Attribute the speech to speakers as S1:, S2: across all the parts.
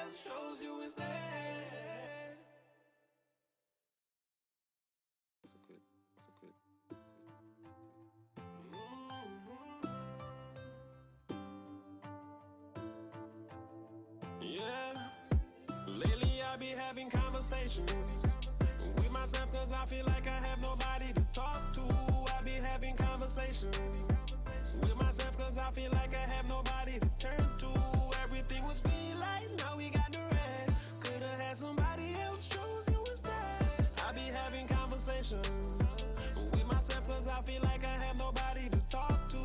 S1: else chose you instead. Yeah. Lately I be having conversations with myself cause I feel like I have nobody to talk to. I be having conversations with myself cause I feel like I have nobody to turn to. Everything was green light, now we got the red. Could've had somebody else, chose you instead. I be having conversations with myself cause I feel like I have nobody to talk to.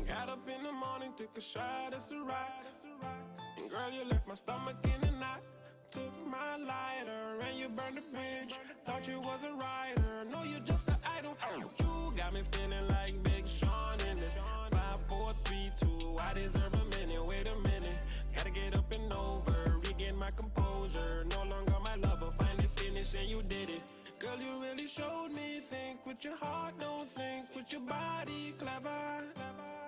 S1: Got up in the morning, took a shot, it's a rock. Girl, you left my stomach in a knot. Took my lighter and you burned the bridge. Thought you was a writer, no, you just an idol. You got me feeling like Big Sean in this 5, 4, 3, 2. I deserve a minute, wait a minute. Gotta get up and over, regain my composure. No longer my lover, finally finished and you did it. Girl, you really showed me. Think with your heart, don't think with your body. Clever.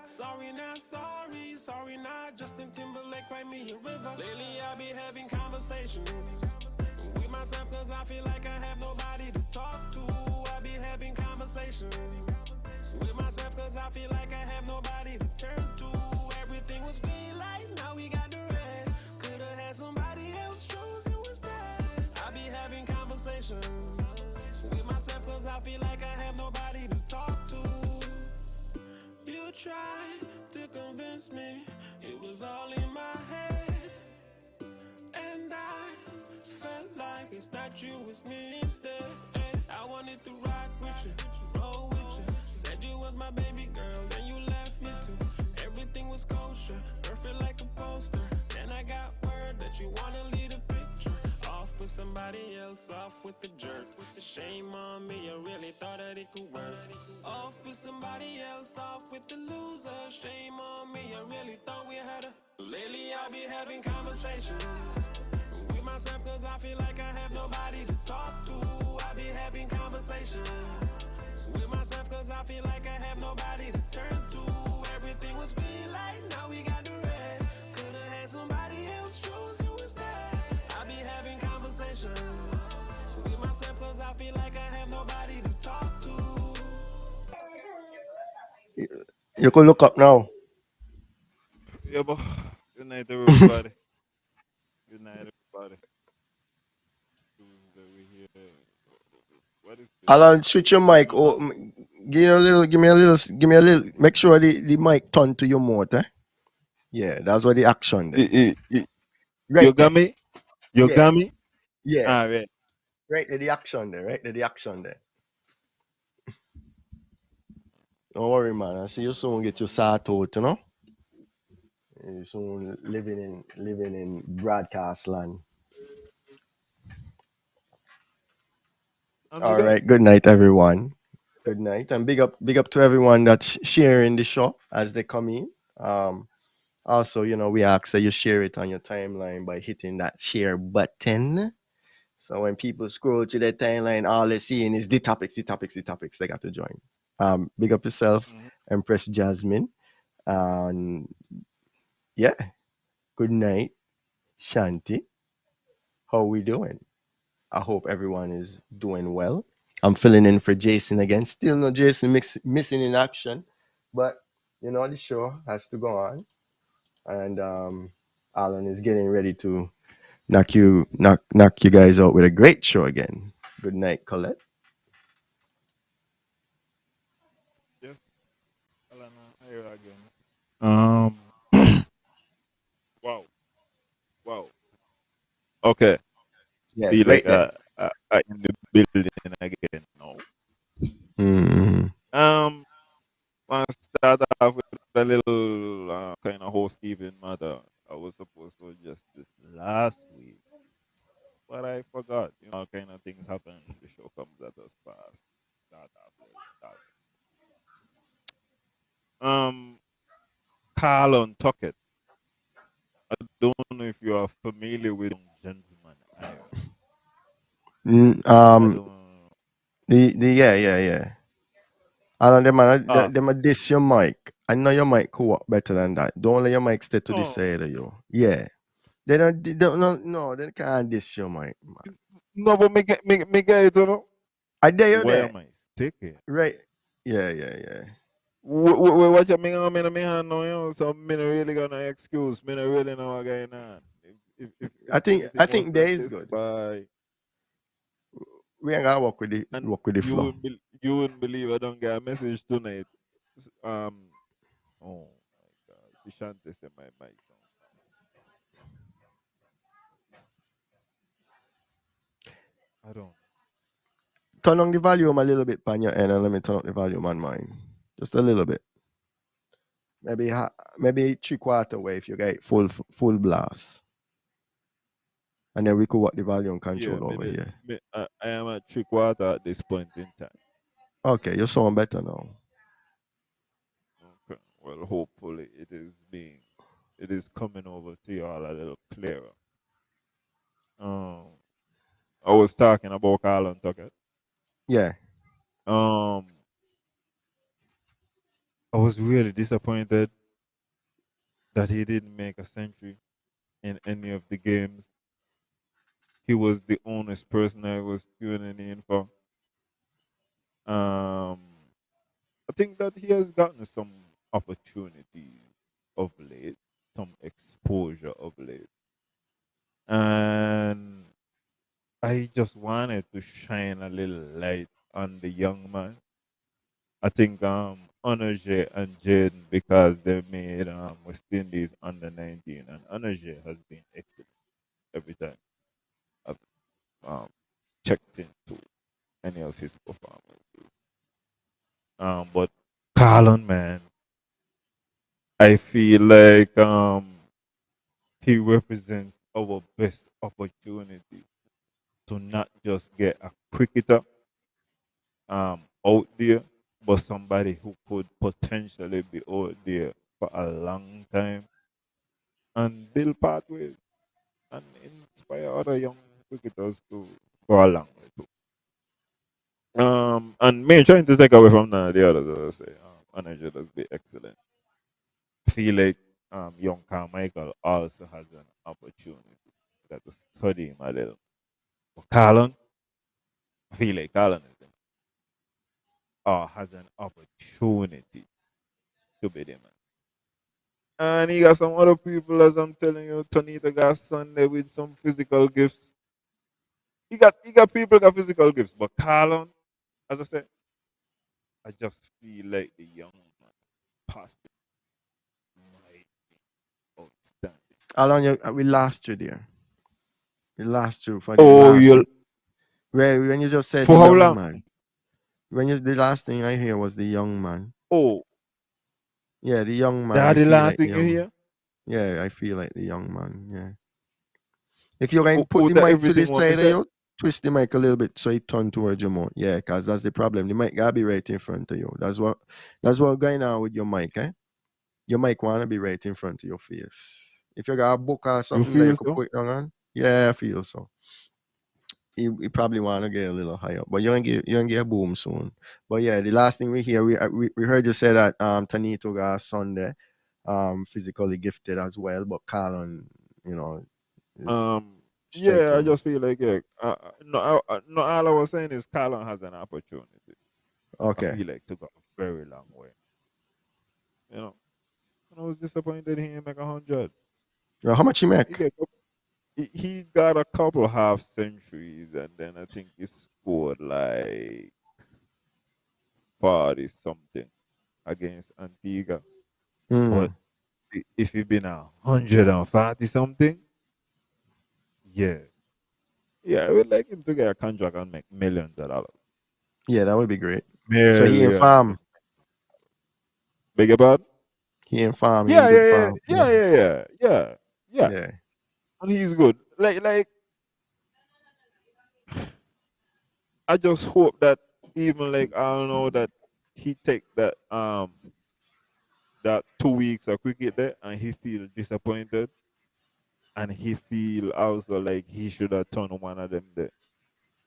S1: Sorry, not sorry. Sorry, not Justin Timberlake, write me a river. Lately, I be having conversations with myself cause I feel like I have nobody to talk to. I be having conversations with myself cause I feel like I have nobody to turn to. Everything was green light, now we got the red. Could've had somebody else, chose you instead. I be having conversations with myself cause I feel like I have nobody to talk to. You tried to convince me it was all in my head, and I felt like it's not you, it's me instead. I wanted to rock with you, roll with you. Said you was my baby girl, then you left me too. Everything was kosher, perfect like a poster. Then I got word that you wanna leave a picture. Off with somebody else, off with the jerk. With the shame on me, I really thought that it could work. Off with somebody else, off with the loser. Shame on me, I really thought we had a. Lately I be having conversations with myself cause I feel like I have nobody to talk to. I be having conversations with myself cause I feel like I have nobody to turn to. Everything was green light, now we got the red. Could've had somebody else, chose you instead. I be having conversations with myself cause I feel like I have nobody to talk to.
S2: You could look up now.
S3: Yeah, but good night, everybody. Good night, everybody. Tuesday, we here. What is
S2: Alan,
S3: today?
S2: switch your mic. Oh, give me a little. Give me a little. Give me a little. Make sure the mic turn to your mouth. Eh? Yeah, that's what the action there.
S3: You
S2: Right
S3: got
S2: there.
S3: me? You
S2: Yeah,
S3: got me?
S2: yeah.
S3: All right.
S2: Right there, the action there. Right there, the action there. Don't worry, man. I see you soon get your sort out. You know. You soon living in broadcast land.
S3: I'm
S2: All
S3: there.
S2: right. Good night, everyone. Good night, and big up to everyone that's sharing the show as they come in. Also, we ask that you share it on your timeline by hitting that share button. So when people scroll to their timeline, all they're seeing is the topics. They got to join. Big up yourself,
S3: Mhm.
S2: Empress Jasmine. And yeah, good night, Shanti. How we doing? I hope everyone is doing well. I'm filling in for Jason again. Still no Jason missing in action, but the show has to go on, and Alan is getting ready to knock you guys out with a great show again. Good night, Colette.
S3: Yes, Alana, here again. Um, wow, wow. Okay,
S2: Yeah,
S3: feel like
S2: great there.
S3: in the building again. No.
S2: Mm-hmm.
S3: Um, want to start off with a little kind of housekeeping matter. I was supposed to adjust this last week, but I forgot. All kind of things happen. The show comes at us fast. Start off with that. Um, Carl on Tucket. I don't know if you are familiar with young gentleman Ira.
S2: Mm,
S3: I
S2: um,
S3: don't.
S2: the yeah. Alan,
S3: Ah,
S2: them a diss your mic. I know your mic could work better than that. Don't let your mic stay to the
S3: no.
S2: side of you. Yeah. they don't no, they can't diss you, Mike. Man.
S3: No, but me get it, you know.
S2: I dare you
S3: Why
S2: there.
S3: am I sticking?
S2: Right. Yeah, yeah, yeah.
S3: What you mean? I mean, me hand no, you know, so me not really gonna excuse. Me not really know what going on. If
S2: I
S3: everything was
S2: think there
S3: like
S2: is
S3: this,
S2: good.
S3: by
S2: We ain't gotta
S3: and
S2: walk with the
S3: you
S2: flow.
S3: you wouldn't believe I don't get a message tonight. Oh my God, she shan't say my mic sound. I don't.
S2: Turn on the volume a little bit on your end and let me turn up the volume on mine. Just a little bit. Maybe maybe 3/4 way if you get full blast. And then we could work the volume
S3: Yeah,
S2: control over here.
S3: I am at 3/4 at this point in time.
S2: Okay, you sound better now.
S3: Okay. Well, hopefully it is coming over to you all a little clearer. Um, I was talking about Carlon Tucker.
S2: Yeah.
S3: Um, I was really disappointed that he didn't make a century in any of the games. He was the honest person I was tuning in for. Um, I think that he has gotten some opportunities of late, some exposure of late, and I just wanted to shine a little light on the young man. I think Onaje and Jaden, because they made West Indies under 19, and Onaje has been excellent every time I've um, checked into any of his performances. But Carlon, man, I feel like he represents our best opportunity to not just get a cricketer out there, but somebody who could potentially be out there for a long time and build pathways and inspire other young cricketers to go along with it. And me trying to take away from the others, I say, manager does be excellent. I feel like young Carmichael also has an opportunity. Got to study him a little. But Carlon, I feel like Carlon is has an opportunity to be the man. And he got some other people, as I'm telling you, Tonita got Sunday with some physical gifts. He got people got physical gifts, but Carlon, as I said, I just feel like the young man past it might be outstanding.
S2: How long we lost you there? We lost you for the
S3: Oh,
S2: last
S3: you
S2: where when you just said the
S3: for how
S2: young
S3: long?
S2: man. When you the last thing I hear was the young man.
S3: Oh,
S2: Yeah, the young man. I
S3: that the
S2: feel
S3: last
S2: like the
S3: thing you
S2: young.
S3: hear?
S2: Yeah, I feel like the young man. Yeah. If you can put
S3: Oh,
S2: the
S3: that
S2: mic to
S3: everything
S2: this
S3: what me
S2: side of
S3: said?
S2: you, twist the mic a little bit so it turn towards your mouth. Yeah, cause that's the problem. The mic gotta be right in front of you. That's what going on with your mic, eh? Your mic wanna be right in front of your face. If you got a book or
S3: You
S2: something that you
S3: feel
S2: could
S3: so?
S2: put it on, yeah, I feel so. You probably want to get a little higher, but you gonna get a boom soon. But yeah, the last thing we hear, we heard you say that Tanito got a son there, physically gifted as well, but Carlon, you know, is
S3: Um, yeah, I
S2: striking.
S3: just feel like yeah. No, no. All I was saying is Carlon has an opportunity. I
S2: Okay.
S3: feel like to go a very long way. You know, and I was disappointed he didn't make 100.
S2: Well, how much you
S3: He
S2: make?
S3: got he got a couple half centuries, and then I think he scored like 40 something against Antigua. But
S2: Mm.
S3: if he been 140 something, yeah, yeah, I would like him to get a contract and make millions of dollars.
S2: Yeah, that would be great. So he in
S3: Millions.
S2: farm.
S3: Beg your pardon?
S2: He in farm. He in
S3: Yeah,
S2: good
S3: yeah, yeah,
S2: farm. Yeah.
S3: yeah, yeah, yeah, yeah, yeah.
S2: Yeah.
S3: And he's good. Like I just hope that even like I don't know that he take that 2 weeks of cricket there and he feel disappointed and he feel also like he should have turned one of them there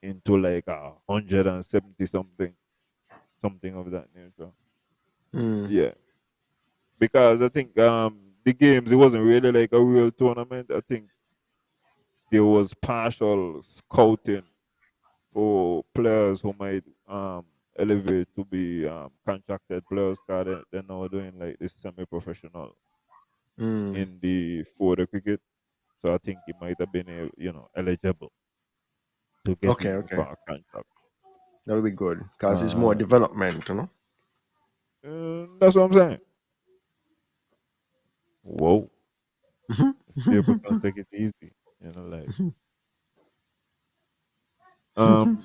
S3: into like 170 something, something of that nature.
S2: Mm.
S3: Yeah, because I think the games it wasn't really like a real tournament. I think there was partial scouting for players who might elevate to be contracted players, because they're now doing like this semi-professional
S2: Mm.
S3: in the for the cricket. So I think he might have been eligible to get
S2: Okay,
S3: in
S2: okay.
S3: for a contract.
S2: That'll be good because it's more
S3: Uh,
S2: development, you know.
S3: that's what I'm saying. Whoa, Stapleton, take it easy. Like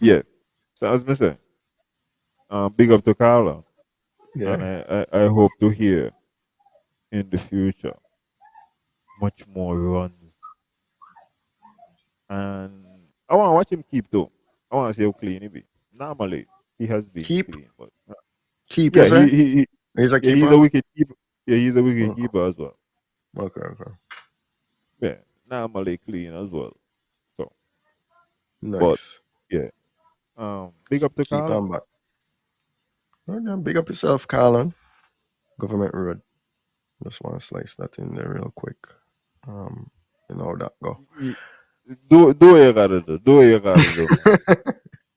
S3: yeah. So as I say, big up to Carla, and
S2: Yeah.
S3: I hope to hear in the future much more runs. And I want to watch him keep though. I want to see how clean he be. Normally, he has been
S2: Keep,
S3: clean, but
S2: keep, you
S3: yeah,
S2: say? He's a
S3: yeah, he's a
S2: keeper.
S3: wicket keeper. Yeah, he's a wicket
S2: Oh,
S3: keeper as well.
S2: okay, okay.
S3: Yeah, normally clean as well. So, but
S2: Nice.
S3: yeah, big up to
S2: Keep
S3: Carla.
S2: on back. Oh, yeah, big up yourself, Carlin. Government Road. Just want to slice that in there real quick. Um, you know how that go.
S3: Y- do what you gotta do. Do what you gotta do, man.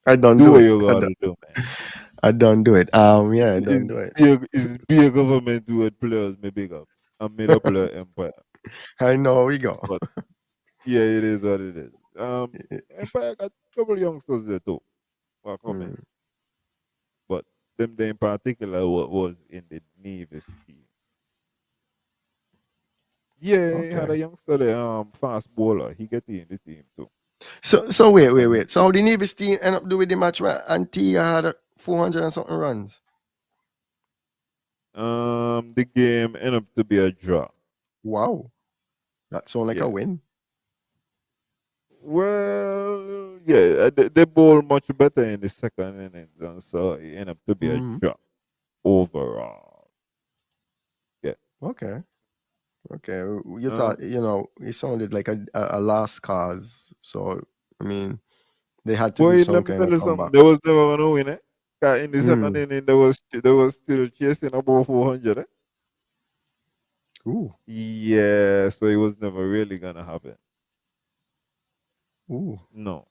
S2: I don't
S3: Do
S2: do
S3: what
S2: it.
S3: you gotta do, man.
S2: I don't do it. Yeah, I don't do it.
S3: Is be a government do it players may big up. I made a player empire.
S2: I know how we go.
S3: But yeah, it is what it is. Empire got a couple youngsters there too. Well, come in.
S2: Mm,
S3: But them they in particular was in the Navy team. Yeah, he had
S2: okay.
S3: a youngster there, fast bowler. He get in the team too.
S2: So wait, wait,
S3: And he,
S2: wait. So how the Navy team end up doing the match where Antia had 400 and something runs?
S3: the game ended up to be a draw.
S2: Wow. That sound like a
S3: Yeah.
S2: win.
S3: Well, yeah, they bowl much better in the second innings, and so it ended up to be a
S2: Mm,
S3: draw overall. Yeah.
S2: okay. Okay. You thought,
S3: Um,
S2: it sounded like a last cause. So, I mean, they had to do
S3: boy,
S2: some
S3: let me
S2: kind
S3: tell
S2: of
S3: you something.
S2: comeback.
S3: There was never gonna win it. 'Cause in the second
S2: Mm.
S3: inning, there was still chasing above 400. Eh?
S2: Ooh.
S3: Yeah, so it was never really gonna happen.
S2: Ooh.
S3: No,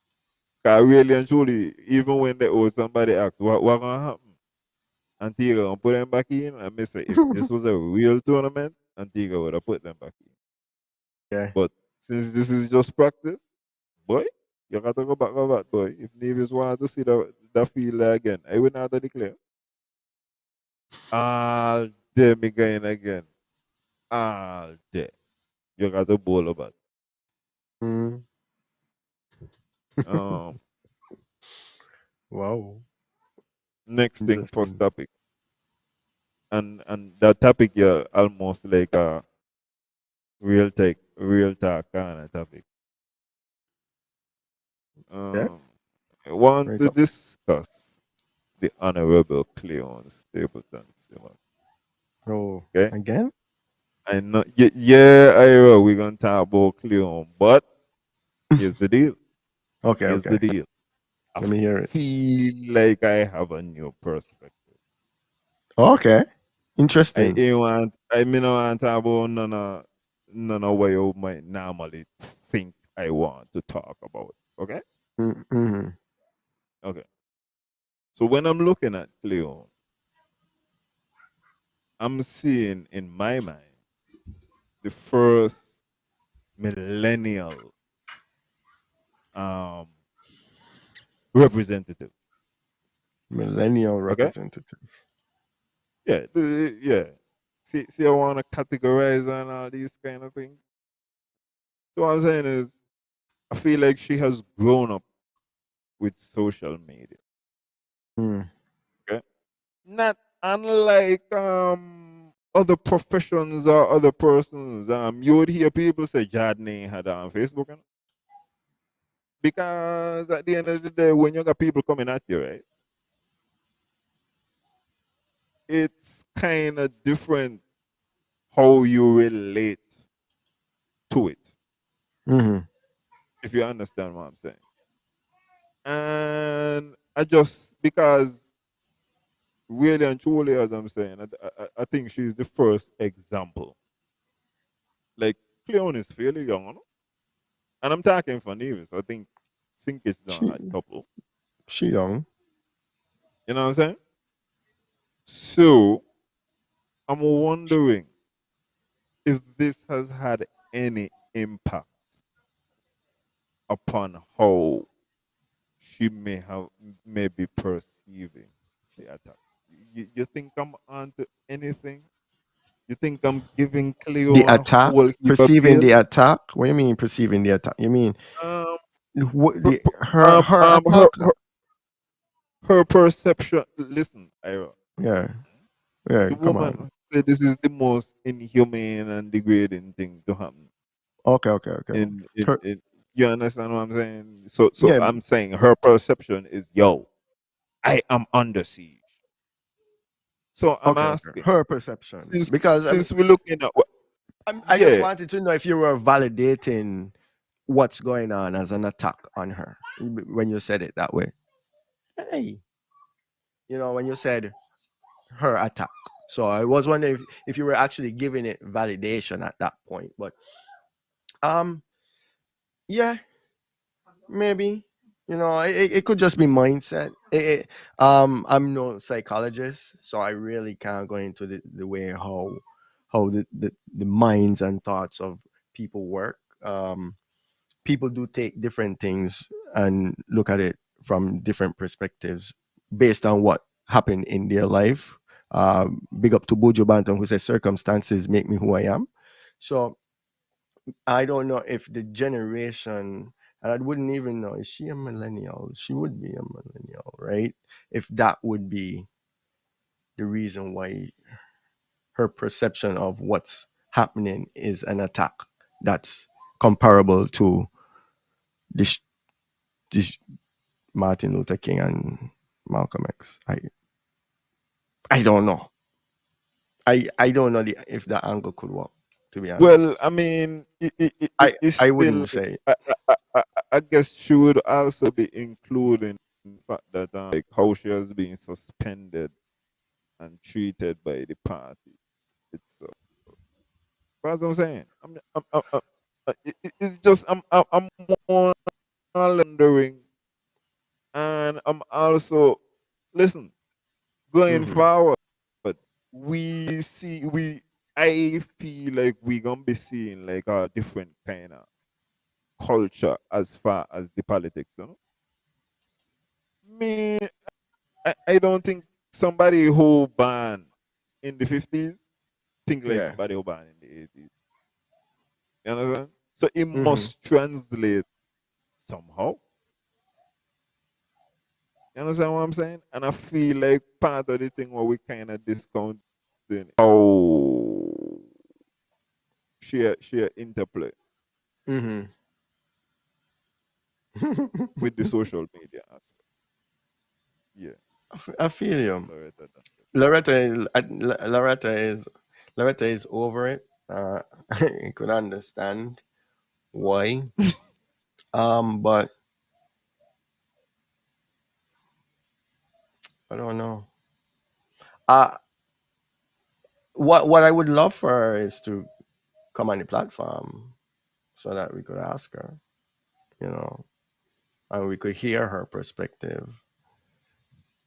S3: 'cause really and truly, even when they or somebody asked what gonna happen, Antigua gonna put them back in. I may say if this was a real tournament, Antigua would have put them back in.
S2: Yeah.
S3: But since this is just practice, boy, you gotta go back, boy. If Nevis wanted to see the field again, I would not have to declare. All day me going again. All day. You got to bowl about.
S2: Mm.
S3: Um,
S2: Wow.
S3: next thing, first
S2: Interesting.
S3: topic. And that topic yeah almost like a real talk kind of topic.
S2: Yeah.
S3: Um I want
S2: Right
S3: to
S2: up.
S3: discuss the Honorable Cleon Stapleton Simmons.
S2: Oh,
S3: Okay?
S2: again?
S3: I know yeah, I know we're gonna talk about Cleon, but here's the deal.
S2: Okay,
S3: Here's the
S2: okay.
S3: deal. I
S2: Let me hear it.
S3: feel like I have a new perspective.
S2: Okay.
S3: I
S2: Interesting.
S3: ain't want I mean I want to talk about none of what you might normally think I want to talk about. Okay?
S2: Mm-hmm.
S3: Okay. So when I'm looking at Cleo, I'm seeing in my mind the first millennial um representative.
S2: Millennial
S3: Okay?
S2: representative.
S3: Yeah, yeah. See, I want to categorize and all these kind of things. So what I'm saying is, I feel like she has grown up with social media.
S2: Mm.
S3: Okay, not unlike other professions or other persons. You would hear people say Jardine had on Facebook, you know? Because at the end of the day, when you got people coming at you, right, it's kind of different how you relate to it,
S2: Mm-hmm.
S3: if you understand what I'm saying. And I just because really and truly, as I'm saying, I think she's the first example. Like Cleon is fairly young, you know? And I'm talking for Nevis. I think it's done
S2: She
S3: like couple.
S2: she young.
S3: You know what I'm saying? So I'm wondering if this has had any impact upon how she may be perceiving the attack. You think I'm onto anything? You think I'm giving
S2: The
S3: Cleo a
S2: attack,
S3: whole heap of
S2: perceiving
S3: bail?
S2: the attack. What do you mean perceiving the attack? You mean
S3: Um,
S2: the her
S3: her,
S2: attack?
S3: her perception. Listen, Ira,
S2: Yeah, yeah.
S3: the
S2: Come on.
S3: woman said this is the most inhumane and degrading thing to happen.
S2: Okay, okay, okay. Her,
S3: In you understand what I'm saying? So
S2: yeah.
S3: I'm saying her perception is, yo, I am under siege. So I'm
S2: Okay, okay.
S3: asking,
S2: Her perception, because
S3: since we're looking at what,
S2: I just
S3: yeah,
S2: wanted to know if you were validating what's going on as an attack on her when you said it that way. Hey, when you said her attack. So I was wondering if you were actually giving it validation at that point. But um, yeah, maybe. It could just be mindset. I'm no psychologist, so I really can't go into the way how the minds and thoughts of people work. People do take different things and look at it from different perspectives based on what happened in their life. Big up to Bojo Bantam, who says circumstances make me who I am. So I don't know if the generation, and I wouldn't even know, is she a millennial? She would be a millennial, right? If that would be the reason why her perception of what's happening is an attack that's comparable to this, this Martin Luther King and Malcolm X. I don't know. I don't know if that angle could work, to be
S3: well,
S2: honest.
S3: I mean, it's
S2: I
S3: still,
S2: wouldn't say.
S3: I guess she would also be including the fact that like how she has been suspended and treated by the party itself. That's what I'm saying. It's just I'm more wondering, and I'm also, listen, going
S2: Hmm.
S3: forward. We see we I feel like we gonna be seeing like a different kind of culture as far as the politics, you know. Me, I don't think somebody who born in the 50s think like
S2: Yeah.
S3: somebody who born in the 80s. You understand? So it
S2: Hmm.
S3: must translate somehow. You understand what I'm saying? And I feel like part of the thing where we kind of discounting how she interplay
S2: Hmm.
S3: with the social media aspect. Yeah,
S2: I feel you.
S3: Loretta done it.
S2: Loretta is over it. I could understand why. But I don't know. Uh what I would love for her is to come on the platform so that we could ask her, you know, and we could hear her perspective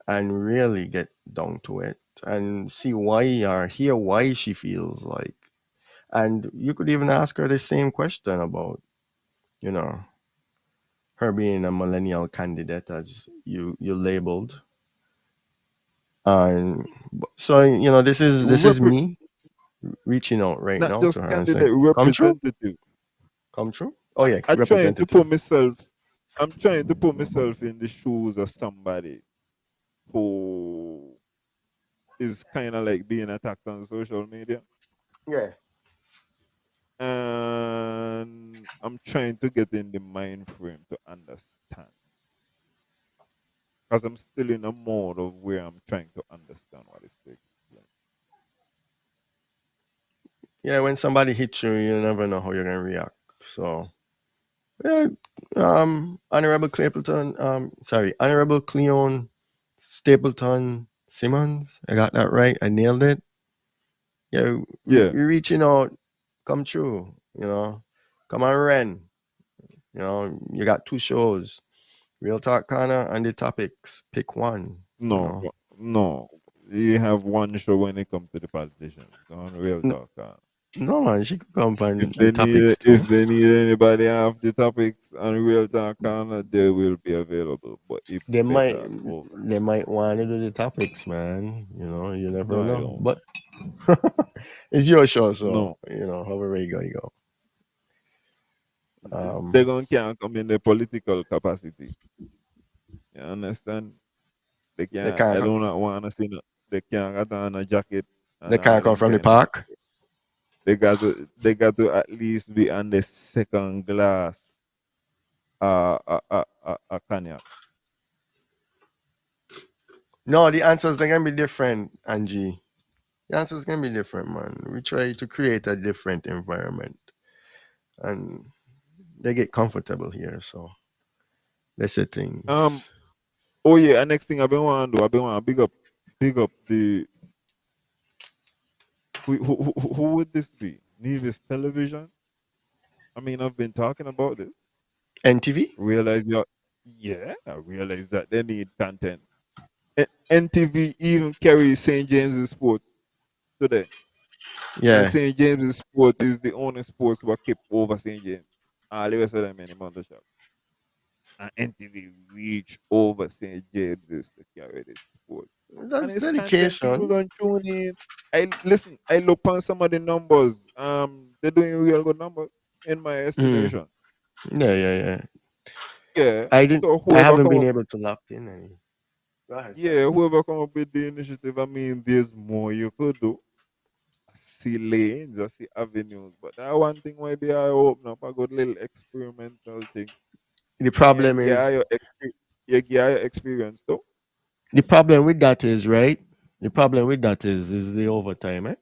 S2: and really get down to it and see why or hear why she feels like. And you could even ask her the same question about, you know, her being a millennial candidate as you labeled. And so, this is
S3: Repre-
S2: me reaching out right
S3: Not
S2: now to
S3: just
S2: her and saying,
S3: candidate,
S2: come true,
S3: representative.
S2: come true. Oh yeah,
S3: I trying to put
S2: representative.
S3: myself. I'm trying to put myself in the shoes of somebody who is kind of like being attacked on social media,
S2: Yeah.
S3: and I'm trying to get in the mind frame to understand, because I'm still in a mode of where I'm trying to understand what is taking place.
S2: Yeah, when somebody hits you, you never know how you're gonna react. So yeah, Honorable Cleon Stapleton Simmons. I got that right. I nailed it. Yeah, we
S3: Yeah,
S2: we reaching out, come true. Come on, Ren. You know, you got two shows, Real Talk Corner and the Topics. Pick one. You
S3: No,
S2: know,
S3: no. You have one show when it comes to the politicians on Real
S2: N-
S3: Talk.
S2: no man, she could come
S3: If
S2: on the
S3: they need
S2: Topics too.
S3: anybody have the topics on Real Talk, they will be available. But it
S2: They might
S3: better over.
S2: they might want to do the topics, man. You know, you
S3: No,
S2: never
S3: I
S2: know.
S3: don't.
S2: But it's your show, so
S3: No,
S2: you know, however you go, you go.
S3: they
S2: Um,
S3: gonna can't come in the political capacity. You understand? They
S2: they
S3: can't.
S2: can't
S3: I
S2: co-
S3: do not want to see. No, they can't get on a jacket
S2: they
S3: and
S2: can't
S3: all
S2: come
S3: them
S2: from the
S3: kind of thing.
S2: park.
S3: They got to. They got to at least be on the second glass. Cognac.
S2: No, the answers they can be different, Angie. The answers can be different, man. We try to create a different environment, and they get comfortable here. So let's say
S3: Um.
S2: things.
S3: Oh yeah. And next thing I've been want to do, I've been want to big up the who would this be? Nevis Television. I mean, I've been talking about it.
S2: NTV?
S3: Realize you yeah, I realize that they need content. NTV even carries St. James's Sports today. And
S2: Yeah,
S3: St. James's Sport is the only sports were kept over St. James. All the rest of them in the mother shop. And NTV reach over St. James's to carry this sport. And
S2: that's
S3: it's content people
S2: dedication.
S3: gonna tune in. I listen, I look on some of the numbers. They're doing real good numbers in my
S2: Mm.
S3: estimation.
S2: Yeah, yeah, yeah.
S3: Yeah.
S2: I didn't.
S3: So
S2: I
S3: whoever
S2: haven't
S3: come
S2: been
S3: up
S2: able to lock in any. Go ahead,
S3: yeah,
S2: sorry.
S3: whoever come up with the initiative, I mean there's more you could do. I see lanes, I see avenues. But that one thing why they are open up a good little experimental thing.
S2: The
S3: And you
S2: problem
S3: get
S2: is
S3: your you get your experience though.
S2: the problem with that is right. The problem with that is the overtime. Eh?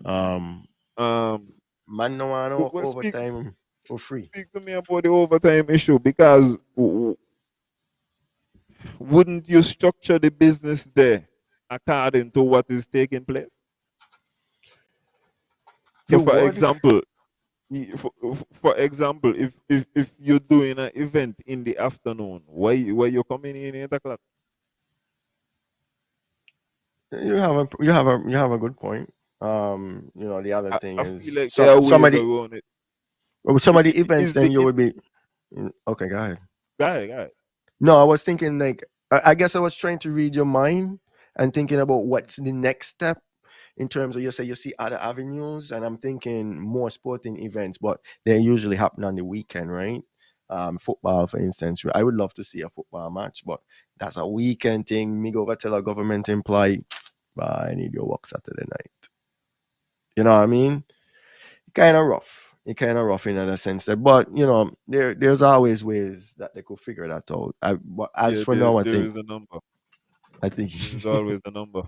S2: Um,
S3: Um
S2: man, no one no
S3: speak
S2: overtime for free.
S3: speak to me about the overtime issue because wouldn't you structure the business there according to what is taking place? So
S2: You
S3: for
S2: would.
S3: example, for example, if you're doing an event in the afternoon, why you coming in 8 o'clock?
S2: You have a good point. You know, the other thing
S3: I feel
S2: is
S3: like there are ways
S2: somebody
S3: around it.
S2: with some of the events,
S3: Is the
S2: then you would be okay. Go ahead.
S3: guy?
S2: No, I was thinking like I guess I was trying to read your mind and thinking about what's the next step in terms of you say you see other avenues, and I'm thinking more sporting events, but they usually happen on the weekend, right? Football, for instance, I would love to see a football match, but that's a weekend thing. Me go over tell a government employee, "Bah, I need your work Saturday night." You know what I mean? Kind of rough. It kind of rough in a sense that, but you know, there's always ways that they could figure that out. But as
S3: Yeah,
S2: for now,
S3: there is a number.
S2: I think,
S3: There's always a number.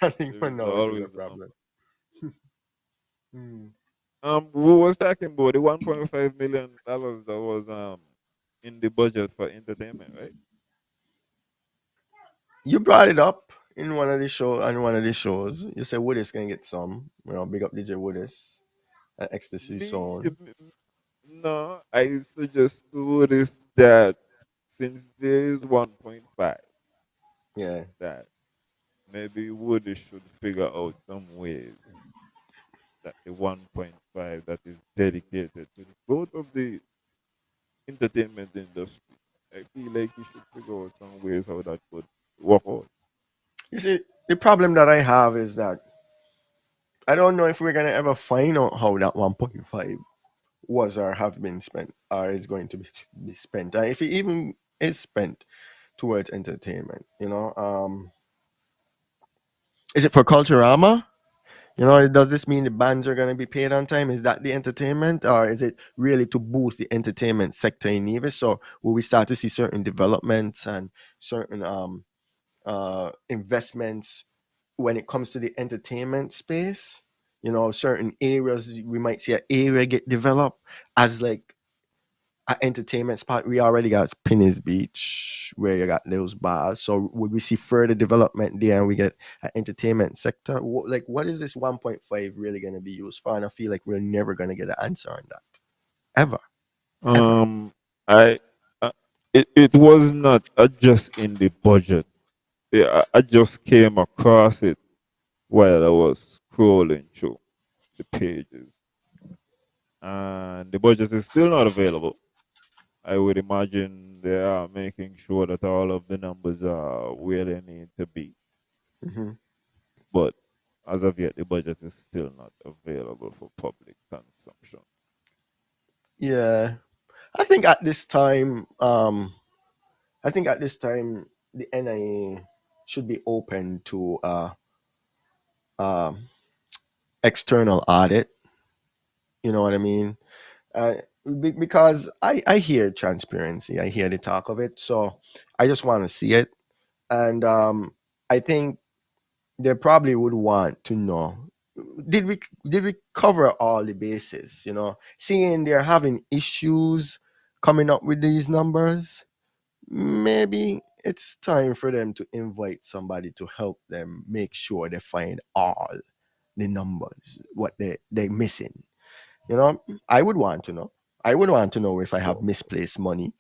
S2: I think
S3: There
S2: for
S3: is
S2: now it is a
S3: always a number.
S2: problem. Hmm.
S3: We was talking about the $1.5 million that was in the budget for entertainment, right?
S2: You brought it up in one of the show on one of the shows. You said Woodis can get some. You know, big up DJ Woodis and Ecstasy
S3: Me,
S2: Sound.
S3: no, I suggest to this that since there is 1.5,
S2: Yeah.
S3: that maybe Woody should figure out some ways that the 1.5 that is dedicated to the growth of the entertainment industry. I feel like he should figure out some ways how that could work out.
S2: You see, the problem that I have is that I don't know if we're gonna ever find out how that 1.5 was or have been spent or is going to be spent. If it even is spent towards entertainment, you know, is it for Culturama? You know, does this mean the bands are going to be paid on time? Is that the entertainment, or is it really to boost the entertainment sector in Nevis? So will we start to see certain developments and certain investments when it comes to the entertainment space? You know, certain areas we might see an area get developed as like an entertainment spot. We already got Penny's Beach where you got those bars. So would we see further development there and we get an entertainment sector? Like what is this 1.5 really going to be used for? And I feel like we're never going to get an answer on that ever. ever.
S3: Um, I it was not just in the budget. I just came across it while I was scrolling through the pages, and the budget is still not available. I would imagine they are making sure that all of the numbers are where they need to be,
S2: Hmm.
S3: but as of yet, the budget is still not available for public consumption.
S2: Yeah, I think at this time, I think at this time the NIA should be open to um external audit. You know what I mean? Uh, because I hear transparency, I hear the talk of it, so I just want to see it, and I think they probably would want to know, did we cover all the bases? You know, seeing they're having issues coming up with these numbers, maybe it's time for them to invite somebody to help them make sure they find all the numbers what they're missing. You know, I would want to know. I would want to know if I have
S3: But
S2: misplaced money.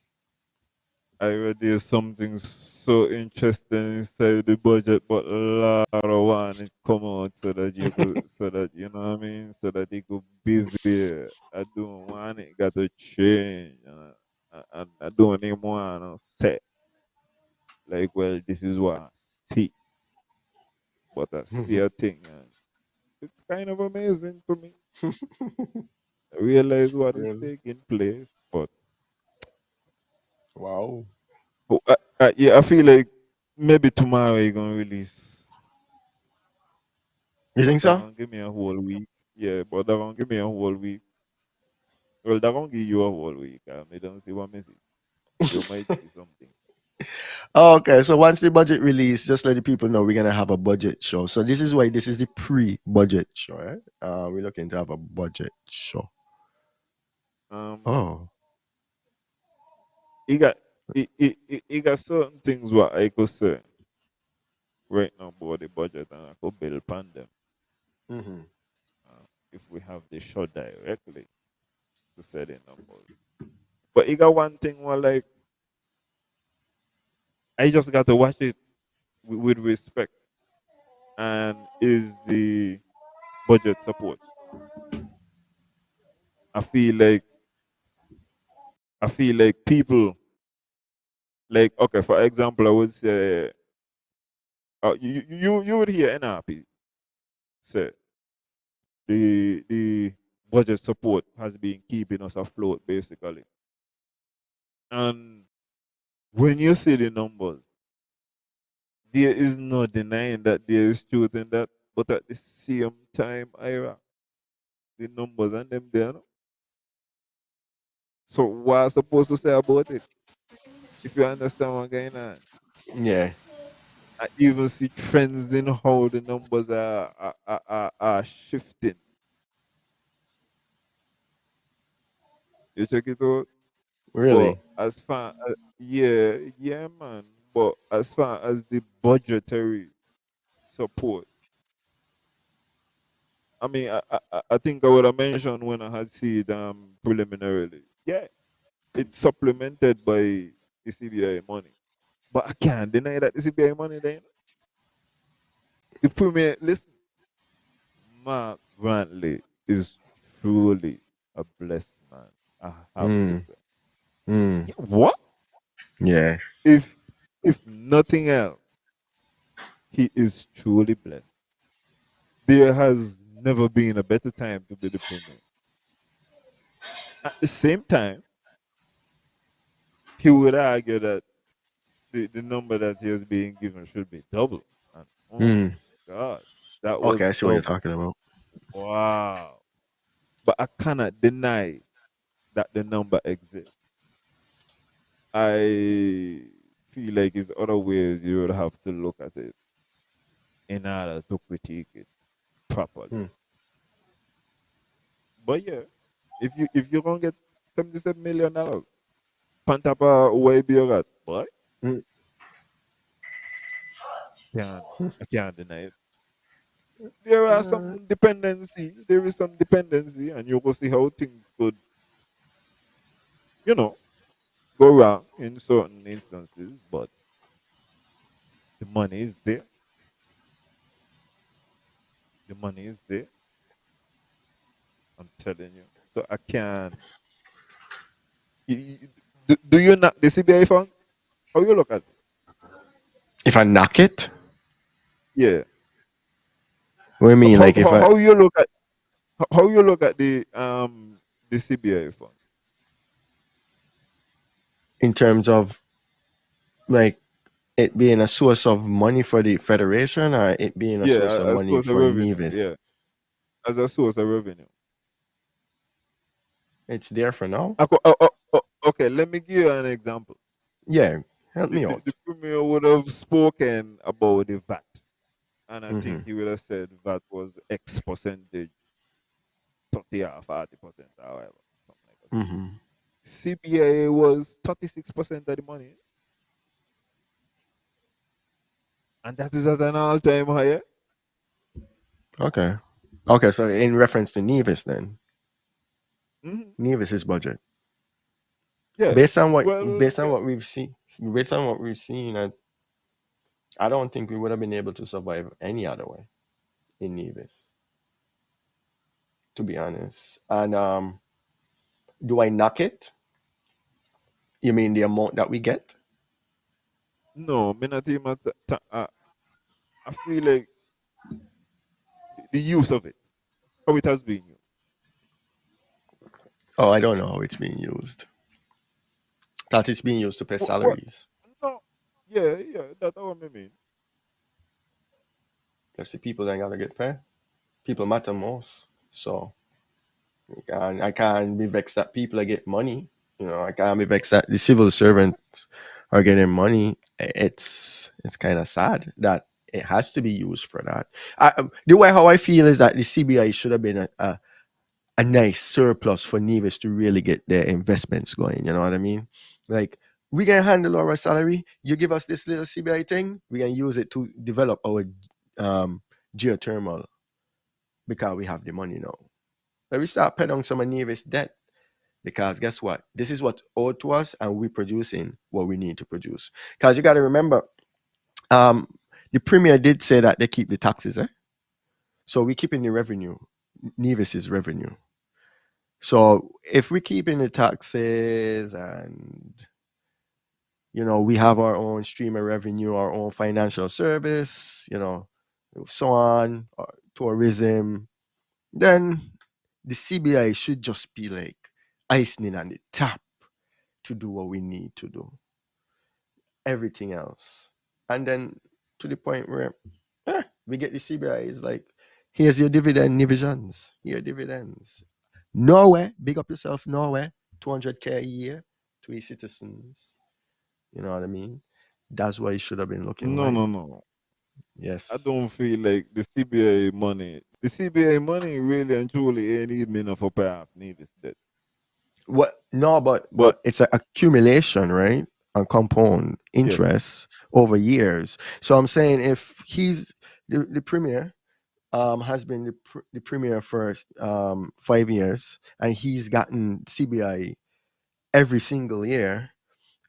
S3: I read there's something so interesting inside the budget, but Lara want it come out so that you could, so that you know what I mean, so that you could be there. I don't want it got to change, and I don't even want to say like, well, this is what I see, but I see a thing, and it's kind of amazing to me. I realize what is
S2: Really?
S3: taking place, but
S2: Wow.
S3: yeah, I feel like maybe tomorrow you're gonna release.
S2: You
S3: But
S2: think
S3: they're
S2: so?
S3: gonna give me a whole week. Yeah, but they're gonna give me a whole week. Well, they're gonna give you a whole week. I don't see what message. You might see something.
S2: Oh, okay, so once the budget release, just let the people know we're gonna have a budget show. So this is why this is the pre-budget show, right? We're looking to have a budget show.
S3: Um,
S2: Oh.
S3: he got he got certain things what I could say right now about the budget, and I could build upon them
S2: Hmm.
S3: if we have the show directly to set the numbers. But he got one thing where like I just got to watch it with respect, and is the budget support. I feel like I feel like people like okay, for example, I would say you would hear NRP say the budget support has been keeping us afloat basically, and when you see the numbers, there is no denying that there is truth in that, but at the same time, Ira, the numbers and them there. No? So what I supposed to say about it? If you understand what's going on,
S2: Yeah.
S3: I even see trends in how the numbers are shifting. You check it out. But
S2: Really?
S3: as far as yeah, man. But as far as the budgetary support, I mean, I think I would have mentioned when I had seen it preliminarily. Yeah, it's supplemented by the CBI money, but I can't deny that the CBI money. Then the premier listen, Mark Brantley is truly a blessed man. I have to
S2: Mm.
S3: say.
S2: Mm.
S3: Yeah, what
S2: Yeah.
S3: if nothing else, he is truly blessed. There has never been a better time to be the premier. At the same time, he would argue that the number that he is being given should be double. And oh my
S2: Mm.
S3: God, that was
S2: Okay, I see what you're
S3: double.
S2: talking about.
S3: Wow. But I cannot deny that the number exists. I feel like there's other ways you would have to look at it in order to critique it properly.
S2: Mm.
S3: But yeah, if you gonna get $77 million, Pantapa way be got, boy,
S2: Mm.
S3: can't I can't deny it. There are
S2: Uh,
S3: some dependency. There is some dependency, and you will see how things could you know, go wrong in certain instances, but the money is there. The money is there. I'm telling you. So I can. Do you not the CBI fund? How you look at it?
S2: If I knock it,
S3: Yeah.
S2: what do you mean?
S3: How
S2: Like if I,
S3: how you look at how you look at the CBI fund?
S2: in terms of like it being a source of money for the federation, or it being a source
S3: Yeah,
S2: of
S3: as
S2: money
S3: source of
S2: for
S3: revenue.
S2: Nevis,
S3: Yeah, as a source of revenue.
S2: it's there for now.
S3: Okay, let me give you an example.
S2: Yeah, help
S3: The,
S2: me
S3: the, the
S2: out.
S3: premier would have spoken about the VAT, and I think
S2: Mm-hmm.
S3: he would have said VAT was X percentage, 30 or 40%, or however, something like that.
S2: Mm-hmm.
S3: CBA was 36% of the money, and that is at an all-time high.
S2: Okay. Okay, so in reference to Nevis, then
S3: Hmm.
S2: Nevis's budget,
S3: Yeah.
S2: based on what
S3: Well,
S2: based on what we've seen, based on what we've seen, I don't think we would have been able to survive any other way in Nevis, to be honest. And do I knock it? You mean the amount that we get?
S3: no, me not even. I feel like the use of it, how it has been used.
S2: Oh, I don't know how it's being used. That it's being used to pay
S3: What?
S2: salaries.
S3: No. Yeah, yeah, that's what I mean.
S2: That's the people that gotta get paid. People matter most. So I can't be vexed that people are get money. I can't be vexed that the civil servants are getting money. It's kind of sad that it has to be used for that. The way how I feel is that the CBI should have been a nice surplus for Nevis to really get their investments going. You know what I mean? Like we can handle our salary. You give us this little CBI thing, we can use it to develop our um, geothermal because we have the money now. Let we start paying on some of Nevis debt because guess what? This is what's owed to us, and we're producing what we need to produce. Because you got to remember, um, the premier did say that they keep the taxes, eh? So we keeping the revenue, Nevis's revenue. So if we keep in the taxes and we have our own stream of revenue, our own financial service, so on, tourism, then the CBI should just be like icing on the top to do what we need to do. Everything else. And then to the point where we get the CBI is like, here's your dividend divisions, here dividends. Norway, big up yourself, Norway, 200K a year to its citizens. You know what I mean? That's what it should have been looking
S3: No,
S2: like.
S3: no, no. I
S2: Yes.
S3: don't feel like the CBA money really and truly ain't even enough for pay off Nevis debt.
S2: What? No, but
S3: But
S2: it's an accumulation, right? And compound
S3: yes,
S2: interest over years. So I'm saying if he's the premier, has been the premier for 5 years, and he's gotten CBI every single year,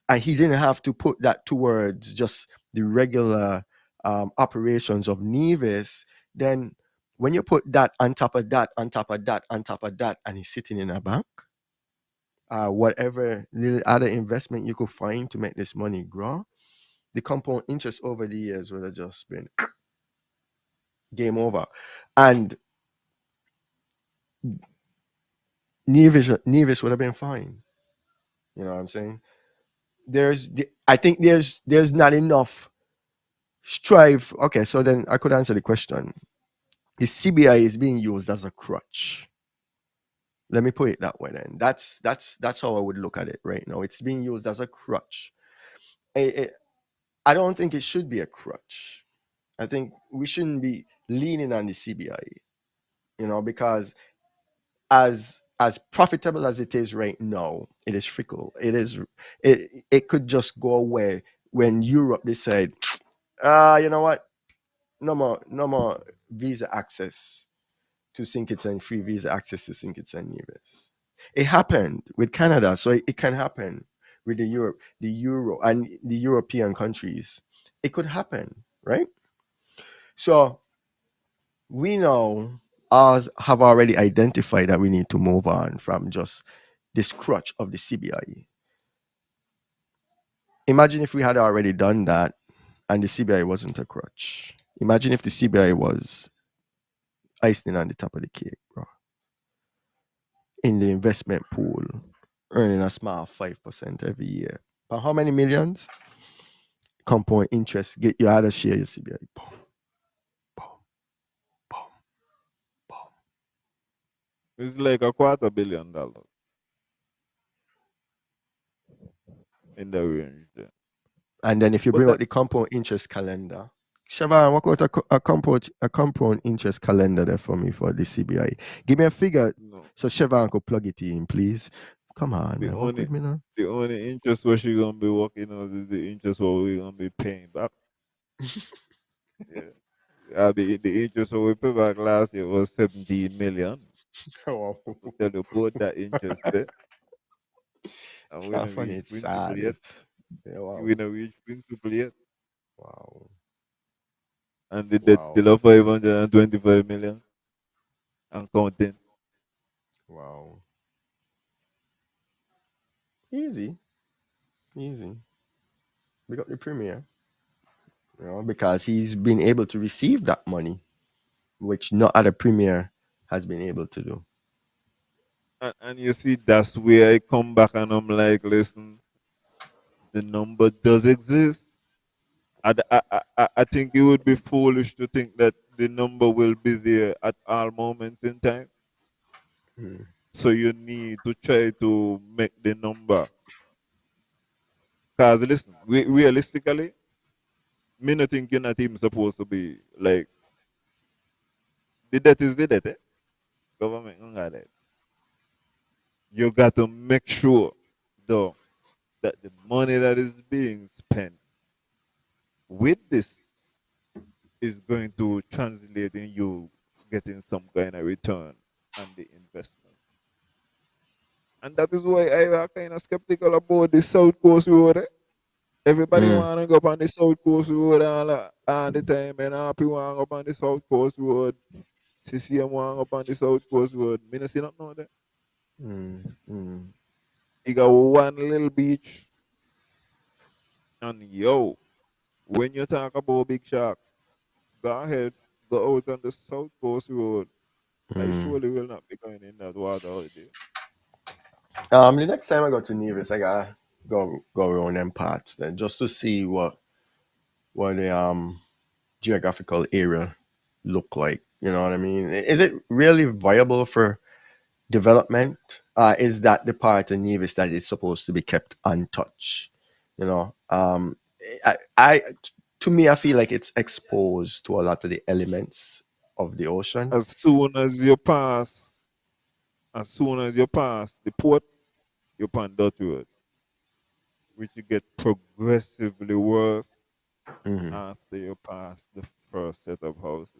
S2: and he didn't have to put that towards just the regular operations of Nevis. Then when you put that on top of that, on top of that, on top of that, and he's sitting in a bank, whatever little other investment you could find to make this money grow, the compound interest over the years would have just been game over. And Nevis would have been fine. You know what I'm saying? I think there's not enough strive. Okay, so then I could answer the question. The CBI is being used as a crutch. Let me put it that way. Then that's how I would look at it right now. It's being used as a crutch. I I don't think it should be a crutch. I think we shouldn't be leaning on the CBI. Because as profitable as it is right now, it is fickle. It could just go away when Europe decide, you know what? No more visa access to St. Kitts and free visa access to St. Kitts and Nevis. It happened with Canada, so it can happen with the Euro, and the European countries. It could happen, right? So we know us have already identified that we need to move on from just this crutch of the CBI. Imagine if we had already done that and the CBI wasn't a crutch. Imagine if the CBI was icing on the top of the cake, bro, in the investment pool, earning a small 5% every year. But how many millions? Compound interest, get you out of share your CBI. Boom, boom, boom, boom.
S3: It's like a $250 million in the range there.
S2: And then if you
S3: But
S2: bring out
S3: that
S2: the compound interest calendar, Siobhan, work out a compound interest calendar there for me for the CBI. Give me a figure
S3: no,
S2: so Siobhan could plug it in, please. Come on,
S3: the
S2: man. Work
S3: only
S2: with me now.
S3: the only interest what she gonna be working on is the interest what we gonna be paying back. Yeah. The interest what we pay back last year was 17 million.
S2: Oh,
S3: To tell you about that interest there. And
S2: it's
S3: we
S2: not
S3: don't
S2: funny.
S3: reach
S2: It's
S3: principal
S2: sad.
S3: yet.
S2: Yeah, wow.
S3: We don't reach principal yet.
S2: Wow.
S3: And the debt
S2: Wow.
S3: still of 525 million and counting.
S2: Wow. Easy. Easy. We got the premier, because he's been able to receive that money, which no other premier has been able to do.
S3: And you see, that's where I come back and I'm like, listen, the number does exist. I think it would be foolish to think that the number will be there at all moments in time.
S2: Mm.
S3: So you need to try to make the number. Because listen, realistically, me not think you're not even supposed to be like the debt is the debt. Eh? Government don't got that. You got to make sure though that the money that is being spent with this is going to translate in you getting some kind of return on the investment. And that is why I am kind of skeptical about the South Coast Road. Eh? Everybody
S2: Mm.
S3: want to go up on the South Coast Road all the time, and happy want to go up on the South Coast Road. CCM want to go up on the South Coast Road. Me not see nothing know that.
S2: Mm. Mm.
S3: You got one little beach, and yo, when you talk about Big Shark, go ahead, go out on the South Coast Road. I
S2: Mm.
S3: surely will not be going in that water holiday.
S2: The next time I go to Nevis, I gotta go around them parts then, just to see what the geographical area look like. You know what I mean? Is it really viable for development? Is that the part of Nevis that is supposed to be kept untouched? You know, I to me, I feel like it's exposed to a lot of the elements of the ocean.
S3: As soon as you pass, as soon as you pass the port, you're on Dutch Road, which you get progressively worse
S2: Hmm.
S3: after you pass the first set of houses.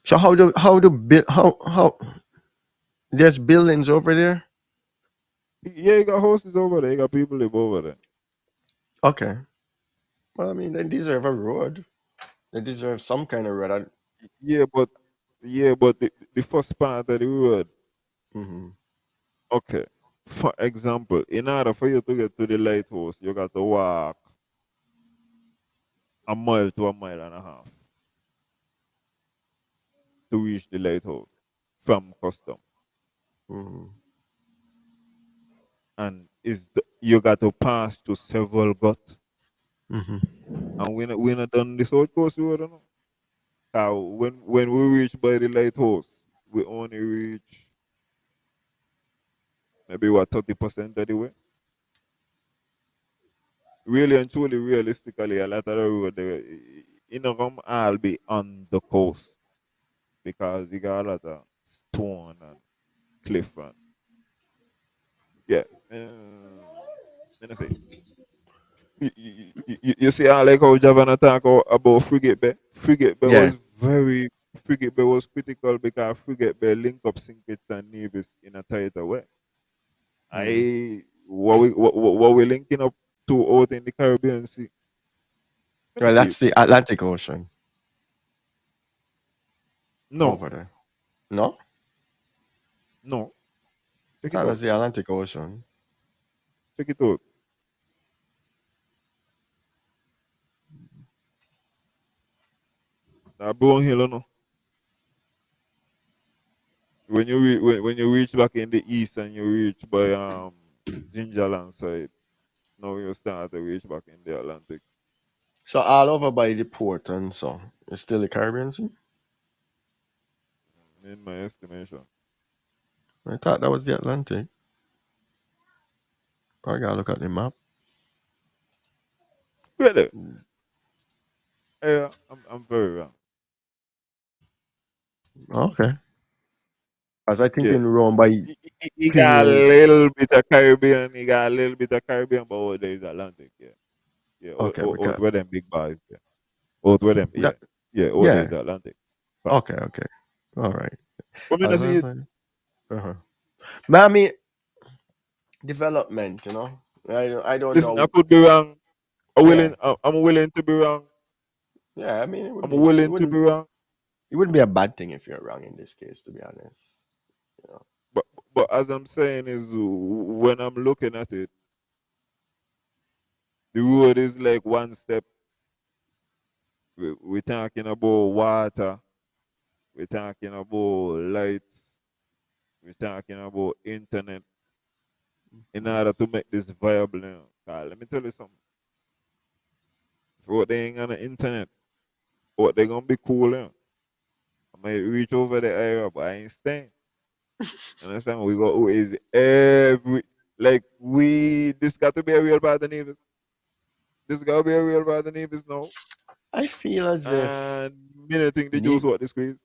S2: So how there's buildings over there?
S3: Yeah, you got houses over there, you got people live over there.
S2: Okay. Well, I mean, they deserve a road. They deserve some kind of road.
S3: Yeah, but the first part of the road,
S2: Mm-hmm.
S3: okay. For example, in order for you to get to the lighthouse, you got to walk a mile to a mile and a half to reach the lighthouse from custom.
S2: Mm-hmm.
S3: And you got to pass to several guts.
S2: Mm-hmm.
S3: And we not done the South Coast Road, you know. When we reach by the lighthouse, we only reach maybe what 30% of the way. Really and truly, realistically, a lot of the road there, you know, come all be on the coast because you got a lot of stone and cliff and yeah. Let me say, you see, I like how Javan attack about Frigate Bay. Frigate Bay
S2: Yeah.
S3: was very Frigate Bay was critical because Frigate Bay link up St. Kitts and Nevis in a tighter way.
S2: Hmm.
S3: What we linking up to out in the Caribbean Sea. Let me
S2: Well,
S3: see
S2: that's
S3: it.
S2: the Atlantic Ocean
S3: No,
S2: over there. No,
S3: no. Check it
S2: that
S3: out.
S2: was the Atlantic Ocean.
S3: Check it out. Now Brown Hill, no. When you reach back in the east and you reach by Gingerland side, now you start to reach back in the Atlantic.
S2: So all over by the port and so it's still the Caribbean Sea.
S3: In my estimation.
S2: I thought that was the Atlantic. I gotta look at the map.
S3: Really? Yeah, I'm very wrong.
S2: Okay, as I think
S3: Yeah.
S2: in Rome by
S3: He got a
S2: Pinewood.
S3: little bit of Caribbean. He got a little bit of Caribbean, but oh, there is Atlantic. Yeah. Yeah.
S2: Okay,
S3: Out
S2: because
S3: where them big boys. Yeah. Out where them. Yeah.
S2: that
S3: Yeah. Oh, there
S2: yeah.
S3: is Atlantic. Fact.
S2: Okay, okay, all right.
S3: But me
S2: As
S3: not
S2: I
S3: see it.
S2: say, uh-huh. But I mean development. I don't
S3: Listen, I
S2: know.
S3: could be wrong.
S2: Yeah,
S3: I'm willing to be wrong.
S2: yeah. I mean
S3: I'm willing to be wrong.
S2: it wouldn't be a bad thing if you're wrong in this case, to be honest. You know.
S3: But as I'm saying is when I'm looking at it, the road is like one step. We're talking about water. We're talking about lights. We're talking about internet in
S2: Mhm.
S3: order to make this viable. Now. 'Cause let me tell you something. If what they ain't on the internet, what they gonna be cool. Now. I might reach over the area, but I ain't staying. You understand? We got who is every like we this got to be a real bad Nevis. This got to be a real bad Nevis now.
S2: I feel as if
S3: And many think they just
S2: ne-
S3: what the squeeze.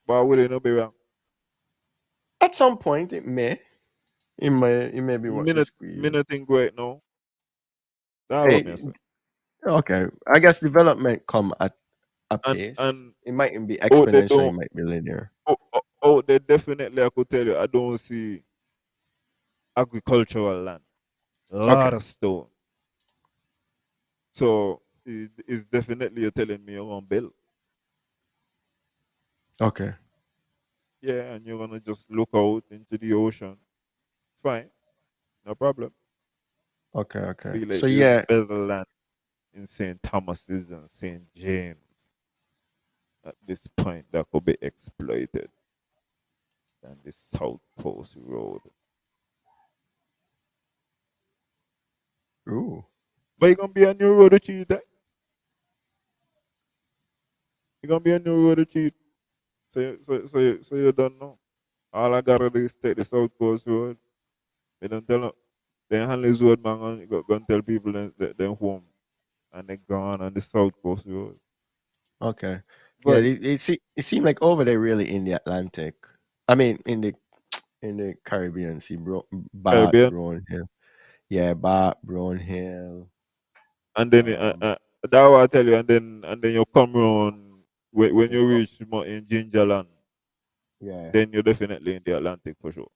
S3: But would they not be wrong?
S2: at some point it may be what the squeeze.
S3: Many think right now. That's what me
S2: Eh,
S3: say.
S2: okay, I guess development come at a pace.
S3: And
S2: It mightn't be
S3: out they
S2: exponential. It
S3: don't
S2: might be linear.
S3: out there definitely I could tell you I don't see agricultural land. A
S2: Okay,
S3: lot of stone. So it's definitely you're telling me you're gonna build.
S2: okay,
S3: Yeah, and you're gonna just look out into the ocean. Fine, no problem.
S2: okay,
S3: I
S2: okay.
S3: feel
S2: So
S3: like there's
S2: yeah,
S3: better land in St. Thomas's and St. James at this point that could be exploited than the South Coast Road.
S2: ooh,
S3: But it's gonna be a new road to cheat, eh? It's gonna be a new road to cheat. So you don't know. All I gotta do is take the South Coast Road. They don't tell them. Then Hanley's Road man gonna tell people that they're home and they're gone on the South Coast Road.
S2: okay. Yeah,
S3: But
S2: it seemed like over there really in the Atlantic. I mean, in the Caribbean Sea, Bart,
S3: Caribbean.
S2: Brown Hill. Yeah, Bart, Brown Hill.
S3: And then
S2: Um,
S3: that what I tell you, and then you come around when
S2: and
S3: you
S2: go,
S3: reach in Gingerland,
S2: yeah,
S3: then you're definitely in the Atlantic for sure.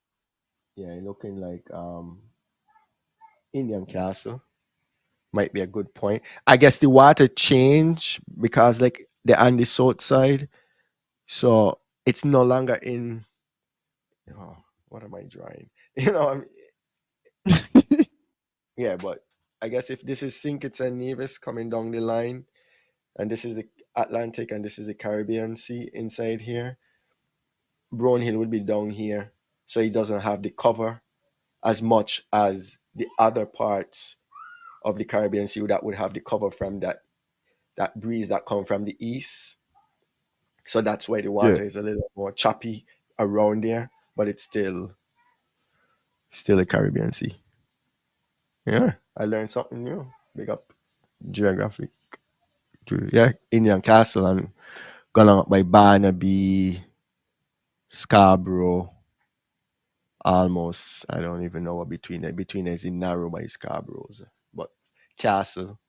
S2: yeah, looking like Indian Castle might be a good point. I guess the water change because like they're on the south side, so it's no longer in. Oh, what am I drawing? Yeah, but I guess if this is St. Kitts and Nevis coming down the line, and this is the Atlantic and this is the Caribbean Sea inside here, Brown Hill would be down here, so it doesn't have the cover as much as the other parts of the Caribbean Sea that would have the cover from that breeze that come from the east. So that's why the
S3: Yeah.
S2: water is a little more choppy around there, but it's still a Caribbean Sea. Yeah, I learned something new. Big up geographic. Yeah, Indian Castle and gone up by Barnaby, Scarborough, almost. I don't even know what between is in narrow by Scarborough's, but Castle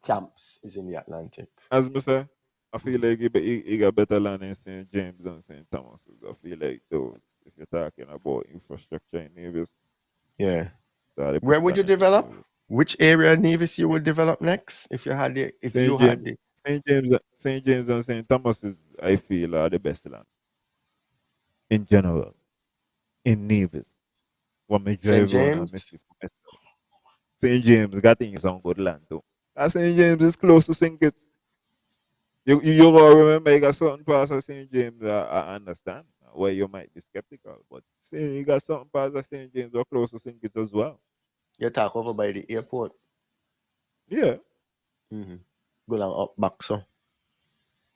S2: Camps is in the Atlantic.
S3: As me say, I feel like he got better land in St. James than St. Thomas. I feel like those, if you're talking about infrastructure in Nevis,
S2: Yeah.
S3: they are the
S2: Where
S3: best
S2: would
S3: land
S2: you
S3: in
S2: develop?
S3: Nevis.
S2: Which area of Nevis you would develop next if you had the if
S3: St.
S2: you
S3: James,
S2: had the
S3: St. James and St. Thomas is, I feel, are the best land in general in Nevis. What me
S2: St.
S3: drive on and
S2: James?
S3: miss it for myself. St. James got things on good land too. St. James is close to St. Kitts. You gotta remember you got certain parts of St. James I understand where you might be skeptical, but see, you got certain parts of St. James are close to St. Kitts as well.
S2: You talk over by the airport.
S3: Yeah,
S2: Mm-hmm. Go along up back so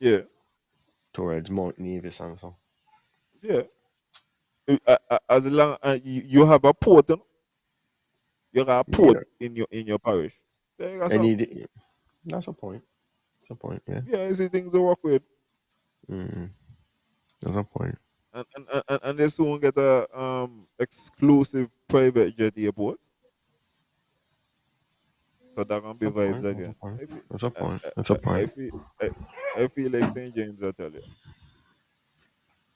S3: yeah,
S2: towards Mount Nevis and so.
S3: yeah. As long as you have a port, you know? You got a port
S2: Yeah.
S3: in your parish. So you got
S2: And
S3: something.
S2: that's a point. That's a point, yeah.
S3: Yeah, you see things to work with.
S2: Mm-hmm. That's a point.
S3: And they soon get a exclusive private jet airport. So that gonna
S2: That's
S3: be
S2: a
S3: vibes
S2: point. That's a
S3: again.
S2: point.
S3: I feel,
S2: That's a
S3: I,
S2: point.
S3: I,
S2: That's a
S3: I
S2: point.
S3: feel, I feel like St. James. I tell you.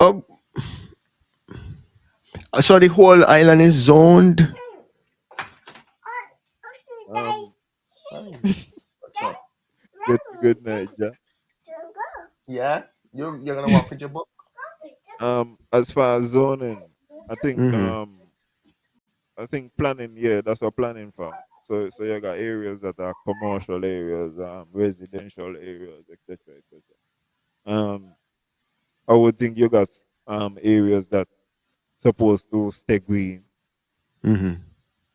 S2: Oh, so the whole island is zoned.
S3: Um,
S2: Hi. What's up?
S3: good night, ja.
S2: Yeah, you're gonna walk with your book.
S3: As far as zoning, I think
S2: Mm-hmm.
S3: I think planning. Yeah, that's what planning for. So you got areas that are commercial areas, residential areas, etc., etc. Um, I would think you got areas that supposed to stay green,
S2: Mm-hmm.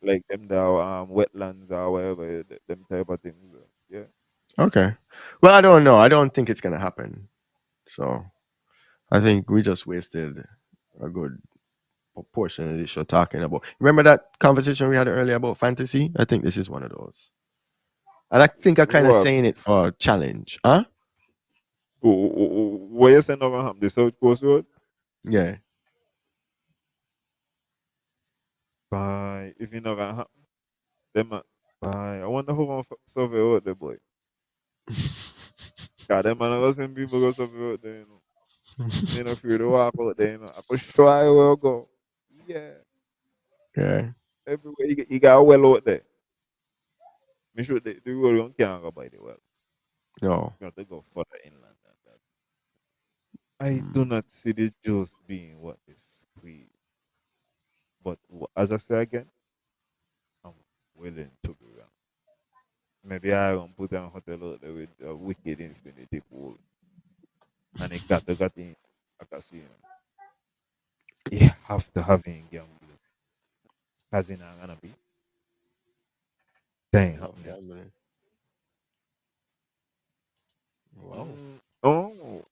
S3: like them the wetlands or whatever, them type of things. Yeah.
S2: Okay. Well, I don't know. I don't think it's gonna happen. So I think we just wasted a good portion of this show talking about. Remember that conversation we had earlier about fantasy? I think this is one of those. And I think I kind of
S3: What?
S2: saying it for a challenge. Huh?
S3: Where you saying gonna happen? The South Coast Road?
S2: Yeah.
S3: Bye. If you not gonna happen, them bye. I wonder who gonna survey out there, boy. God, them man I send people go survey out there, you know. Me no fear to walk out there, you know. I could try where I go. Yeah.
S2: Yeah.
S3: Everywhere you got a well out there. Me sure the road you can't go by the well.
S2: No.
S3: You have to go further inland than that. I do
S2: Mm.
S3: not see the juice being what is squeezed. But as I say again, I'm willing to be wrong. Maybe I won't put an hotel out there with a wicked infinity pool. And it got in a casino. You have to have it in gambling. Casino gonna be. That ain't
S2: No
S3: happening.
S2: gambling. Wow.
S3: Oh,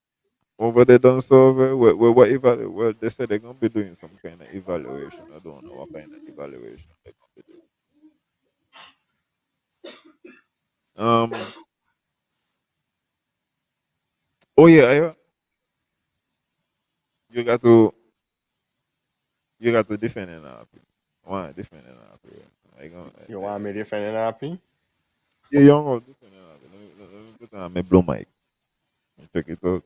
S3: over there done survey. What well, they said they're gonna be doing some kind of evaluation. I don't know what kind of evaluation they're gonna be doing. Um. Oh yeah, you got to defend it now. Why defend it now? I gonna,
S2: You want me defending happy?
S3: yeah, you don't defend it now. Let me put on my blue mic. Check it out.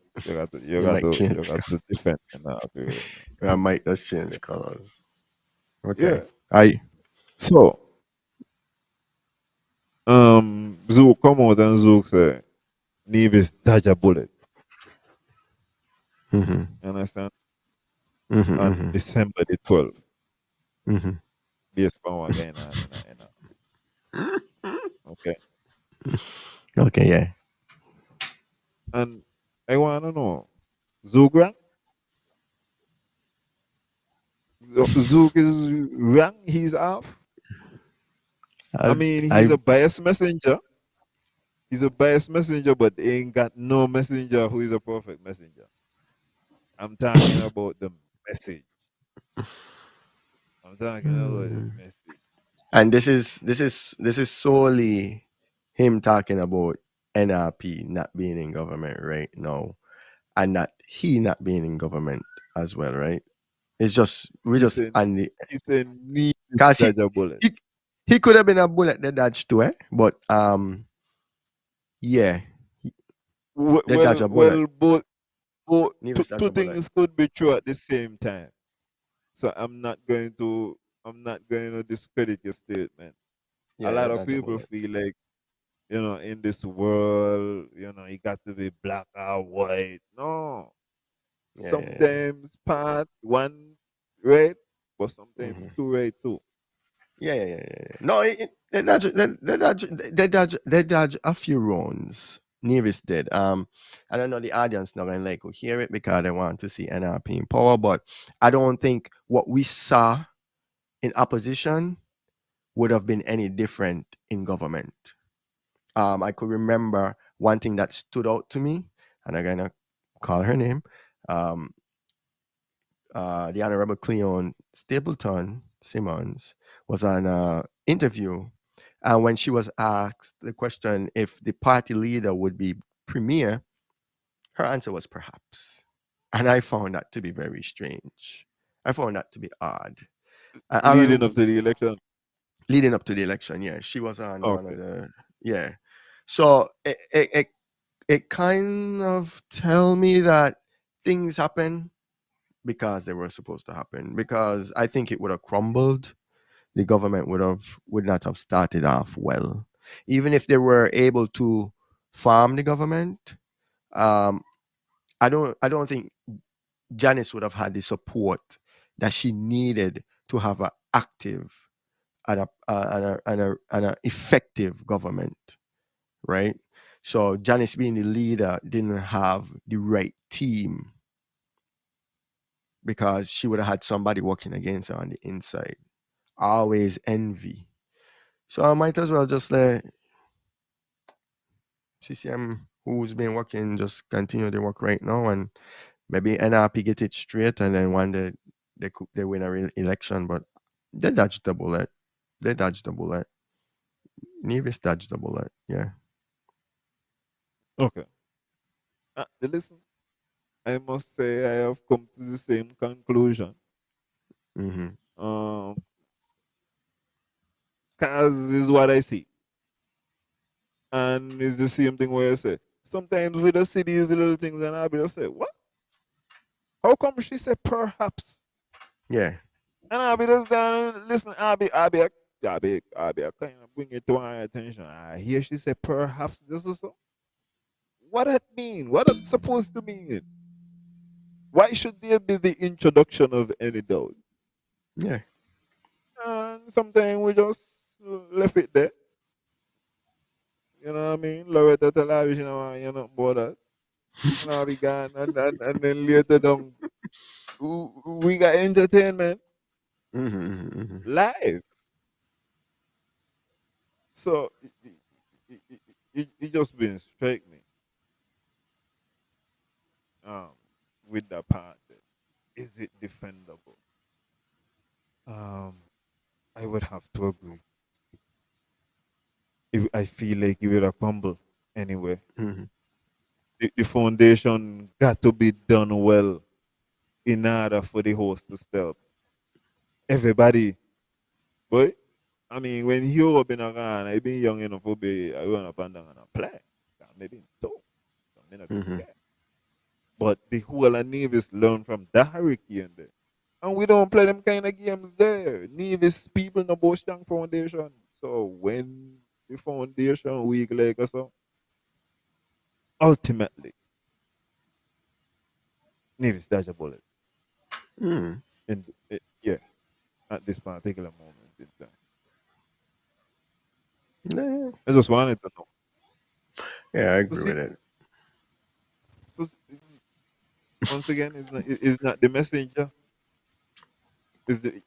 S2: You might
S3: You
S2: change.
S3: got to defend it now.
S2: I might just change colors.
S3: Yeah.
S2: Okay. I.
S3: So, Zook come out and Zook say, Nevis dodge a bullet.
S2: Mm-hmm.
S3: You understand?
S2: Mm-hmm.
S3: On
S2: Mm-hmm.
S3: December the 12th,
S2: Mm-hmm.
S3: based on what going on okay.
S2: Okay. Yeah.
S3: And I wanna know, Zook rank? Zook is rank, he's off. I
S2: I.
S3: mean, he's
S2: I.
S3: a biased messenger. He's a biased messenger, but he ain't got no messenger who is a perfect messenger. I'm talking about the message. I'm talking about the
S2: Hmm.
S3: message.
S2: And this is solely him talking about NRP not being in government right now, and not he not being in government as well, right? It's just we
S3: He
S2: just
S3: said
S2: and the
S3: he said need to
S2: cause
S3: dodge a bullet.
S2: he he could have been a bullet the dodge too, eh? But yeah, They dodge a bullet.
S3: both
S2: Nevis dodge
S3: two
S2: a bullet.
S3: things could be true at the same time. So I'm not going to discredit your statement. A
S2: Yeah, they
S3: lot of
S2: dodge a
S3: people
S2: bullet.
S3: feel like, in this world, you got to be black or white. No.
S2: Yeah, yeah,
S3: Sometimes part one right, but
S2: yeah.
S3: sometimes two right too.
S2: Yeah, yeah, yeah, yeah, yeah. No, they dodge a few rounds. Nevis did. I don't know the audience not gonna like to hear it because they want to see NRP in power, but I don't think what we saw in opposition would have been any different in government. I could remember one thing that stood out to me, and I'm gonna call her name. Um, the Honorable Cleon Stapleton Simmons was on an interview, and when she was asked the question if the party leader would be premier, her answer was perhaps, and I found that to be very strange. I found that to be odd.
S3: Leading up to the election.
S2: Leading up to the election, yeah, she was on one of
S3: Okay.
S2: the yeah. So it kind of tell me that things happen because they were supposed to happen. Because I think it would have crumbled. The government would not have started off well, even if they were able to farm the government. Um, I don't think Janice would have had the support that she needed to have an active and a effective government, right? So Janice being the leader didn't have the right team because she would have had somebody working against her on the inside. Always envy. So I might as well just let CCM, who's been working, just continue the work right now, and maybe NRP get it straight, and then one day they win a real election. But they dodged the bullet. They dodged the bullet. Nevis dodged the bullet. Yeah.
S3: Okay. Listen, I must say I have come to the same conclusion.
S2: Mm-hmm.
S3: Um, cause is what I see, and it's the same thing where I say. Sometimes we just see these little things, and I'll be just say, "What? How come she said perhaps?"
S2: Yeah.
S3: And I'll be just down. Listen, I'll be kind of bring it to my attention. I hear she said perhaps this is so. What that mean? What it's supposed to mean? Why should there be the introduction of any doubt?
S2: Yeah.
S3: And sometimes we just left it there. You know what I mean? Loretta television, you're not bothered. And I'll be gone. And then later down, we got entertainment
S2: Mm-hmm. Mm-hmm.
S3: live. So it just been strike me um, with that part. Is it defendable? Um, I would have to agree. I feel like it would have crumbled anyway.
S2: Mm-hmm.
S3: The foundation got to be done well in order for the host to step. Everybody, boy. I mean, when you been around, I been young enough to be I run up and down and play. Maybe two. So I'm not too
S2: Mm-hmm.
S3: care. But the whole of Nevis learn from that hurricane there. And we don't play them kind of games there. Nevis people no both strong foundation. So when the foundation weak like us, so ultimately Nevis dodge a bullet.
S2: Mm-hmm.
S3: And yeah, at this particular moment in time.
S2: Yeah.
S3: I just wanted to know.
S2: Yeah, I
S3: So
S2: agree
S3: see,
S2: with it.
S3: once again, it's not the messenger. Is the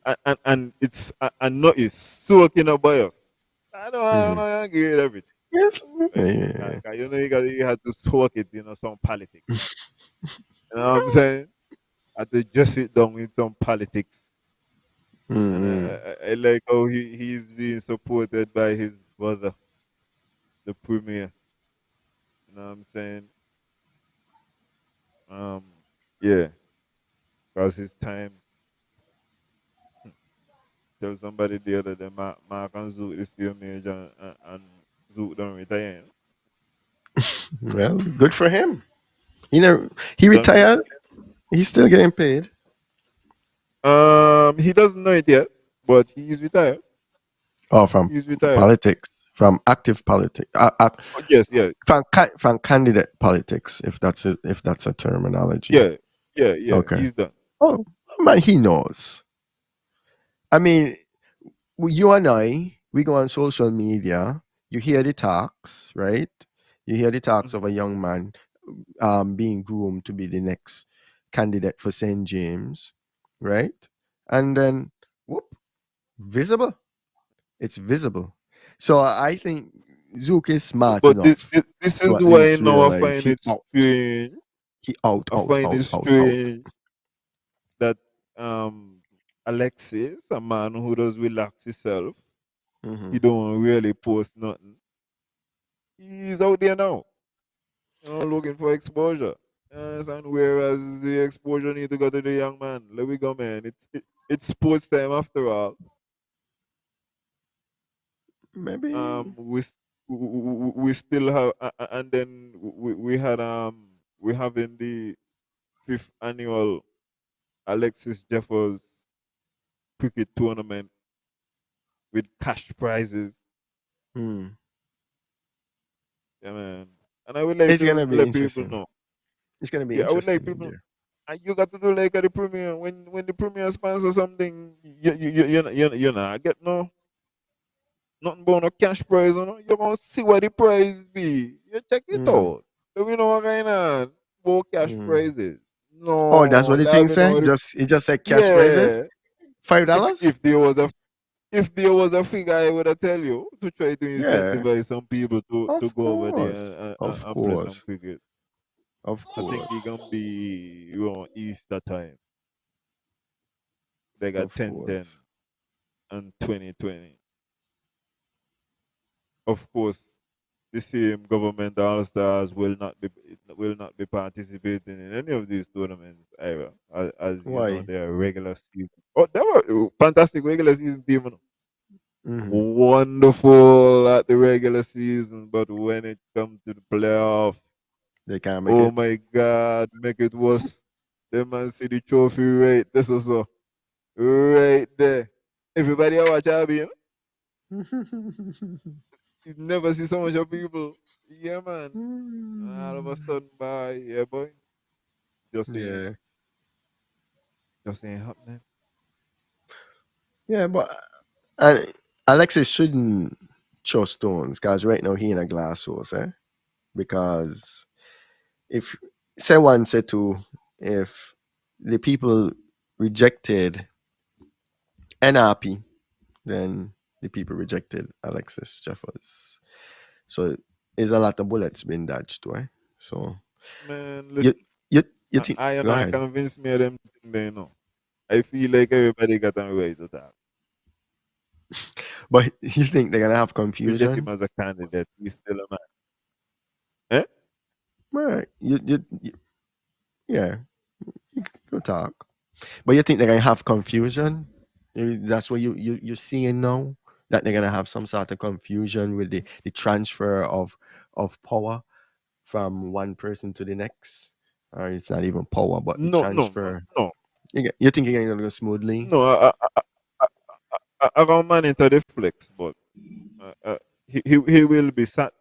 S3: and it's and not is soaking up bias. I
S2: Mm-hmm.
S3: don't agree with everything.
S2: Yes. Yeah,
S3: Right?
S2: yeah, yeah.
S3: You have to soak it, some politics. You know what I'm saying? I have to just sit down with some politics. And
S2: Mm-hmm.
S3: I like how he's being supported by his brother, the premier. You know what I'm saying? Um, yeah, because his time. Tell somebody the other day, Mark and Zook is still major and Zook don't retire.
S2: Well, good for him. He
S3: Don't you?
S2: retired. He's still getting paid.
S3: He doesn't know it yet, but he's retired.
S2: Oh, from
S3: He's retired.
S2: politics, from active politics,
S3: Oh, yes, yeah,
S2: from candidate politics, if that's a terminology.
S3: yeah, yeah, yeah.
S2: Okay.
S3: He's done.
S2: Oh man, he knows. I mean, you and we go on social media. You hear the talks, right? You hear the talks of a
S3: Mhm.
S2: young man being groomed to be the next candidate for St. James, right? And then, whoop, visible. It's visible. So I think Zook is smart
S3: But
S2: enough
S3: this
S2: to
S3: is
S2: at
S3: why
S2: least
S3: now I
S2: realize
S3: find
S2: he
S3: it
S2: out.
S3: strange.
S2: He out,
S3: I
S2: out,
S3: find
S2: out,
S3: it
S2: out, out.
S3: strange that Alexis, a man who does relax himself,
S2: Hmm.
S3: he don't really post nothing. He's out there now, looking for exposure. And whereas the exposure need to go to the young man, let we go, man. It's sports time after all.
S2: Maybe.
S3: We still have, and then we had we having the fifth annual Alexis Jeffers cricket tournament with cash prizes.
S2: Hmm.
S3: Yeah, man. And I would like
S2: It's
S3: to
S2: gonna be
S3: let people
S2: interesting.
S3: know.
S2: It's gonna be
S3: Yeah, I would like
S2: interesting
S3: people.
S2: there.
S3: And you got to do like at the premiere when the premiere sponsors something. You get nothing but no cash prize. You're gonna see what the prize be. You check it
S2: Mm.
S3: out. Do we know what kind of more cash
S2: Mm.
S3: prizes?
S2: Oh, that's
S3: No,
S2: what the
S3: let
S2: thing
S3: me know.
S2: say. Just it just said cash prizes.
S3: Yeah.
S2: Five
S3: If
S2: dollars.
S3: if there was a if there was a figure, I would have tell you to try to
S2: Yeah.
S3: incentivize some people to
S2: Of
S3: go over there
S2: course.
S3: and,
S2: Of
S3: and play some
S2: course.
S3: cricket.
S2: Of
S3: I think
S2: course.
S3: it gonna be Easter time. They got
S2: Of
S3: 10-10
S2: course.
S3: and 2020. Of course, the same government all stars will not be participating in any of these tournaments either. As you know,
S2: Why?
S3: they are regular season. Oh, they were fantastic regular season team.
S2: Mm-hmm.
S3: Wonderful at the regular season, but when it comes to the playoff,
S2: They can't make
S3: oh
S2: it.
S3: my God, make it worse. The Man City trophy right, this is so right there. Everybody watch Abby, you never see so much of people. Yeah, man. All of a sudden, by yeah, boy, just ain't,
S2: Yeah.
S3: just ain't happening.
S2: Yeah, but uh, Alexis shouldn't throw stones because right now he in a glass house, eh? Because if say one, say two, if the people rejected NRP, then the people rejected Alexis Jeffers. So there's a lot of bullets being dodged, right? So
S3: Man,
S2: you
S3: listen,
S2: you you think
S3: I
S2: go
S3: and I
S2: ahead.
S3: convinced me of them thing they know. I feel like everybody got on right to that.
S2: But you think they're gonna have
S3: Reject him
S2: confusion?
S3: as a candidate. He's still a man. Eh?
S2: Right. Yeah, you can talk. But you think they're gonna have confusion? That's what you're seeing now? That they're gonna have some sort of confusion with the transfer of power from one person to the next. Or it's not even power, but the
S3: No, no, no,
S2: transfer.
S3: no,
S2: You think you're gonna go smoothly?
S3: no. I don't monitor the flex, but uh, uh, he will be sat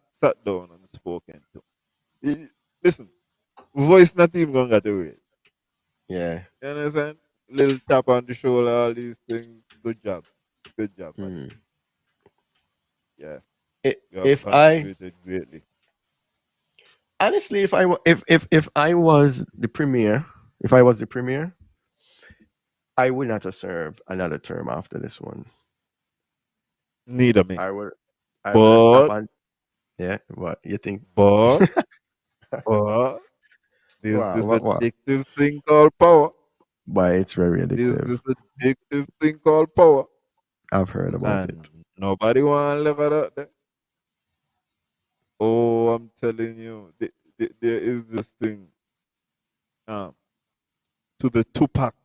S3: down and spoken to. Listen, voice not even gonna get away.
S2: Yeah.
S3: You understand? Little tap on the shoulder, all these things. Good job, buddy.
S2: Hmm.
S3: Yeah, you have
S2: If I
S3: contributed greatly.
S2: honestly, if I was the premier, if I was the premier, I would not have served another term after this one.
S3: Neither me,
S2: I would I would have stopped
S3: but
S2: on. Yeah, what you think?
S3: but but there's
S2: Wow,
S3: this
S2: what?
S3: addictive thing called power.
S2: But it's very
S3: There's
S2: addictive.
S3: this addictive thing called power,
S2: I've heard about
S3: and
S2: it.
S3: nobody want to live at that. Oh, I'm telling you, there is this thing um, to the Tupac,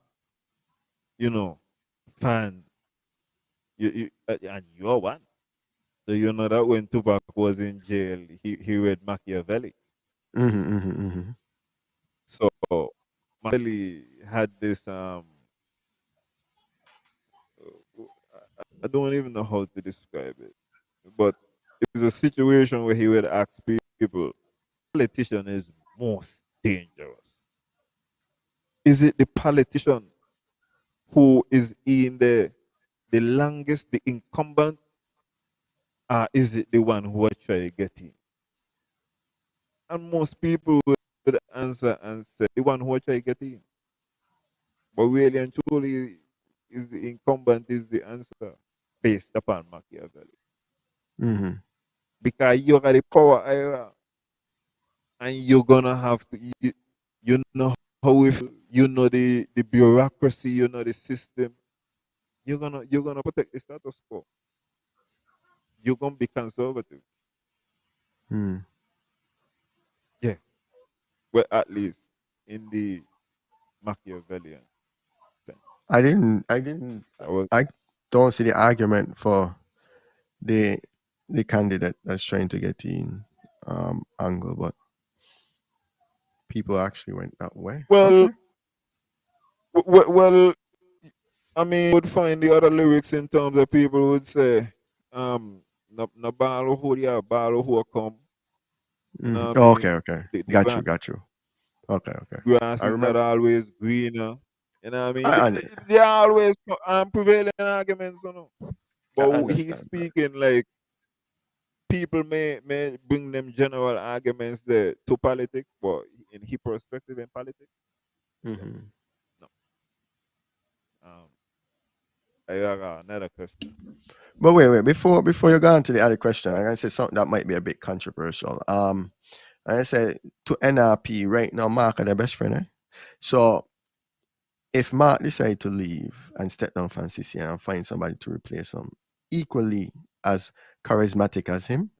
S3: you know, fan. And you're one. So you know that when Tupac was in jail, he read Machiavelli.
S2: Mm-hmm.
S3: So Machiavelli had this I don't even know how to describe it, but it's a situation where he would ask people, politician is most dangerous. Is it the politician who is in the longest, the incumbent, or is it the one who are trying to get in? And most people would answer and say the one who are trying to get in. But really and truly, is the incumbent is the answer based upon Machiavelli.
S2: Mm-hmm.
S3: Because you got the power era and you're gonna have to you know how if you know the bureaucracy, you know the system, you're gonna protect the status quo. You're gonna be conservative.
S2: Mm.
S3: Yeah. Well, at least in the Machiavellian sense. That was
S2: I don't see the argument for the the candidate that's trying to get in angle, but people actually went that way.
S3: well
S2: Okay.
S3: well I mean would find the other lyrics in terms of people would say na balo who ya balo who come. You know
S2: Mm-hmm.
S3: what I
S2: Oh, okay,
S3: mean?
S2: okay.
S3: The
S2: Got you, got you. Okay, okay.
S3: grass
S2: I
S3: is not
S2: remember.
S3: always greener. You know what I mean?
S2: I, un-
S3: They are always prevailing arguments, you know.
S2: I
S3: But he's
S2: understand that.
S3: speaking like people may bring them general arguments there to politics, but in his perspective in politics, yeah,
S2: Hmm.
S3: no. Um, I have another question.
S2: But wait. Before you go on to the other question, I'm gonna say something that might be a bit controversial. I say to NRP right now, Mark are their best friend. Eh? So if Mark decide to leave and step down from CC and find somebody to replace him, equally as charismatic as him,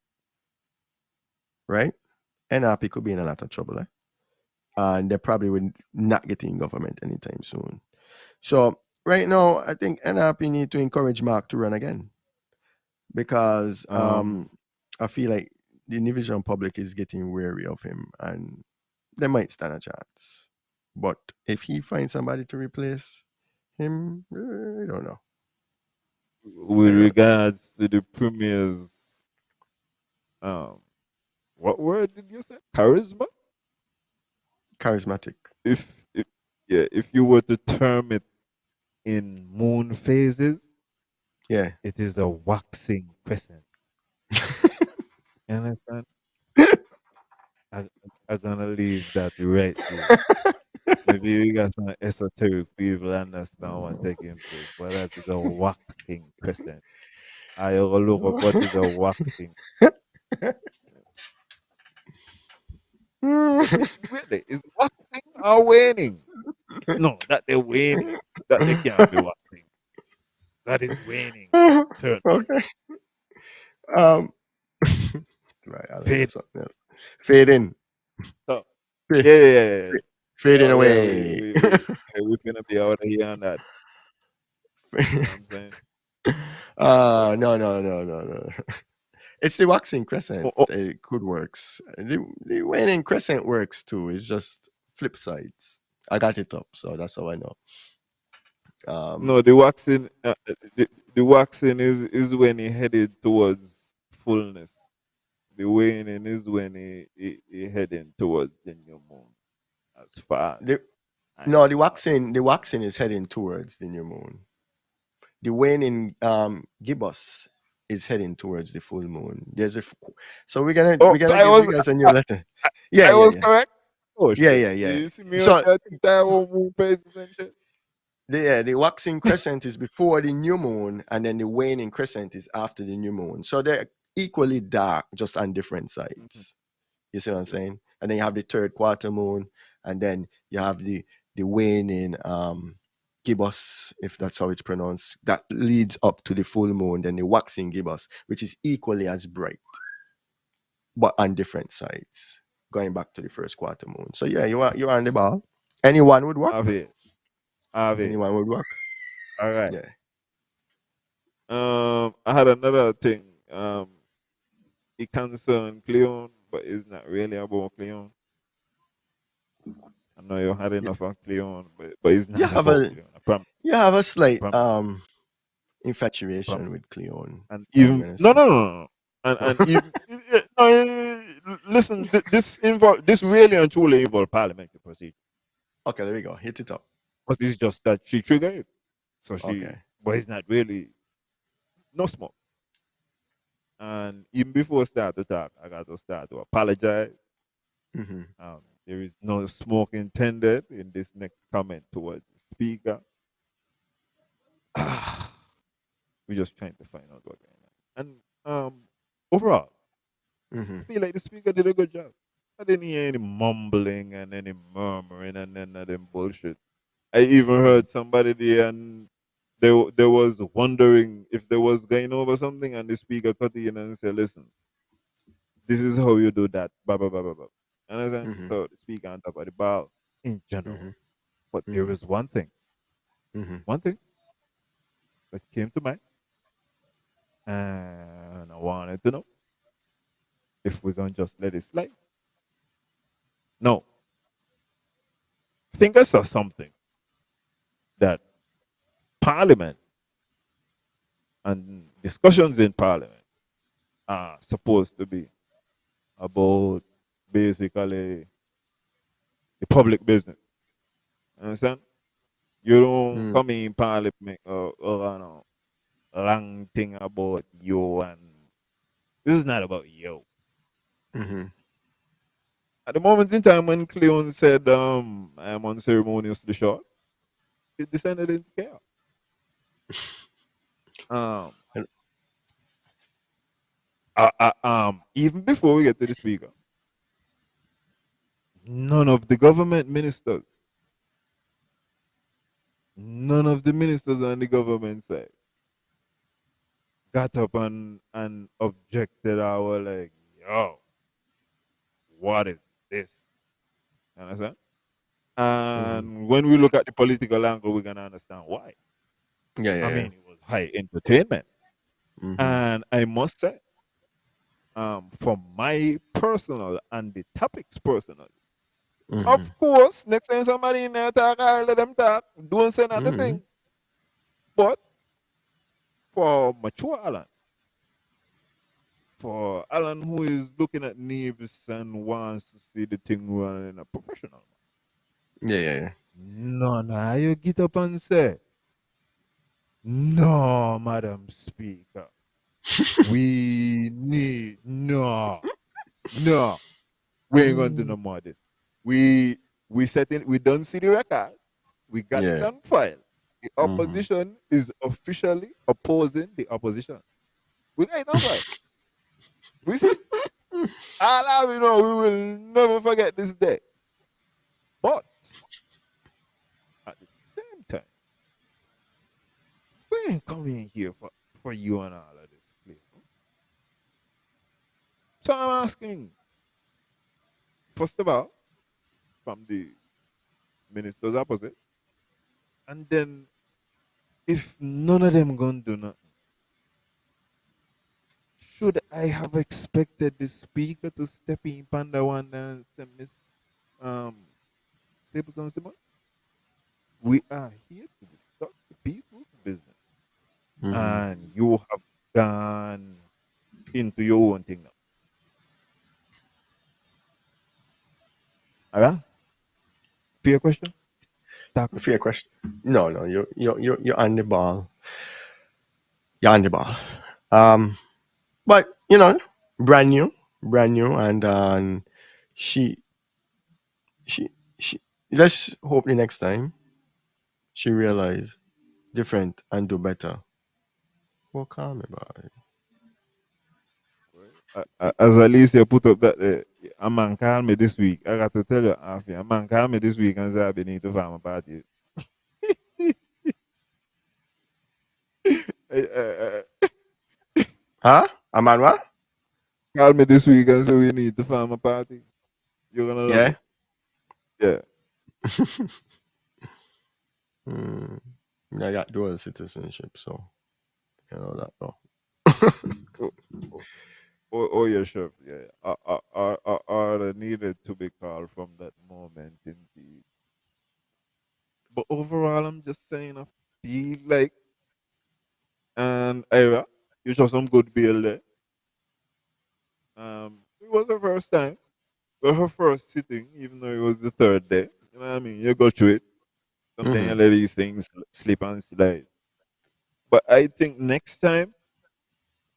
S2: right? NRP could be in a lot of trouble, eh? And they probably will not get in government anytime soon. So right now, I think NRP need to encourage Mark to run again because
S3: Um,
S2: I feel like the Nivision public is getting weary of him and they might stand a chance. But if he finds somebody to replace him, I don't know. I
S3: with
S2: don't know.
S3: regards to the premier's, um, what word did you say? Charisma?
S2: Charismatic.
S3: If yeah, if you were to term it in moon phases,
S2: Yeah.
S3: it is a waxing crescent. You understand? I, I'm gonna leave that right there. Maybe we got some esoteric people understand what's taking place, but that is a waxing crescent. I will look up what is a waxing. Really, is waxing or waning? No, that they're waning. That they can't be waxing. That is waning. Certainly.
S2: Okay. Um. Right. I'll look for
S3: Fade.
S2: something else. Fade in.
S3: So,
S2: Fade,
S3: yeah, yeah, yeah, yeah.
S2: fading
S3: Yeah,
S2: away.
S3: we're gonna be out of here on that. You know what I'm saying?
S2: No, no, no, no, no. It's the waxing crescent.
S3: Oh, oh,
S2: It could works. The waning crescent works too. It's just flip sides. I got it up, so that's how I know. Um,
S3: no, the waxing is when he headed towards fullness. The waning is when he heading towards the new moon. As far as
S2: the
S3: I
S2: no,
S3: know how to
S2: the
S3: see.
S2: waxing is heading towards the new moon. The waning gibbous is heading towards the full moon. So
S3: Oh,
S2: we're
S3: so
S2: gonna give you guys a new
S3: I,
S2: letter. Yeah,
S3: I
S2: yeah,
S3: was
S2: yeah,
S3: correct. Oh
S2: yeah,
S3: shit!
S2: yeah, yeah.
S3: You see me out
S2: So
S3: there that whole moon phases and shit.
S2: the waxing crescent is before the new moon, and then the waning crescent is after the new moon. So they're equally dark, just on different
S3: Mhm.
S2: sides. You see what I'm
S3: Yeah.
S2: saying? And then you have the third quarter moon, and then you have the waning gibbous, if that's how it's pronounced, that leads up to the full moon. Then the waxing gibbous, which is equally as bright, but on different sides, going back to the first quarter moon. So yeah, you are on the ball. Anyone would
S3: Have
S2: work.
S3: it. Have it.
S2: Anyone would work.
S3: All right.
S2: Yeah.
S3: I had another thing. It concerned Cleon, but it's not really about Cleon. know you had
S2: you,
S3: enough of Cleon, but it's
S2: you
S3: not
S2: have
S3: about
S2: a
S3: Cleon. I promise.
S2: you have a
S3: I
S2: slight
S3: promise. I
S2: infatuation
S3: promise.
S2: with Cleone.
S3: And
S2: I'm
S3: even
S2: gonna
S3: no,
S2: say.
S3: no, no, no, no. And even no, listen, this really and truly involve parliamentary procedure.
S2: Okay, there we go. Hit it up.
S3: But it's just that she triggered it, so she.
S2: Okay.
S3: But it's not really no smoke. And even before I start to talk, I got to start to apologize.
S2: Mm-hmm.
S3: There is no smoke intended in this next comment towards the speaker. We're just trying to find out what's going on. And overall,
S2: Mm-hmm.
S3: I feel like the speaker did a good job. I didn't hear any mumbling and any murmuring and none of them bullshit. I even
S2: Mm-hmm.
S3: heard somebody there and they was wondering if they was going over something and the speaker cut in and said, listen, this is how you do that. Blah blah blah blah blah. Understand?
S2: Mm-hmm.
S3: So the speaker on top of the ball in
S2: Mm-hmm.
S3: general. But there
S2: Mm-hmm.
S3: is
S2: Mm-hmm.
S3: one thing that came to mind, and I wanted to know if we're gonna just let it slide. No, I think I saw something that Parliament and discussions in Parliament are supposed to be about basically the public business. Understand? You don't
S2: Mm-hmm.
S3: come in Parliament no long thing about you, and this is not about you.
S2: Mm-hmm.
S3: At the moment in time when Cleon said, I am unceremoniously short, it descended into chaos. Um, Even before we get to the speaker, none of the government ministers, none of the ministers on the government side got up and objected. I was like, yo, what is this? You understand?
S2: Mm-hmm.
S3: And when we look at the political angle, we're gonna understand why.
S2: Yeah,
S3: I
S2: yeah, yeah.
S3: mean, it was high entertainment,
S2: Mm-hmm.
S3: and I must say, for my personal and the topics personal.
S2: Mm-hmm.
S3: Of course, next time somebody in there talk, I let them talk. Don't say another
S2: Mm-hmm.
S3: thing. But for mature Alan, for Alan who is looking at Neves and wants to see the thing running in a professional
S2: Yeah, yeah, yeah.
S3: no, no, you get up and say, no, Madam Speaker, we need, no, we ain't gonna do
S2: Mm.
S3: no more of this. We we don't see the record. We got it
S2: Yeah.
S3: on file. The
S2: Mm-hmm.
S3: opposition is officially opposing the opposition. We got it on file. We see. All we know, we will never forget this day. But at the same time, we ain't coming here for you and all of this clear. So I'm asking, first of all, from the ministers opposite, and then if none of them gonna do nothing, should I have expected the speaker to step in Panda one and say, Miss um Stapleton Simon? We are here to discuss the people's business.
S2: Mm-hmm.
S3: And you have gone into your own thing now. All right? Fair question? Talk to me.
S2: Fair question. No, no, you're on the ball. You're on the ball. Um, but brand new, and she she she. Let's hope the next time she realize different and do better. Well, calm about it.
S3: As Alicia put up that a man called me this week. I got to tell you, Afi, a man called me this week and said, I need to farm about you.
S2: Huh? Aman what?
S3: Called me this week and said, we need to farm a party. You're going to love
S2: Yeah.
S3: it. Yeah.
S2: Hmm. I got dual citizenship, so you know that though.
S3: Oh, oh, oh, yeah, chef. Yeah. Order needed to be called from that moment indeed. But overall, I'm just saying, I feel like, and Ira, you saw some good bill there. It was her first time, but her first sitting, even though it was the third day. You know what I mean? You go through it. Sometimes you
S2: Hmm.
S3: let these things slip and slide. But I think next time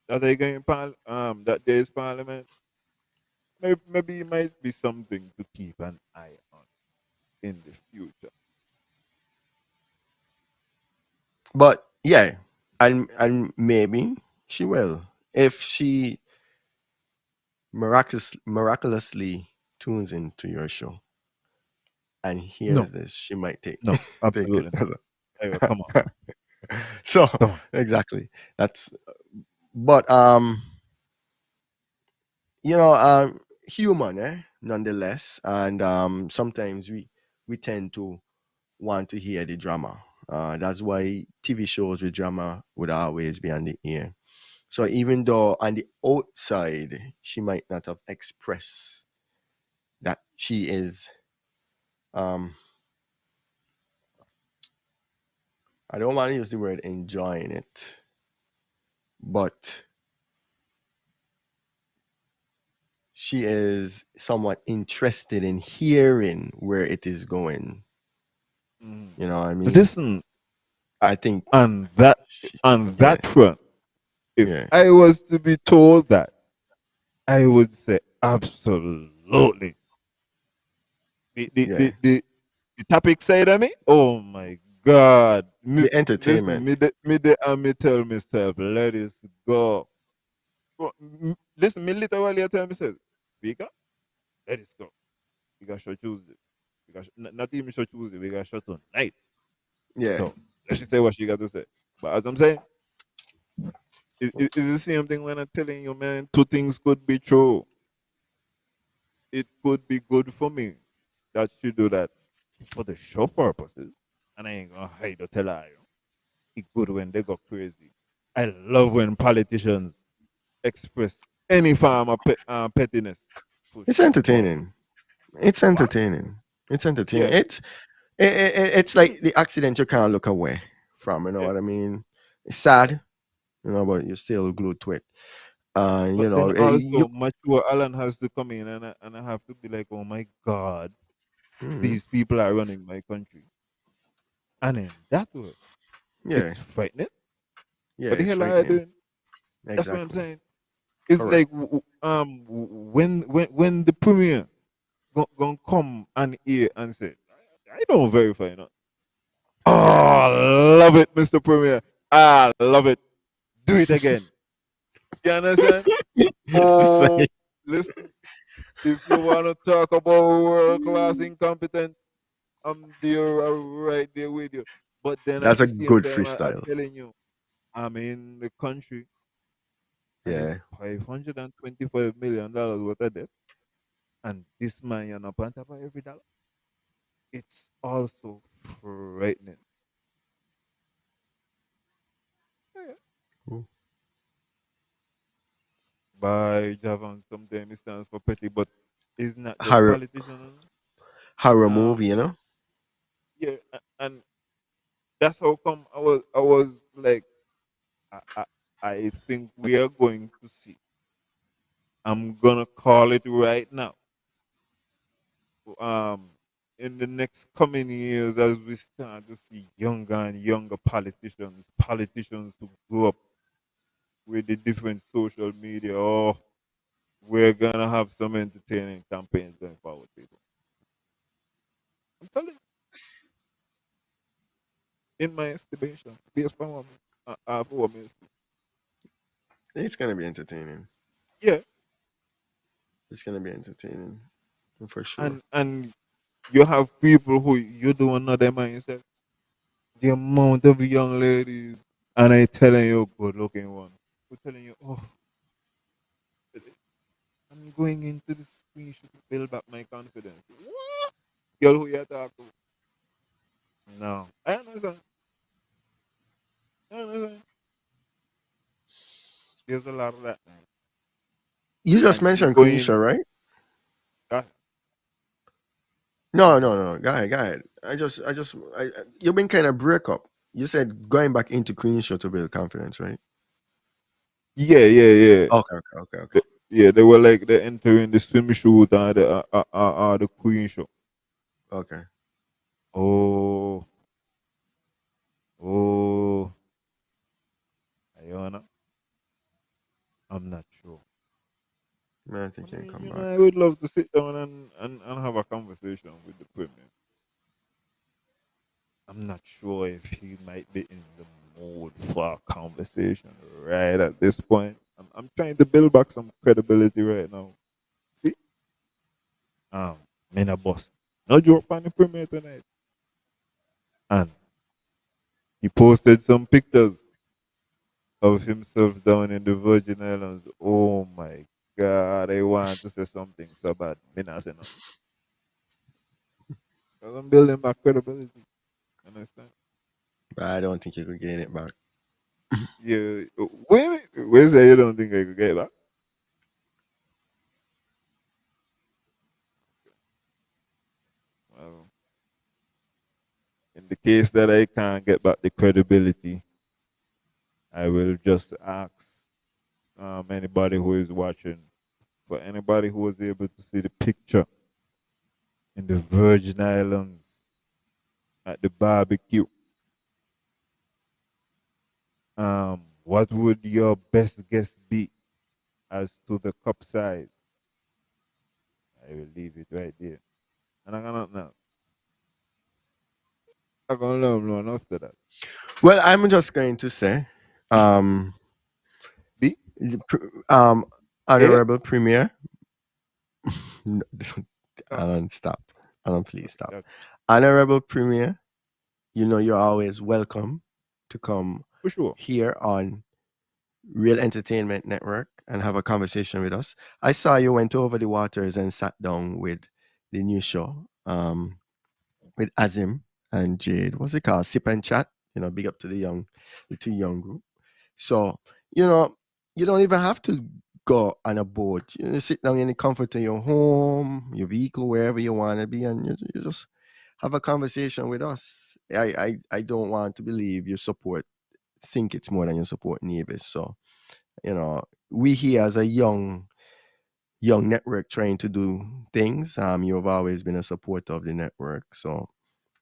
S3: that they going that there is parliament, maybe it might be something to keep an eye on in the future.
S2: But yeah, and maybe she will if she miraculously tunes into your show and
S3: No,
S2: hears this. She might take
S3: no,
S2: take it
S3: absolutely not.
S2: as
S3: Ira, come on,
S2: a so
S3: come on.
S2: exactly. That's but you know human, nonetheless, and sometimes we tend to want to hear the drama. That's why TV shows with drama would always be on the air. So even though on the outside she might not have expressed that she is, um, I don't want to use the word enjoying it, but she is somewhat interested in hearing where it is going.
S3: Mm.
S2: You know what I mean?
S3: Listen, I,
S2: I think,
S3: on that
S2: she,
S3: on
S2: yeah,
S3: that front, if
S2: yeah,
S3: I was to be told that, I would say absolutely. The the
S2: yeah.
S3: the the, the topic side of me. Oh my God!
S2: The
S3: Listen,
S2: entertainment.
S3: and me tell myself, let it go. Listen, me literally I tell myself, speaker, let it go. We got show Tuesday. We got not even show Tuesday. We got show tonight.
S2: Yeah,
S3: So let's just say what she got to say. But as I'm saying, it's the same thing when I'm telling you, man. Two things could be true. It could be good for me that she do that for the show purposes. And I ain't gonna hide or tell her. It's good when they go crazy. I love when politicians express any form of pettiness for
S2: it's
S3: show purpose.
S2: entertaining. It's
S3: What?
S2: entertaining. It's entertaining.
S3: Yeah.
S2: It's
S3: Mm,
S2: like the accident you can't look away from. You know
S3: yeah.
S2: what I mean? It's sad, you know, but you're still glued to it. You
S3: But
S2: know,
S3: then
S2: you.
S3: also, mature Alan has to come in, and I have to be like, oh my God,
S2: Mhm.
S3: these people are running my country. And in that way,
S2: Yeah,
S3: it's frightening.
S2: yeah,
S3: What the
S2: it's
S3: hell are you
S2: frightening.
S3: doing? That's what I'm
S2: Exactly.
S3: saying. It's
S2: Correct.
S3: like when the premier gonna come and hear and say, I don't verify, no. Oh, love it, Mr. Premier. I love it. Do it again. You understand?
S2: It's
S3: Oh,
S2: like-
S3: listen. If you want to talk about world class incompetence, I'm there, right there with you. But then at
S2: that's
S3: the
S2: a
S3: same
S2: good
S3: time, I'm
S2: freestyle.
S3: telling you, I'm in the country and it's
S2: Yeah.
S3: $525 million worth of debt. And this man, you're not on top of every dollar. It's also frightening. Yeah.
S2: Ooh.
S3: By Javan, sometimes it stands for petty, but it's not just
S2: Horror,
S3: politician.
S2: horror movie,
S3: Um,
S2: you know?
S3: yeah, and that's how come I was like, I, I, I think we are going to see. I'm gonna call it right now. Um, in the next coming years, as we start to see younger and younger politicians who grew up with the different social media, oh, we're gonna have some entertaining campaigns going forward, people. I'm telling you, in my estimation, based on what me see.
S2: It's gonna be entertaining.
S3: Yeah,
S2: It's gonna be entertaining for sure.
S3: and you have people who you don't know their mindset. The amount of young ladies, and I telling you, good looking one, who telling you, oh, I'm going into the screenshot to build back my confidence. What? Girl, who you talk to? No, I understand. I understand. There's a lot of that, man.
S2: You just
S3: And you
S2: mentioned
S3: going,
S2: Quenisha, right?
S3: uh,
S2: No, no, no. Go ahead, go ahead. You've been kind of break up. You said going back into clean show to build confidence, right?
S3: Yeah, yeah, yeah.
S2: Okay, okay, okay, okay.
S3: Yeah, they were like they entering the swim shoot and the queen show.
S2: Okay.
S3: Oh, oh, Iona, I'm not sure.
S2: Man, I
S3: I
S2: think he can
S3: mean,
S2: come back.
S3: I would love to sit down and have a conversation with the premier. I'm not sure if he might be in the mood for a conversation right at this point. I'm trying to build back some credibility right now. See, um, in a boss, no joke on the premier tonight, and he posted some pictures of himself down in the Virgin Islands. Oh my God, I want to say something so bad. Me not say nothing. 'Cause I'm building my credibility. Understand?
S2: But I don't think you could gain it back.
S3: Yeah. Wait, wait, say you don't think I could get back? Well, in the case that I can't get back the credibility, I will just ask anybody who is watching, for anybody who was able to see the picture in the Virgin Islands at the barbecue. What would your best guess be as to the cup size? I will leave it right there. And I'm gonna now. I'm gonna learn one after that.
S2: Well, I'm just going to say, um,
S3: B
S2: the um,
S3: A.
S2: honorable premier. No,
S3: Oh,
S2: Alan, stop. Alan, please
S3: okay,
S2: stop.
S3: okay.
S2: Honorable premier, you know you're always welcome to come
S3: For sure.
S2: here on Real Entertainment Network and have a conversation with us. I saw you went over the waters and sat down with the new show with Azim and Jade. What's it called? Sip and Chat. You know, big up to the two young group. So, you know, you don't even have to go on a boat. You sit down in the comfort of your home, your vehicle, wherever you want to be, and you just have a conversation with us. I don't want to believe you support think it's more than you support Nevis. So, you know, we here as a young network trying to do things. You've always been a supporter of the network. So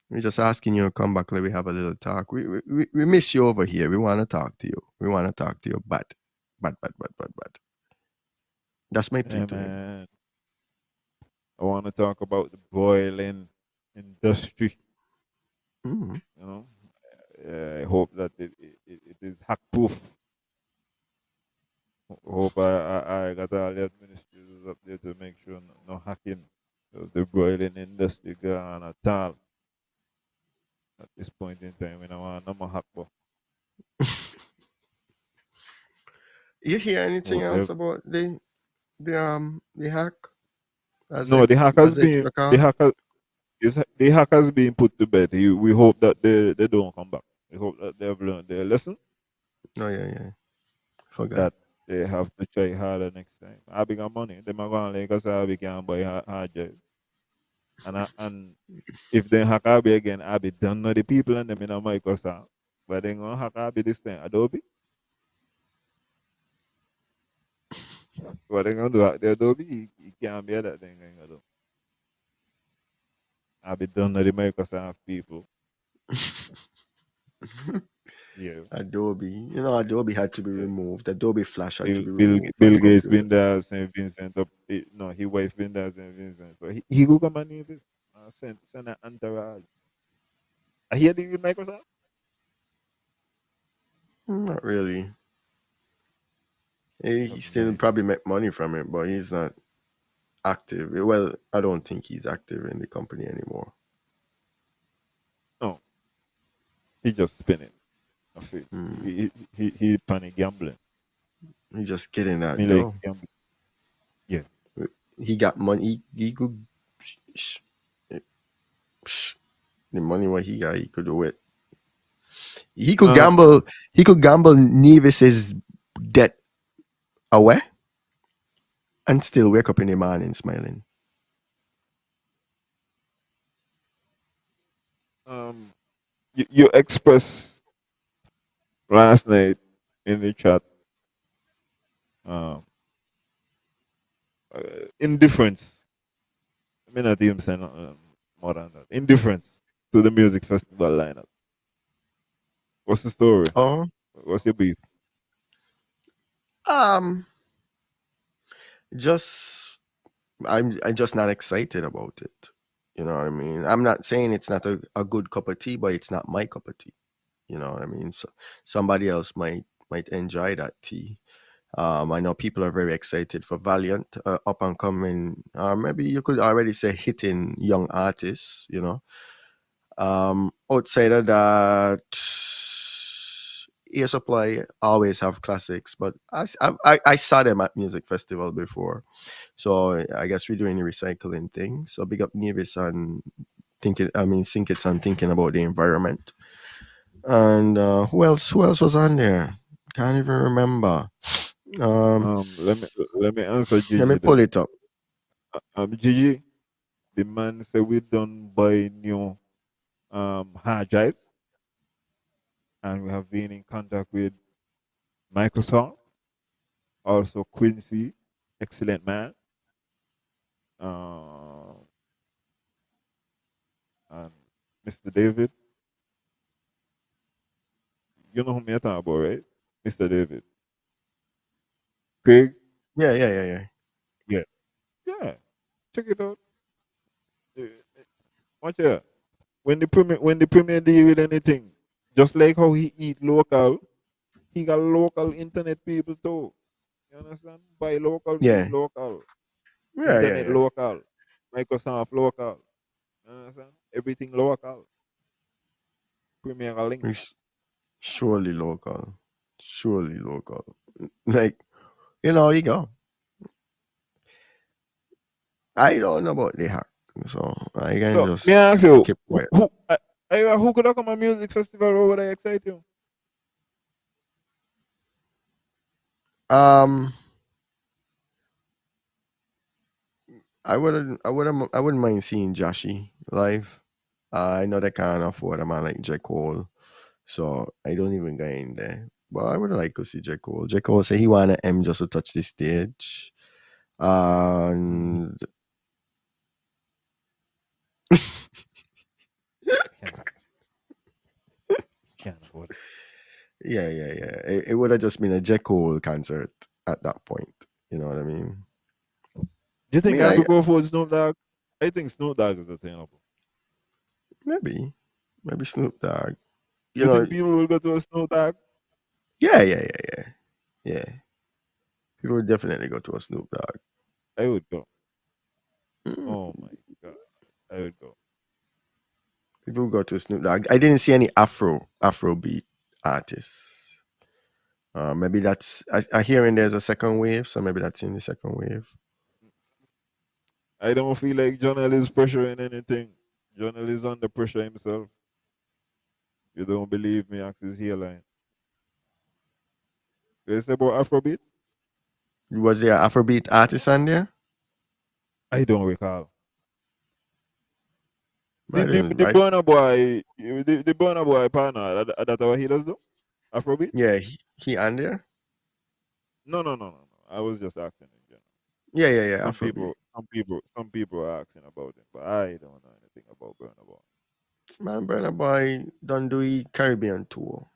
S2: we're just asking you to come back. Let we have a little talk. We miss you over here. We want to talk to you. We want to talk to you. But. That's my plea
S3: Yeah,
S2: to him.
S3: man. I want to talk about the broiling industry.
S2: Mm.
S3: You know, I hope that it is hack proof. Hope I got all the administrators up there to make sure no hacking of the broiling industry going at all. At this point in time, we don't want no more hack. But
S2: You hear anything
S3: hope
S2: else
S3: they
S2: about the hack
S3: no,
S2: as it's called?
S3: the hackers being put to bed. We hope that they don't come back. We hope that they've learned their lesson,
S2: Oh yeah. Forgot.
S3: that they have to try harder next time. I big money. Them are going like us I can buy hard drive. And if they hack Abby again, Abby don't know the people and them in a Microsoft. But they gonna hack Abby this time. Adobe. What they gonna do? The Adobe, he can't be that thing gonna do. Abby don't know the Microsoft people. Yeah.
S2: Adobe. You know, Adobe had to be
S3: Yeah.
S2: removed. Adobe Flash had to be
S3: Bill
S2: removed from
S3: Bill
S2: the
S3: Gates
S2: computer.
S3: been there St. Vincent up no, he wife been there St. Vincent. So he go come and name this send an entourage. I hear the with Microsoft?
S2: Not really. He
S3: Have no
S2: still
S3: idea.
S2: probably make money from it, but he's not active. Well, I don't think he's active in the company anymore.
S3: No, he just spinning. I feel
S2: Hmm.
S3: he panic gambling.
S2: He's just getting that
S3: Me like
S2: dough.
S3: gambling. Yeah.
S2: He got money. He could. sh- sh- The money what he got, he could do it. He could
S3: Um
S2: gamble. He could gamble Nevis's debt away and still wake up in the morning smiling.
S3: Um, you express last night in the chat um indifference. I mean, not even saying more than that. Indifference to the music festival lineup. What's the story?
S2: Oh,
S3: What's your beef?
S2: um, just I'm just not excited about it. You know what I mean? I'm not saying it's not a good cup of tea, but it's not my cup of tea. You know what I mean? So somebody else might enjoy that tea. I know people are very excited for Valiant, up and coming. Maybe you could already say hitting young artists. You know, outside of that, Air Supply always have classics, but I saw them at music festival before, so I guess we're doing the recycling thing. So big up Nevis and thinking. I mean, think it's on thinking about the environment. And who else? Who else was on there? Can't even remember. Um,
S3: Let me answer
S2: Let me
S3: Gigi
S2: pull
S3: then.
S2: it up.
S3: Gigi, the man said we don't buy new hard drives, and we have been in contact with Microsoft, also Quincy, excellent man, um, and Mr. David. You know who me talking about, right? Mr. David. Craig.
S2: Yeah, yeah, yeah, yeah.
S3: Yeah, yeah. Check it out. Watch here. When the premier deal with anything, just like how he eat local, he got local internet people too. You understand? Buy local, eat
S2: Yeah,
S3: local,
S2: yeah, yeah,
S3: internet
S2: yeah.
S3: local, Microsoft local. You understand? Everything local. Premier got link.
S2: It's surely local. Surely local. Like, you go. I don't know about the hack, so I can
S3: So me ask
S2: just
S3: you,
S2: skip quiet.
S3: who could have come a music festival? What would I excite you?
S2: Um, I wouldn't mind seeing Joshy live. I know they can't afford a man like J. Cole, so I don't even go in there. But I would like to see J. Cole. J. Cole say he wanna M just to touch the stage. And
S3: Can't, can't afford it.
S2: yeah, yeah, yeah. It would have just been a J. Cole concert at that point. You know what I mean?
S3: Do you
S2: I
S3: think
S2: mean,
S3: I could go for Snoop Dogg? I think Snoop Dogg is attainable.
S2: maybe Snoop Dogg.
S3: Do
S2: You
S3: you
S2: know,
S3: think people will go to a Snoop Dogg?
S2: yeah, yeah, yeah, yeah, yeah. People would definitely go to a Snoop Dogg.
S3: I would go.
S2: Mm,
S3: Oh my god, I would go.
S2: People would go to a Snoop Dogg. I didn't see any Afrobeat artists. Maybe that's I hearing there's a second wave, so maybe that's in the second wave.
S3: I don't feel like Jonah is pressuring anything. Jonah is under pressure himself. You don't believe me? Ask his hairline. You say about Afrobeat?
S2: Was there Afrobeat artist on there?
S3: I don't recall. The
S2: I
S3: the
S2: didn't.
S3: the Burna Boy, the Burna Boy partner that our healers do Afrobeat?
S2: Yeah, he on there.
S3: No. I was just asking in general.
S2: Yeah, yeah, yeah.
S3: Some
S2: Afrobeat.
S3: people, some people are asking about him, but I don't know anything about Burna Boy.
S2: Man, Burna Boy done do he Caribbean tour.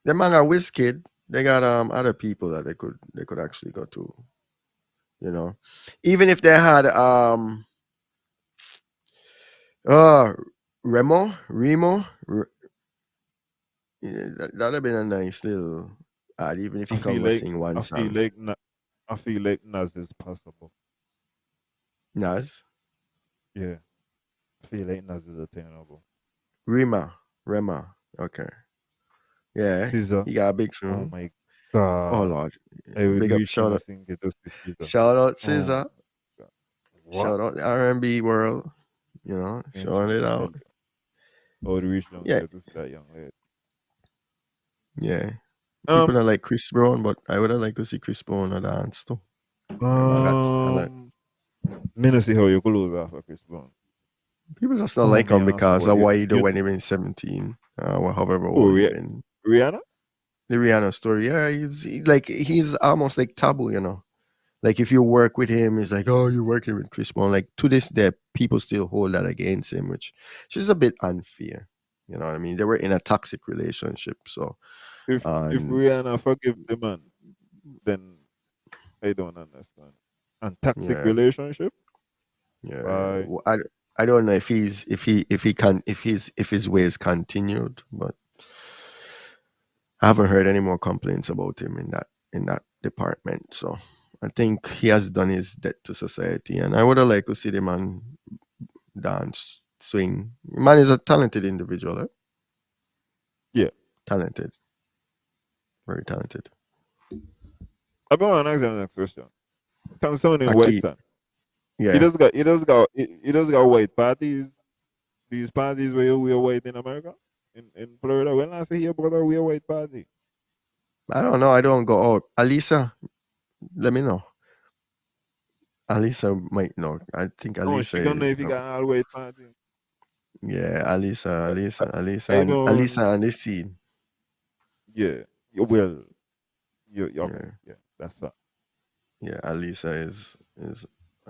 S2: The man got Wizkid. They got other people that they could actually go to. You know, even if they had uh Remo, yeah, that'd have been a nice little ad. Even if
S3: I
S2: he come
S3: feel
S2: go
S3: like
S2: sing one
S3: I feel
S2: song.
S3: like I feel like Nas is possible.
S2: Nas,
S3: Yeah, I feel like Nas is attainable.
S2: Rema. Okay, yeah,
S3: Caesar,
S2: he got a big
S3: oh
S2: soon.
S3: my
S2: Oh
S3: god,
S2: Lord,
S3: I would
S2: big up,
S3: wish him a sing it to Caesar.
S2: shout out,
S3: Oh
S2: Caesar,
S3: my god, what?
S2: shout out the R&B world.
S3: I'm
S2: Showing
S3: trying
S2: it
S3: to tell
S2: out.
S3: you, I would wish him
S2: Yeah,
S3: get to see that young lady.
S2: yeah. People
S3: Um,
S2: don't like Chris Brown, but I would have liked to see Chris Brown a dance too. The man got
S3: um,
S2: talent.
S3: Me not see how you could lose after Chris Brown.
S2: People just don't
S3: Oh,
S2: like
S3: me
S2: him
S3: ask
S2: because
S3: about
S2: of
S3: you.
S2: what he do
S3: You
S2: when he been 17, or however
S3: oh,
S2: old he been.
S3: Rihanna?
S2: The Rihanna story, yeah, like he's almost like taboo, you know. Like if you work with him, it's like, oh, you're working with Chris Brown. Like to this day, people still hold that against him, which is a bit unfair. You know what I mean? They were in a toxic relationship, so
S3: If
S2: and
S3: Rihanna forgive the man, then I don't understand. And toxic
S2: yeah,
S3: relationship?
S2: yeah.
S3: Bye.
S2: I don't know if he can if his ways continued, but I haven't heard any more complaints about him in that department. So I think he has done his debt to society, and I would have liked to see the man dance, swing. Man is a talented individual, eh?
S3: Yeah.
S2: Talented, very talented.
S3: I want to ask you the next question. Concerning White
S2: Aki,
S3: Son.
S2: yeah,
S3: He does got white parties. These parties where you wear white in America? In Florida. When I say here brother we a white party.
S2: I don't know. I don't go out. Alisa, let me know. Alisa might know. I think
S3: Oh,
S2: Alisa
S3: she gonna know
S2: is.
S3: if you got all white party.
S2: Yeah,
S3: I don't
S2: Alisa and the scene.
S3: yeah. Well, you okay,
S2: Yeah,
S3: yeah, that's fine.
S2: yeah. Alisa is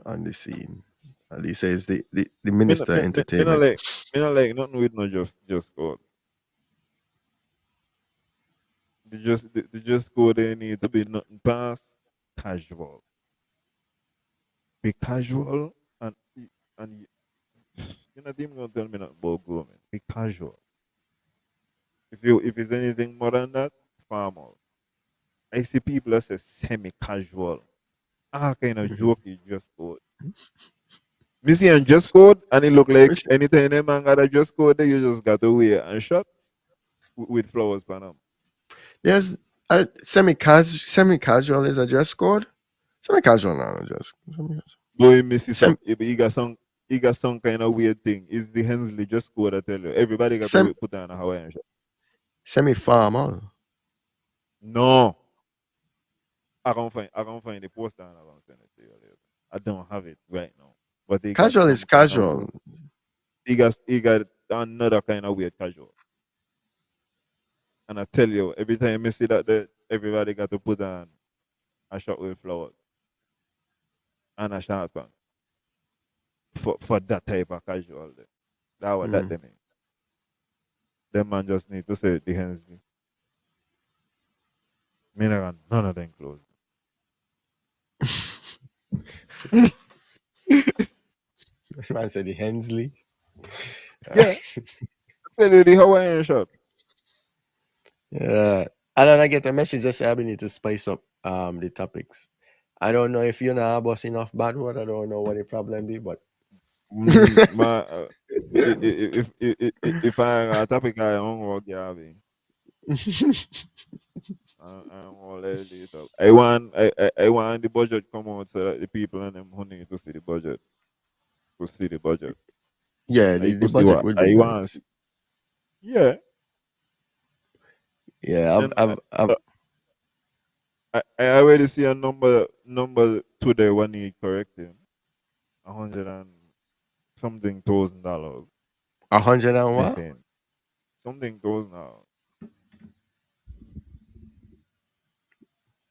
S2: on the scene. Alisa is the
S3: Me not,
S2: minister of
S3: me not
S2: entertainment.
S3: like me not like nothing with no just go. They just go there need to be nothing past casual. Be casual and you're not even gonna tell me nothing about grooming. Be casual. If it's anything more than that, formal. I see people that say semi casual. All kind of
S2: Mhm.
S3: joke you just go. Missy and just code and it look like
S2: Which
S3: anytime a man got a just code there, you just got to wear and shot with flowers pan them.
S2: there's a semi casual is a dress code. Semi casual now, just
S3: Boy Missy
S2: semi
S3: some he got some kind of weird thing. It's the Hensley just code I tell you. Everybody got
S2: semi
S3: to put on a Hawaiian shirt.
S2: semi formal.
S3: No. I can find the poster and I'm gonna send it to you later. I don't have it right now. But he got
S2: Casual is
S3: some kind of
S2: casual.
S3: he got another kind of weird casual. And I tell you, every time I see that everybody got to put on a shirt with flowers and a short pants for that type of casual there. That what that
S2: Mm.
S3: they mean. Them man just need to say the Hensley. Me not got none of them clothes.
S2: Man said the Hensley.
S3: Yeah, I tell you the Hawaiian shirt.
S2: Yeah. And then I get a message that say I need to spice up the topics. I don't know if you know boss enough bad word. I don't know what the problem be, but
S3: My if I got a topic I don't work, yeah, I don't want to let it up. I want the budget come out so that the people and them who need to see the budget to see the budget.
S2: yeah,
S3: I
S2: the
S3: could see
S2: budget
S3: what
S2: would be
S3: I want.
S2: nice.
S3: Yeah,
S2: Yeah,
S3: and
S2: I've
S3: I already see a number today when he correcting 100 and something $1,000
S2: a hundred and what?
S3: missing. Something goes now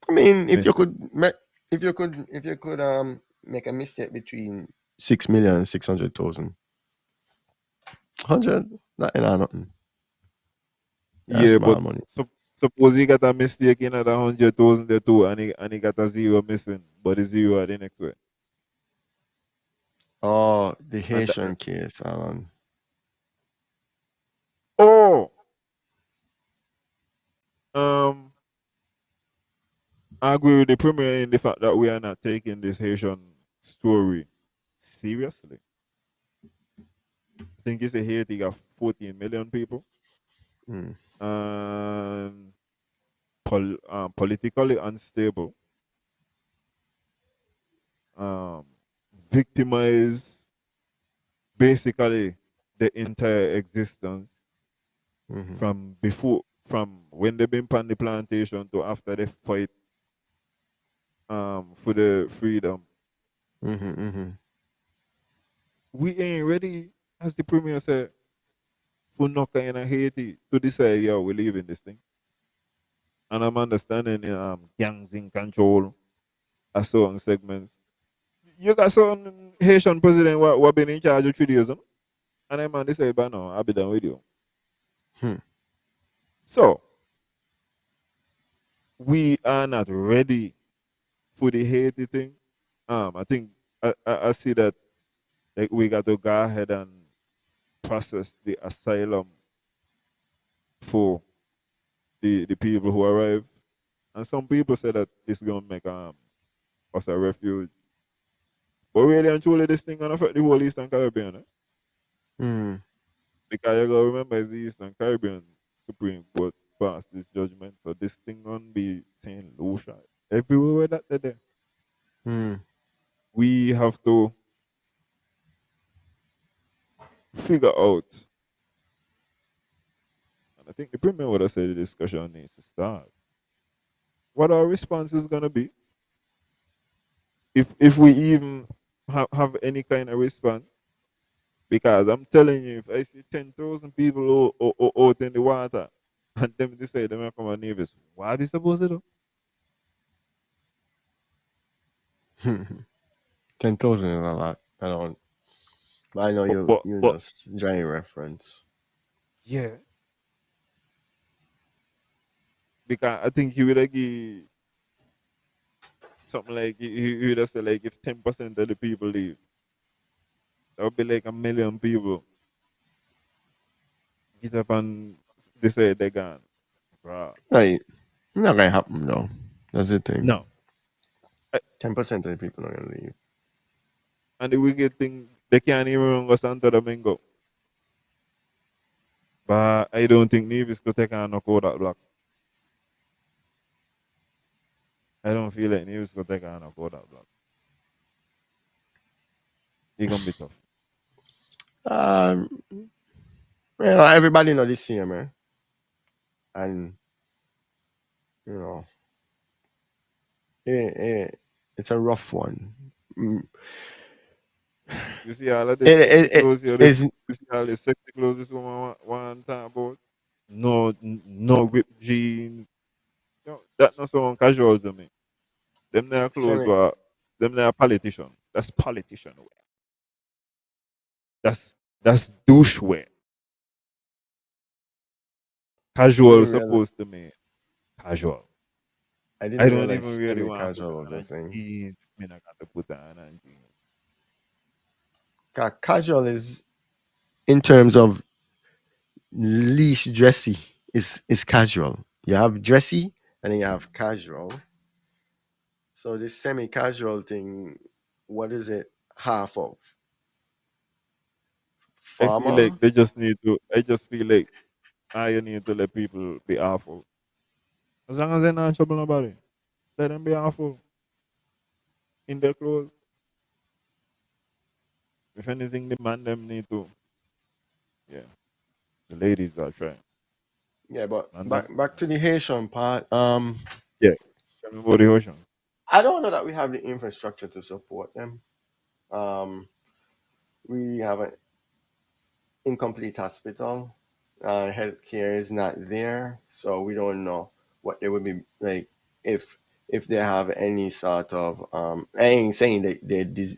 S2: I mean,
S3: missing.
S2: if you could make a mistake between 6 million and 600,000, 100, nothing or nothing. That's
S3: Yeah,
S2: small
S3: but
S2: money.
S3: suppose he got a mistake in at 100,000 there too, and he got a zero missing, but the zero at the next way.
S2: Oh, the
S3: And
S2: Haitian case,
S3: oh, um, I agree with the premier in the fact that we are not taking this Haitian story seriously. I think it's a Haiti got 14 million people,
S2: mm,
S3: and politically unstable, um, victimize basically the entire existence
S2: hmm
S3: from before, from when they been on the plantation to after they fight for the freedom.
S2: Mm-hmm.
S3: We ain't ready, as the premier said, for no kind of Haiti to decide, yeah, we live in this thing. And I'm understanding gangs in control at certain segments. You got some Haitian president what been in charge of 3 days, no? And then man, they say, but no, I'll be done with you.
S2: Hmm.
S3: So we are not ready for the Haiti thing. I think I see that like we got to go ahead and process the asylum for the people who arrive. And some people say that it's gonna make us a refuge. But really and truly this thing gonna affect the whole Eastern Caribbean, eh?
S2: Mm.
S3: Because you gotta remember it's the Eastern Caribbean Supreme Court passed this judgment. So this thing gonna be saying Lucia. Everywhere that they're there.
S2: Mm.
S3: We have to figure out, and I think the premier would have said the discussion needs to start. What our response is gonna be if we even have any kind of response. Because I'm telling you, if I see 10,000 people out in the water and them they say them come on neighbors, what are they supposed to do?
S2: 10,000 is a lot. I don't. But I know
S3: But
S2: you.
S3: but
S2: You
S3: but
S2: just dry reference.
S3: yeah, because I think he would have give something like he would have said like if 10% of the people leave, that would be like 1 million people get up and they say they're gone. Bruh.
S2: Right. Not gonna happen though. That's the thing.
S3: No. I-
S2: 10% of the people are gonna leave.
S3: And the wicked thing, they can't even go Santo Domingo. But I don't think Nevis could take and knock out that block. I don't feel like Nevis could take and knock out that block. It's gonna be tough.
S2: Um. Everybody know this same, man. And you know, it's a rough one. Mm.
S3: You see all of this sexy
S2: It
S3: clothes here,
S2: is.
S3: you see all this sexy clothes this woman want to talk about. No, no ripped jeans. No, that not so casual to me. Them their clothes
S2: Semi.
S3: were them their politician. That's politician wear. That's douche wear.
S2: I
S3: Casual
S2: didn't realize.
S3: supposed to me. Casual.
S2: I
S3: I
S2: didn't
S3: don't even
S2: realize
S3: really
S2: semi
S3: want to put
S2: casual was
S3: on
S2: a
S3: a
S2: thing.
S3: jeans. Me not got to put on a jeans.
S2: Casual is in terms of least dressy is casual. You have dressy and then you have casual. So this semi-casual thing, what is it half of?
S3: I feel like
S2: Farmer?
S3: they just need to. I just feel like I need to let people be awful. As long as they're not in trouble nobody, let them be awful in their clothes. If anything, the man them need to. Yeah, the ladies are trying.
S2: Yeah, but
S3: Man them.
S2: back to the Haitian part.
S3: Yeah, tell me about the ocean.
S2: I don't know that we have the infrastructure to support them. Um, we have an incomplete hospital. Healthcare is not there, so we don't know what they would be like if they have any sort of. I ain't saying that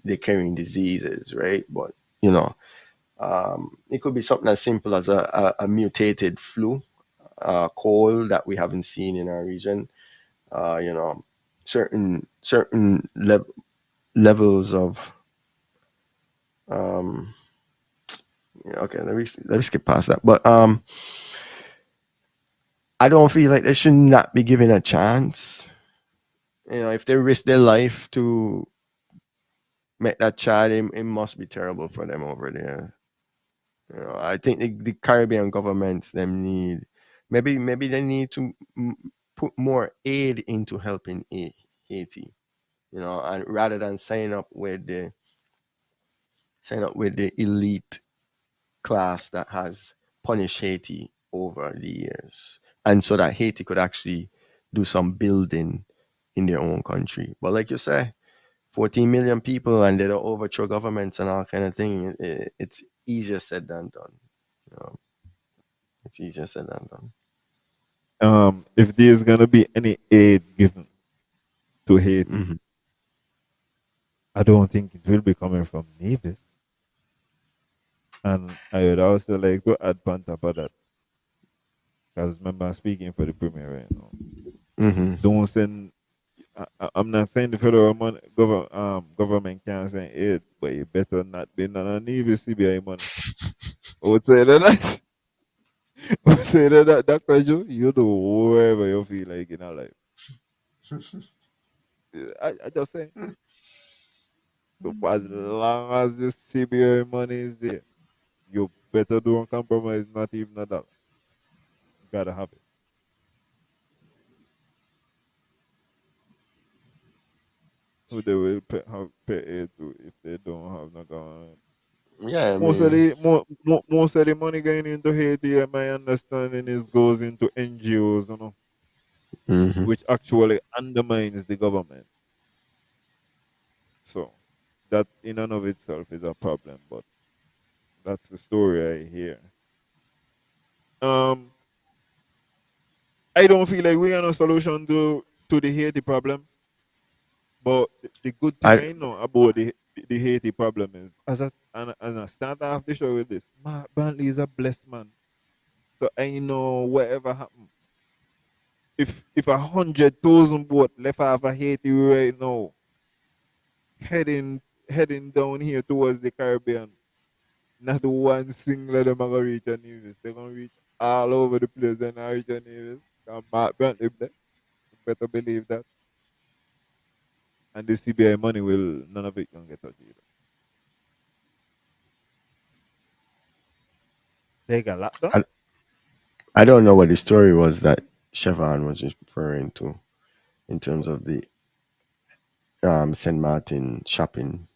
S2: they're carrying diseases, right? But you know, it could be something as simple as a mutated flu, cold that we haven't seen in our region. You know, certain levels of um, yeah, okay, let me skip past that. But I don't feel like they should not be given a chance. You know, if they risk their life to make that child, it must be terrible for them over there. You know, I think the Caribbean governments them need maybe they need to put more aid into helping Haiti. You know, and rather than sign up with the elite class that has punished Haiti over the years, and so that Haiti could actually do some building in their own country. But like you say, 14 million people and they don't overthrow governments and all kind of thing. It's easier said than done. You know, it's easier said than done.
S3: If there's gonna be any aid given to Haiti,
S2: Hmm.
S3: I don't think it will be coming from navies. And I would also like to add on top of that, because remember I'm speaking for the premier right now.
S2: Hmm.
S3: Don't send. I'm not saying the federal money, government can't send aid, but you better not be none of Navy CBI money. I would say that. I would say that, Dr. Joe, you do whatever you feel like in our life. I just say, so as long as the CBI money is there, you better don't compromise, not even a dollar. You gotta have it. Who they will pay aid to if they don't have no government.
S2: Yeah, I
S3: Most of
S2: mean,
S3: the most of the money going into Haiti, my understanding is goes into NGOs,
S2: hmm,
S3: which actually undermines the government. So that in and of itself is a problem. But that's the story I hear. Um, I don't feel like we have no solution to the Haiti problem. But the good thing
S2: I
S3: I know about the Haiti problem is, as I start off the show with this, Mark Brantley is a blessed man. So I know whatever happened. If 100,000 boat left off of Haiti right now, heading heading down here towards the Caribbean, not one single of them are gonna reach a Nevis. They're gonna reach all over the place and reach a Nevis. And Mark Brantley there. You better believe that. And the CBI money will none of it gonna get touched either. They got locked down.
S2: I, I don't know what the story was that Chevron was referring to in terms of the Saint Martin shopping.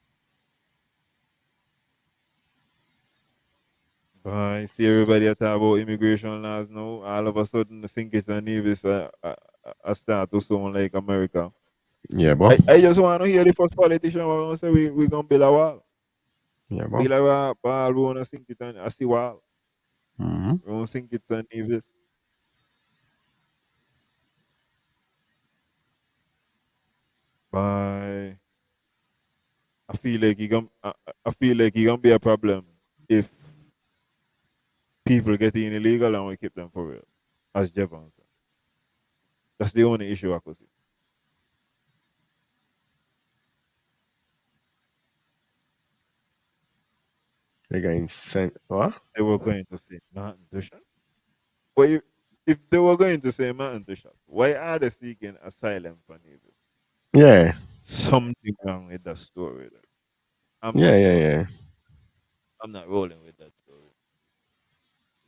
S3: I see everybody are talking about immigration laws now. All of a sudden, the Sinkers and Nevis start to sound like America.
S2: Yeah, boy.
S3: I just want to hear the first politician want to say we going to build a wall.
S2: Yeah, boy.
S3: Build a wall, we want to sink it and I see wall.
S2: Hmm.
S3: We want to sink it and Nevis. But I feel like I feel like it gonna be a problem if people get in illegal and we keep them for real. As Jevon said. That's the only issue I could see.
S2: They're getting sent. What?
S3: They were going to say Martin Dushan. But if they were going to say Martin Dushan, why are they seeking asylum for Nevis?
S2: Yeah,
S3: Something wrong with that story. There. I'm
S2: yeah,
S3: not
S2: yeah,
S3: rolling.
S2: yeah,
S3: I'm not rolling with that story.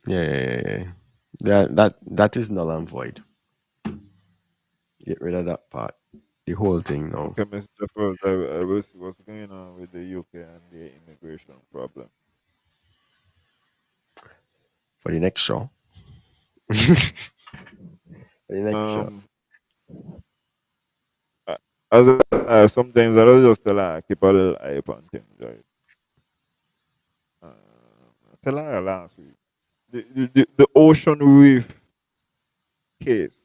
S2: yeah, yeah, yeah, yeah. That is null and void. Get rid of that part. The whole thing now
S3: Okay, Mr. First, I will see what's going on with the UK and the immigration problem.
S2: for the next show. For the next show.
S3: Um, I- as sometimes I just tell her keep a little eye on things, right? I tell her last week the ocean reef case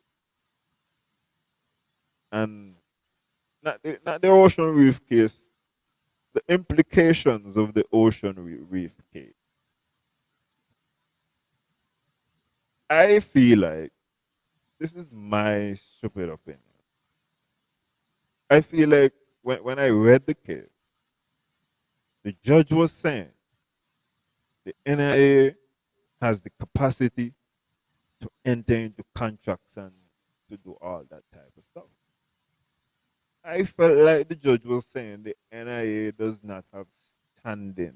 S3: and not the ocean reef case, the implications of the ocean reef case. I feel like this is my stupid opinion. I feel like when I read the case, the judge was saying the NIA has the capacity to enter into contracts and to do all that type of stuff. I felt like the judge was saying the NIA does not have standing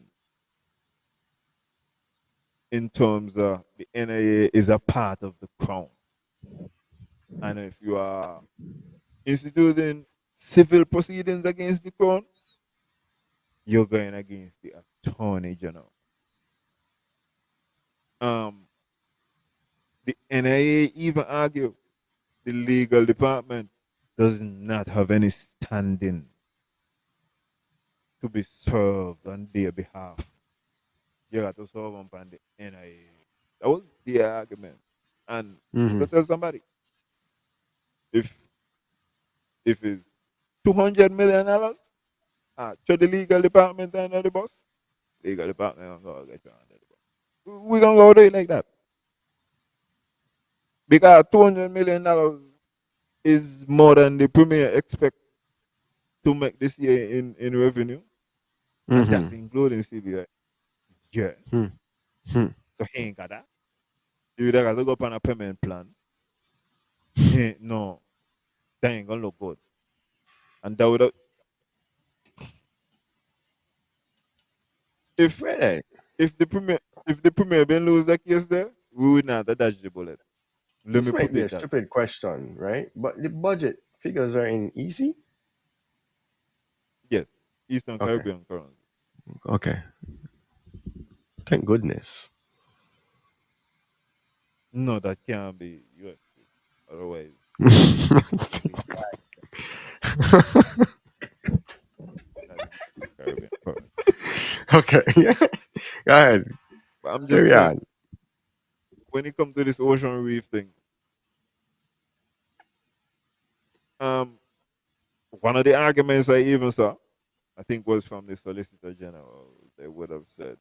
S3: in terms of the NIA is a part of the crown. And if you are instituting civil proceedings against the crown, you're going against the attorney general. Um, the NIA even argue the legal department does not have any standing to be served on their behalf. You got to serve them on the NIA. That was the argument. And
S2: Mm-hmm.
S3: to tell somebody, if it's $200 million, to the legal department under the bus, legal department gonna get you under the bus. We gonna go do it like that. Because $200 million is more than the premier expect to make this year in revenue, and
S2: Mm-hmm.
S3: that's including CBI. Yeah.
S2: Mm-hmm.
S3: So he ain't got that. You either got to go up on a payment plan. No, that ain't gonna look good. And that would if
S2: Right.
S3: if the premier if the premier been lose that case there, we would not have dodged the bullet. Let
S2: This
S3: me
S2: might
S3: put
S2: be a
S3: it that way.
S2: stupid question, right? But the budget figures are in easy.
S3: Yes, Eastern
S2: Okay.
S3: Caribbean currency.
S2: Okay. Thank goodness.
S3: No, that can't be USD. Otherwise, it'll be that's Eastern Caribbean currency.
S2: Okay. Yeah. Go ahead.
S3: But I'm just
S2: Carry
S3: saying,
S2: on.
S3: when it comes to this ocean reef thing, um, one of the arguments I even saw, I think, was from the Solicitor General. They would have said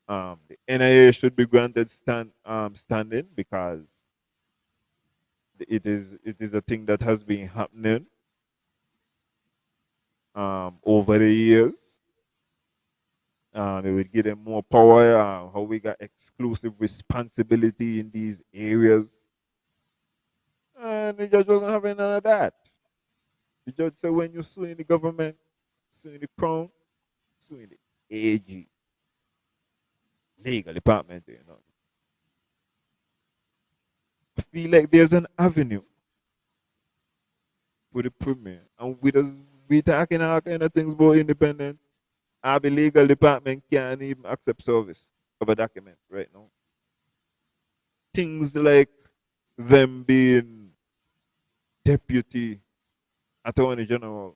S3: the NIA should be granted standing because it is a thing that has been happening over the years. It would give them more power. How we got exclusive responsibility in these areas, and the judge wasn't having none of that. The judge said when you're suing the government, suing the crown, suing the AG, legal department, I feel like there's an avenue for the premier, and with us, we talking all kind of things about independent. Our legal department can't even accept service of a document right now. Things like them being deputy attorney general,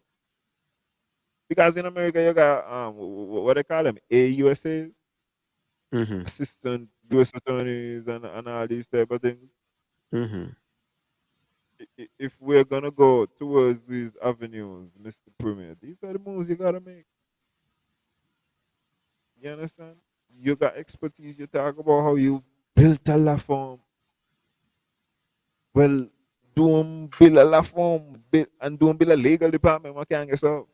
S3: because in America you got what they call them AUSAs,
S2: Mm-hmm.
S3: assistant U.S. attorneys, and all these type of things.
S2: Mm-hmm.
S3: If we're gonna go towards these avenues, Mr. Premier, these are the moves you gotta make. You understand? You got expertise. You talk about how you built a law firm. Well, don't build a law firm and don't build a legal department. What can you solve?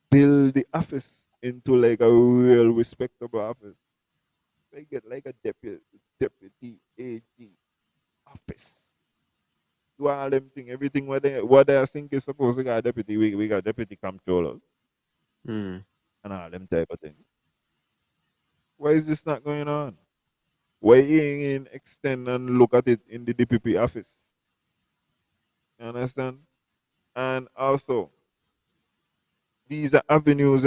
S3: Build the office into like a real respectable office. They get like a deputy AG office. Do all them thing, everything what they think is supposed to got deputy. We got deputy controllers
S2: Mm-hmm.
S3: and all them type of things. Why is this not going on? Why you ain't extend and look at it in the DPP office? You understand? And also, these are avenues.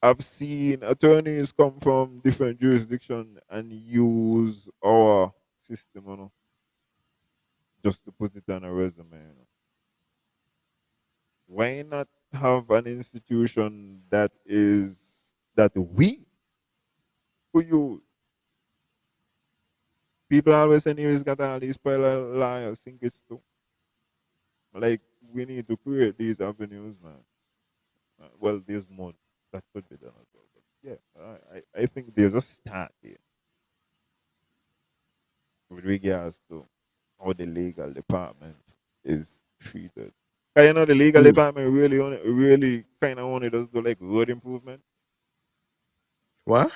S3: I've seen attorneys come from different jurisdictions and use our system, just to put it on a resume. Why not have an institution that we who use? People always say he's got all these parallel liars, think it's too. Like we need to create these avenues, man. Well, there's more that could be done as well. But yeah, I think there's a start here with regards to how the legal department is treated. 'Cause the legal department really kind of wanted us to like road improvement.
S2: What?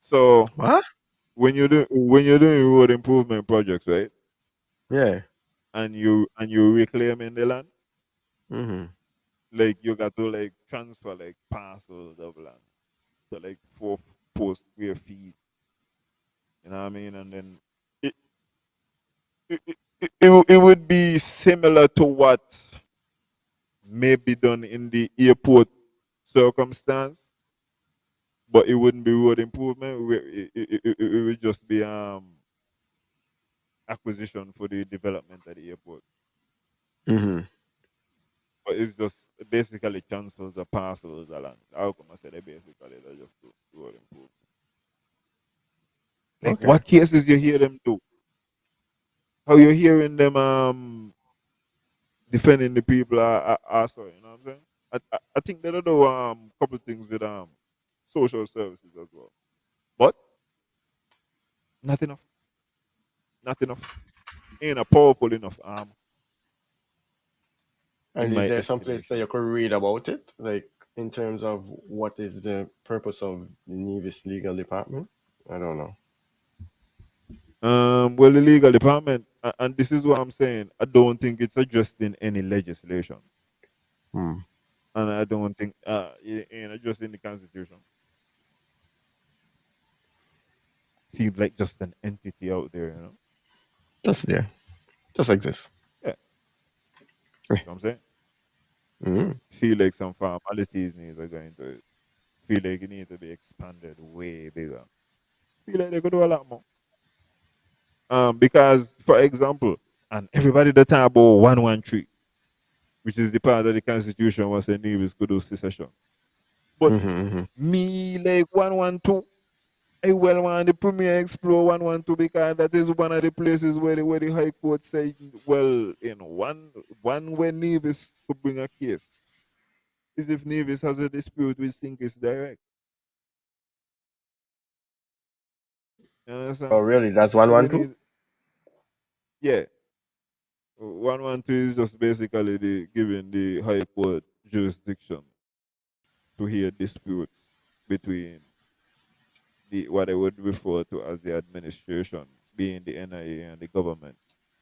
S3: So
S2: What?
S3: when you're doing road improvement projects, right,
S2: Yeah.
S3: and you reclaiming the land,
S2: Mm-hmm.
S3: like you got to like transfer like parcels of land to like four square feet. You know what I mean? And then it it would be similar to what may be done in the airport circumstance, but it wouldn't be road improvement. It would just be acquisition for the development of the airport.
S2: Mm-hmm.
S3: but it's just basically transfers the parcels of land. How come I said they basically they just do road improvement? Like
S2: Okay.
S3: what cases you hear them do? How you hearing them defending the people are so, you know what I'm saying? I think they do couple things with social services as well. But not enough. Not enough. Ain't a powerful enough in
S2: And is
S3: my
S2: there some place that
S3: estimation.
S2: you could read about it, like in terms of what is the purpose of the Nevis legal department? I don't know.
S3: Well, the legal department, and this is what I'm saying. I don't think it's addressed in any legislation,
S2: Hmm.
S3: and I don't think it ain't addressed in the constitution. Seems like just an entity out there, you know.
S2: Just there. Just exists.
S3: Yeah,
S2: Eh.
S3: you know what I'm saying.
S2: Mm.
S3: Feel like some formalities need to go into it. Feel like it need to be expanded way bigger. Feel like they could do a lot more. Because for example, and everybody that talk about 113, which is the part of the constitution was saying Nevis could do secession. But
S2: Mm-hmm, mm-hmm.
S3: me like 112, I well want the premier explore 112 because that is one of the places where the High Court said, well, in one where Nevis could bring a case is if Nevis has a dispute with Sinkis direct. You
S2: Oh,
S3: understand?
S2: really? That's
S3: So they
S2: 112?
S3: need, yeah. 112 is just basically the giving the High Court jurisdiction to hear disputes between the what I would refer to as the administration, being the NIA, and the government,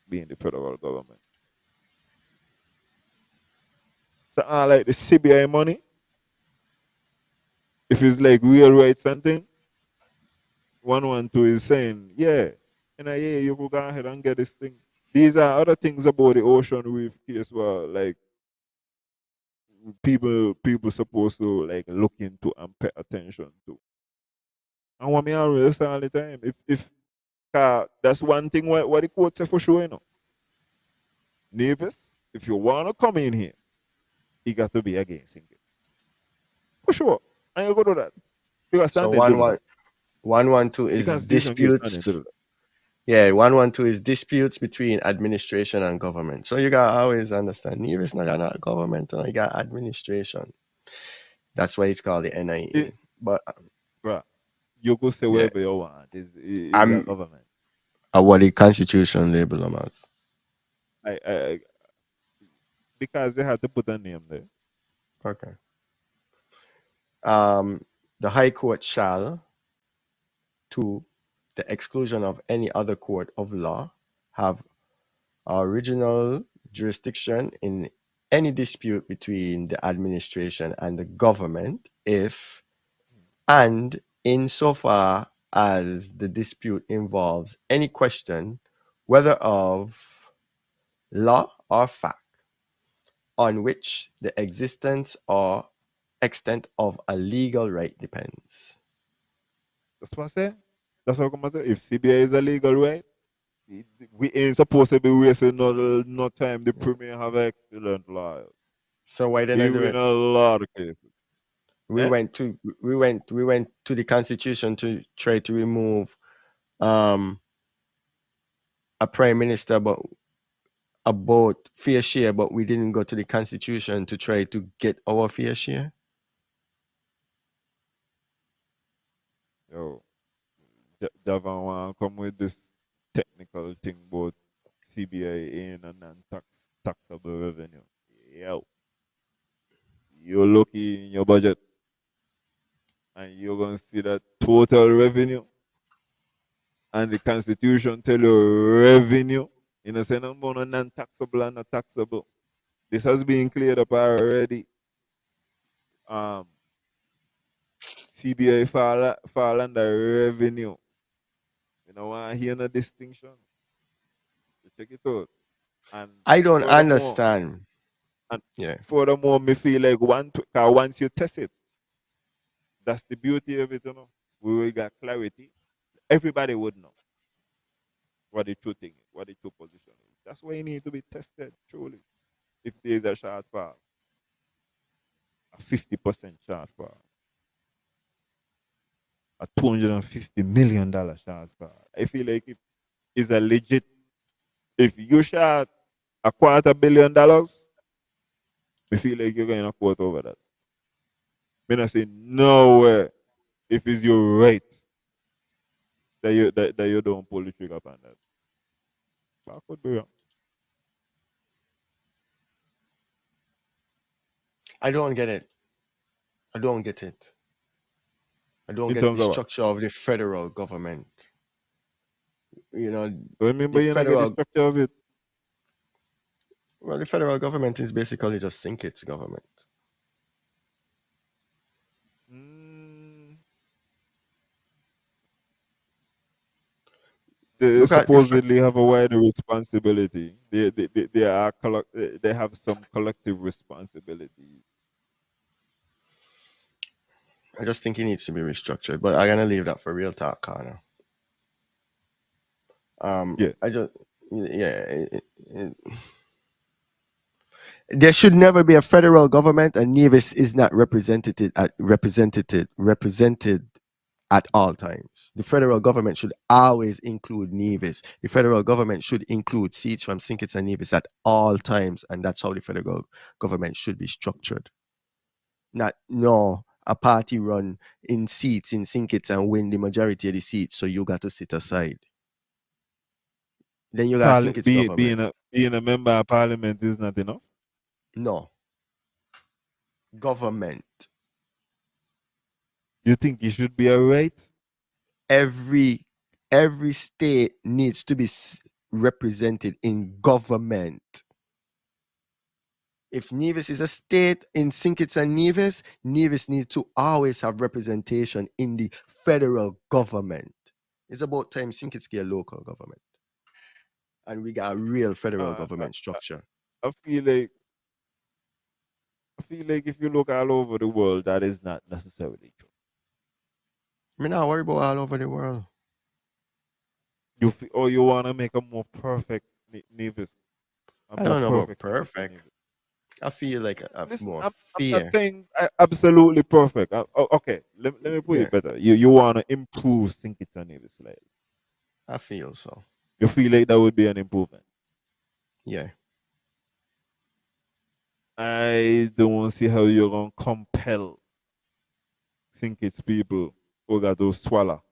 S3: being the federal government. So, like the CBI money, if it's like real rights and thing, 112 is saying, yeah, NIA, you could go ahead and get this thing. These are other things about the ocean reef case where like people supposed to like look into and pay attention to. And what me always say all the time, if that's one thing what the court say for sure, you know. Nevis, if you wanna come in here, you got to be against it. For sure. And you go do that. Because
S2: So
S3: standing to do that.
S2: 112
S3: The
S2: is
S3: constitution gives standing to
S2: disputes.
S3: do that.
S2: Yeah, 112 is disputes between administration and government. So you got to always understand, Nevis not got no government, you got administration. That's why it's called the NIA.
S3: It,
S2: But
S3: bruh, you go say
S2: yeah,
S3: wherever you want. Is a
S2: I'm
S3: government.
S2: what the constitution label them as.
S3: I because they had to put a name there.
S2: Okay. Um, the High Court shall, to the exclusion of any other court of law, have original jurisdiction in any dispute between the administration and the government if and insofar as the dispute involves any question, whether of law or fact, on which the existence or extent of a legal right depends.
S3: That's what I say. That's what I'm saying. If CBI is a legal right, we ain't supposed to be wasting no time. The
S2: Yeah.
S3: premier have excellent lawyers.
S2: So why didn't
S3: He
S2: I do
S3: win
S2: it?
S3: a lot of cases.
S2: We
S3: Eh?
S2: went to we went to the constitution to try to remove um a prime minister, but about fair share, but we didn't go to the constitution to try to get our fair share.
S3: Yo, Javan want come with this technical thing about CBI in and taxable revenue. Yo, you're lucky in your budget and you're gonna see that total revenue and the constitution tell you revenue in a sense amount of non-taxable and not taxable. This has been cleared up already. Um CBI fall under revenue. You know I hear no distinction. So check it out. And
S2: I don't
S3: furthermore,
S2: understand.
S3: and
S2: Yeah.
S3: furthermore, me feel like cause once you test it, that's the beauty of it, you know. We will get clarity. Everybody would know what the true thing is, what the true position is. That's why you need to be tested truly. If there's a short fall. a 50% charge for a $250 million charge for. I feel like it is a legit. If you shot $250 million, I feel like you're going to quote over that. When I say no way, if it's your right that you don't pull the trigger upon that. I could be wrong.
S2: I don't get it. I don't get it. I don't
S3: In
S2: get the
S3: terms of what?
S2: structure of the federal government. You know,
S3: Remember,
S2: the
S3: you not get the
S2: federal
S3: structure of it.
S2: well, the federal government is basically just think it's government.
S3: Mm, they
S2: Look at the
S3: supposedly have a wider responsibility. They are they have some collective responsibility.
S2: I just think it needs to be restructured, but I'm gonna leave that for real talk, Connor.
S3: Yeah.
S2: I just yeah, there should never be a federal government, and Nevis is not represented at all times. The federal government should always include Nevis. The federal government should include seats from St. Kitts and Nevis at all times, and that's how the federal government should be structured. Not no a party run in seats in St. Kitts and win the majority of the seats, so you got to sit aside. Then you got St. Kitts government.
S3: Being a member of parliament is not enough.
S2: No government.
S3: You think it should be a right?
S2: Every every state needs to be represented in government. If Nevis is a state in St. Kitts and Nevis, Nevis needs to always have representation in the federal government. It's about time St. Kitts get a local government. And we got a real federal
S3: Uh, I,
S2: government structure.
S3: I feel like if you look all over the world, that is not necessarily true.
S2: I mean, I worry about all over the world.
S3: Or you want to make a more perfect Nevis, a
S2: I
S3: more
S2: don't know about
S3: perfect St. Kitts and
S2: perfect.
S3: Nevis.
S2: I feel like I have
S3: Listen,
S2: more
S3: I'm not
S2: fear.
S3: saying absolutely perfect. Okay, let me put
S2: Yeah,
S3: it better. You want to improve St. Kitts and Nevis slightly.
S2: I feel so.
S3: You feel like that would be an improvement.
S2: Yeah.
S3: I don't see how you're gonna compel St. Kitts people who got to swallow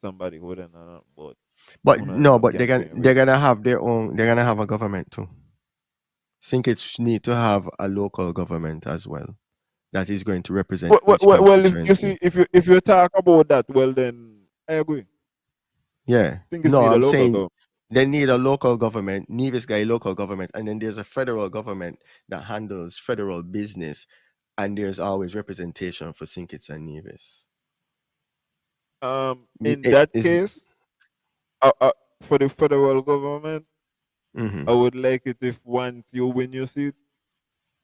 S3: somebody who then not but
S2: But
S3: who not
S2: no,
S3: even
S2: but
S3: campaign
S2: they're
S3: with.
S2: gonna have their own. They're gonna have a government too. St. Kitts need to have a local government as well that is going to represent each
S3: You
S2: constituency.
S3: see, if you talk about that, well then I agree.
S2: Yeah.
S3: St. Kitts
S2: No,
S3: need a
S2: I'm
S3: local
S2: saying
S3: government.
S2: they need a local government. Nevis got a local government, and then there's a federal government that handles federal business, and there's always representation for St. Kitts and Nevis.
S3: In
S2: It
S3: that
S2: is.
S3: case, for the federal government, I
S2: Mhm.
S3: would like it if once you win your seat,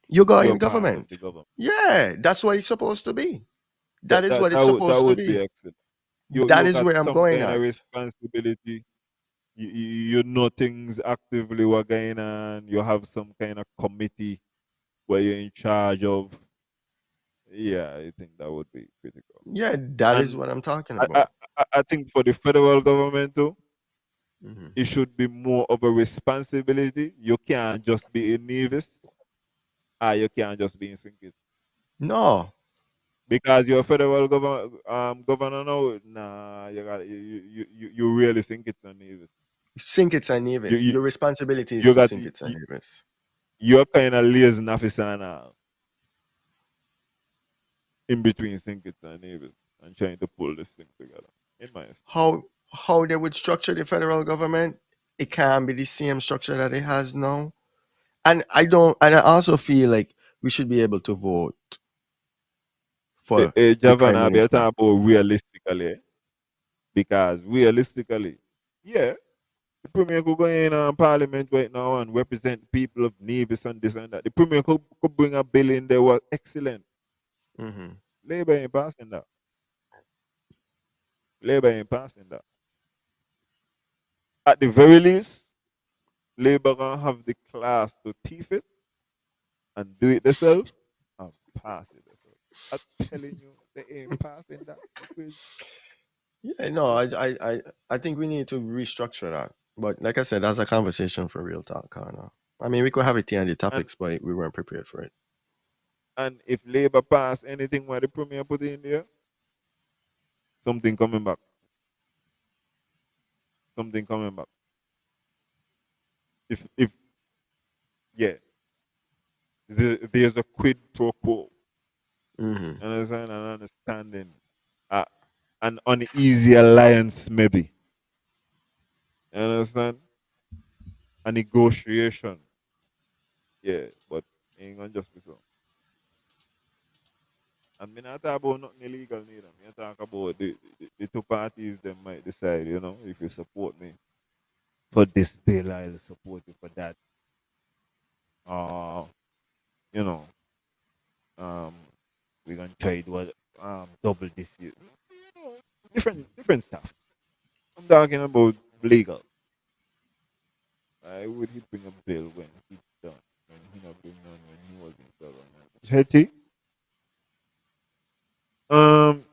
S2: You go
S3: you're
S2: in
S3: part of the
S2: government.
S3: government.
S2: Yeah, that's what it's supposed to be. That is what it's
S3: That
S2: supposed to
S3: would be
S2: be.
S3: excellent.
S2: That
S3: You
S2: is
S3: got
S2: where I'm
S3: some
S2: going
S3: kind of
S2: at.
S3: responsibility. You know things actively were going on. You have some kind of committee where you're in charge of. Yeah, I think that would be critical.
S2: Yeah, that is
S3: And
S2: what I'm talking
S3: I, I,
S2: about.
S3: I think for the federal government too,
S2: Mhm.
S3: it should be more of a responsibility. You can't just be in Nevis, or you can't just be in St. Kitts.
S2: No,
S3: Because you're a federal governor now, nah, you really St. Kitts and Nevis.
S2: St. Kitts and
S3: You,
S2: Nevis.
S3: you,
S2: Your responsibility is
S3: you
S2: to
S3: got
S2: St. Kitts and Nevis.
S3: you're kind of liaison officer now in between St. Kitts and Nevis and trying to pull this thing together, in my estimation.
S2: How they would structure the federal government, it can't be the same structure that it has now. And I also feel like we should be able to vote for the
S3: Javan,
S2: prime
S3: I'll be
S2: minister.
S3: talking about realistically, because realistically, yeah, the premier could go in parliament right now and represent people of Nevis and this and that. The premier could bring a bill in there was excellent.
S2: Hmm.
S3: Labour ain't passing that. Labour ain't passing that. At the very least, Labour gonna have the class to thief it and do it themselves. and pass it. So I'm telling you, they ain't passing that quiz.
S2: Yeah, no,
S3: But
S2: I think we need to restructure that. But like I said, that's a conversation for real talk, Connor. I mean, we could have it here on the
S3: and
S2: topics, but we weren't prepared for it.
S3: and if Labour pass anything where the premier put in there, something coming back. Something coming back. If yeah, there's a quid pro quo.
S2: Hmm.
S3: Understand and understanding. Uh, an uneasy alliance maybe. You understand? A negotiation. Yeah, but ain't gonna just be so. And me not talk about nothing illegal neither. Me talk about the two parties that might decide, if you support me for this bill, I'll support you for that. Uh, you know, um, we're gonna try to double this year. Different stuff. I'm talking about legal. I would he bring a bill when he's done, when he not bring none when he was in government. Jetty, um,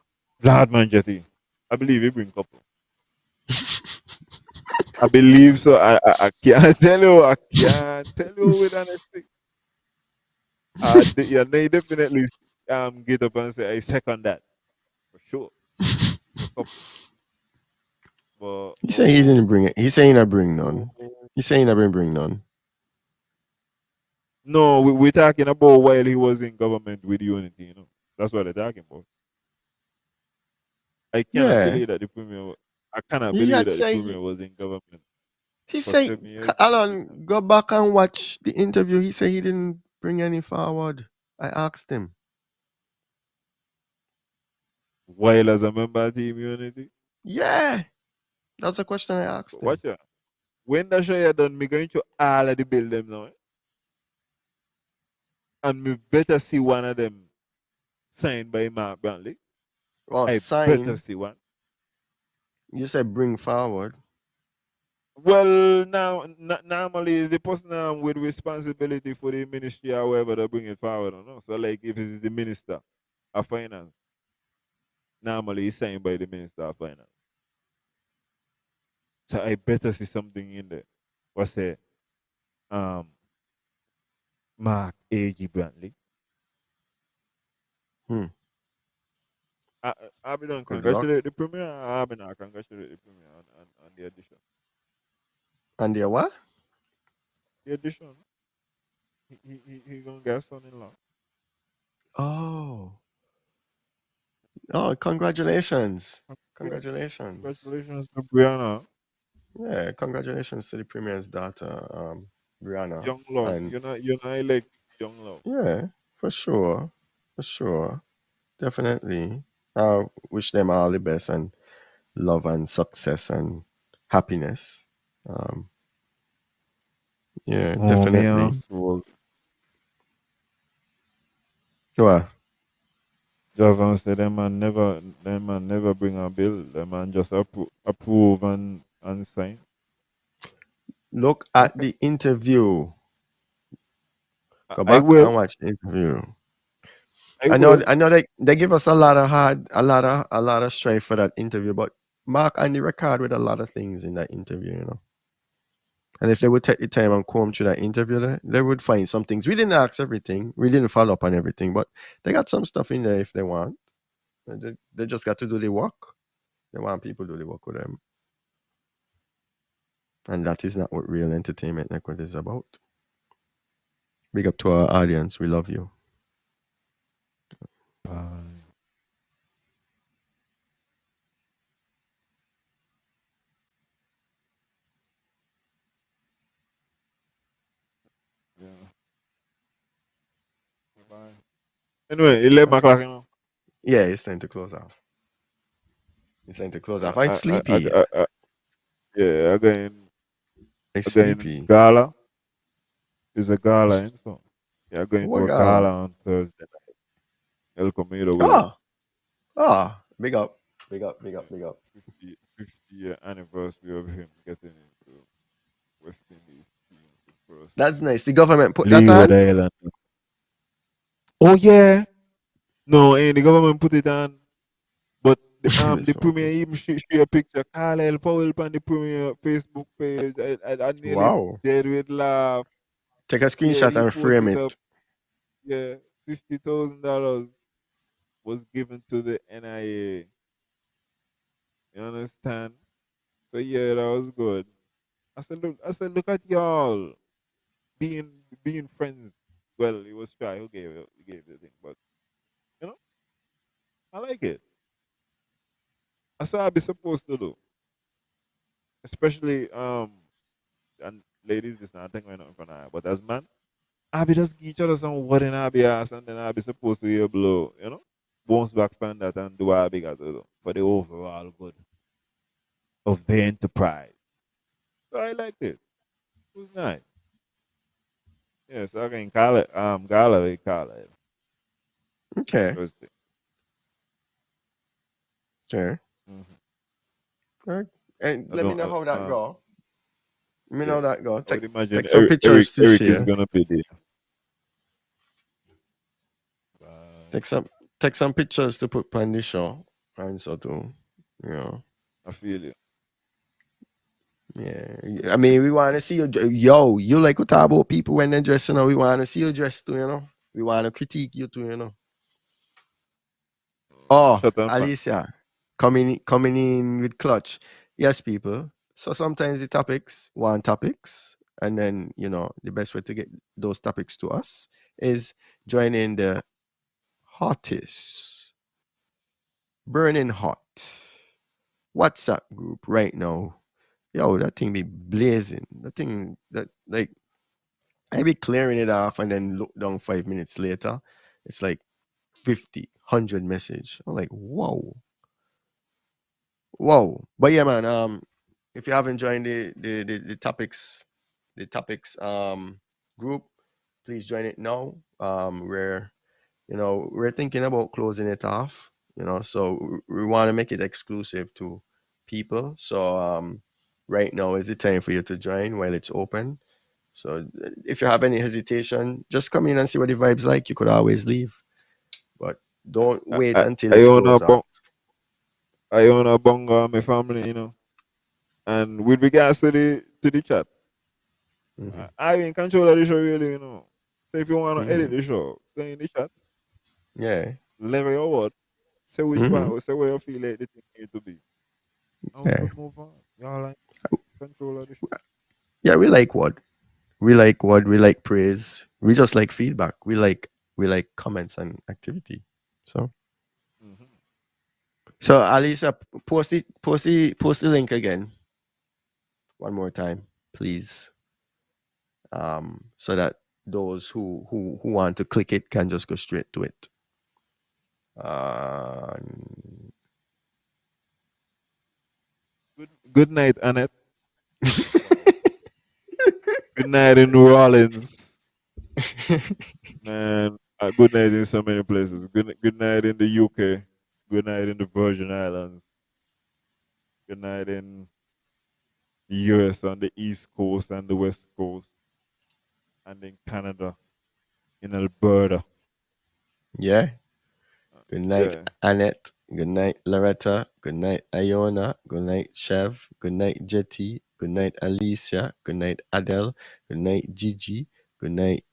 S3: Lord man Jetty, I believe he bring couple. I believe so. I can't tell you. I can't tell you with honesty. Yeah, they definitely get up and say I second that for sure. A couple, but
S2: He said he
S3: no,
S2: didn't bring it. He's saying I bring
S3: no,
S2: none. He's saying I didn't bring none.
S3: no. We're talking about while he was in government with Unity. That's what they're talking about. I cannot
S2: Yeah,
S3: believe that the premier. I cannot
S2: he
S3: believe
S2: had
S3: that the
S2: say
S3: premier was in government
S2: he
S3: for
S2: say
S3: 7 years.
S2: Alan, go back and watch the interview. He said he didn't bring any forward. I asked him.
S3: While as a member of Team Unity.
S2: Yeah, that's the question I asked
S3: But
S2: him.
S3: watch out. When that show you done, me going to all of the build them now. And me better see one of them signed by Mark Brantley.
S2: Well,
S3: I better
S2: sign.
S3: see one.
S2: You said bring forward.
S3: Well, now, normally is the person with responsibility for the ministry, however, they bring it forward. Or no? So, like, if it's the minister of finance, normally it's signed by the minister of finance. So, I better see something in there. What's say, um, Mark A.G. Brantley.
S2: Hmm.
S3: I, I've been on
S2: Good luck.
S3: congratulate the premier. I've been on congratulate the premier on the addition.
S2: And there what?
S3: The addition. He gonna get son-in-law.
S2: Oh. Oh, congratulations.
S3: Yeah.
S2: Congratulations.
S3: Congratulations to Brianna.
S2: Yeah, congratulations to the Premier's daughter, Brianna.
S3: Young love.
S2: And
S3: You're not like young love.
S2: yeah, for sure. For sure. Definitely. I wish them all the best and love and success and happiness. Um, yeah,
S3: Oh man,
S2: definitely.
S3: so
S2: Well,
S3: Javan said them man never bring a bill. Them man just approve and sign.
S2: look at
S3: Okay.
S2: the interview. Go
S3: I
S2: back
S3: will.
S2: and watch the interview.
S3: I
S2: I know
S3: will.
S2: I know they give us a lot of strife for that interview, but Mark on the record with a lot of things in that interview, you know. And if they would take the time and comb through that interview, they would find some things. We didn't ask everything. We didn't follow up on everything, but they got some stuff in there if they want. They just got to do the work. They want people to do the work with them. And that is not what real entertainment network is about. Big up to our audience. We love you.
S3: Bye. Yeah. Bye. Anyway, 11 o'clock.
S2: Yeah, it's time to close off. It's time to close off. I'm sleepy.
S3: Yeah.
S2: It's
S3: Again,
S2: sleepy.
S3: gala is a gala, and so yeah, going to
S2: What
S3: a gala
S2: gala?
S3: on Thursday. El Comido will
S2: Ah, big up. Big up, big up, big up.
S3: 50-year anniversary of him getting into West Indies team, the first
S2: That's nice. The government put that
S3: league of
S2: on?
S3: the island. Oh yeah. No, and the government put it on. But the
S2: It's
S3: premier
S2: okay.
S3: even share a picture. Carlisle Powell on the premier Facebook page. I nearly
S2: Wow.
S3: dead with laugh.
S2: Take a
S3: Yeah,
S2: screenshot
S3: he
S2: and frame
S3: posted up.
S2: it.
S3: Yeah, $50,000 was given to the NIA. You understand? So yeah, that was good. Look at y'all being friends. Well, it was Shy who gave the thing, but you know, I like it. That's how I be supposed to do. Especially and ladies, this not thing going on for now. But as man, I be just give each other some word in our ass, and then I be supposed to hear blow, bounce back from that and do what I big to do for the overall good of the enterprise. So I liked it. It was nice. Yeah, so I can call it gallery call it.
S2: Okay.
S3: Thursday.
S2: Okay.
S3: Mm-hmm.
S2: Alright. And
S3: I
S2: let me
S3: don't
S2: know how that go. Let me know how
S3: yeah.
S2: that go.
S3: I would imagine
S2: Take some
S3: Eric
S2: pictures to
S3: Eric is
S2: share.
S3: gonna be there. Right.
S2: Take some take some pictures to put on the show. And so to you know.
S3: I feel you.
S2: Yeah. I mean we wanna see you yo, you like to talk about people when they're dressing we wanna see you dressed too, you know. We wanna critique you too, you know. Oh,
S3: Shut and pan.
S2: Alicia, coming in with clutch. Yes, people. So sometimes the topics, want topics, and then the best way to get those topics to us is joining the hottest, burning hot WhatsApp group right now. Yo, that thing be blazing. That thing that like I be clearing it off and then look down 5 minutes later. It's like 50, 100 message. I'm like, whoa. Whoa. But yeah, man, if you haven't joined the topics group, please join it now. We're thinking about closing it off, so we want to make it exclusive to people. So right now is the time for you to join while it's open. So if you have any hesitation, just come in and see what the vibe's like. You could always leave, but don't wait until
S3: I
S2: it's
S3: own a
S2: closed off.
S3: bongo, my family, And with regards to the chat,
S2: Hmm.
S3: I in control of the show, really. So if you want to edit
S2: Hmm.
S3: the show, say in the chat,
S2: Yeah.
S3: level your word, say which part,
S2: Hmm.
S3: or say where you feel like the thing need to be, and we
S2: Yeah.
S3: could move on. Y'all like control of the show.
S2: Yeah, we like what? We like praise. We just like feedback. We like comments and activity. So
S3: Mm-hmm.
S2: so Alisa, post the link again one more time, please. So that those who want to click it can just go straight to it. Uh,
S3: Good night, Annette. Wow. Good night in New Orleans, man. Good night in so many places. Good night in the UK. Good night in the Virgin Islands. Good night in the US on the East Coast and the West Coast, and in Canada, in Alberta.
S2: yeah. Good night,
S3: Yeah.
S2: Annette. Good night, Loretta. Good night, Iona. Good night, Chev. Good night, Jetty. Good night, Alicia. Good night, Adele. Good night, Gigi. Good night,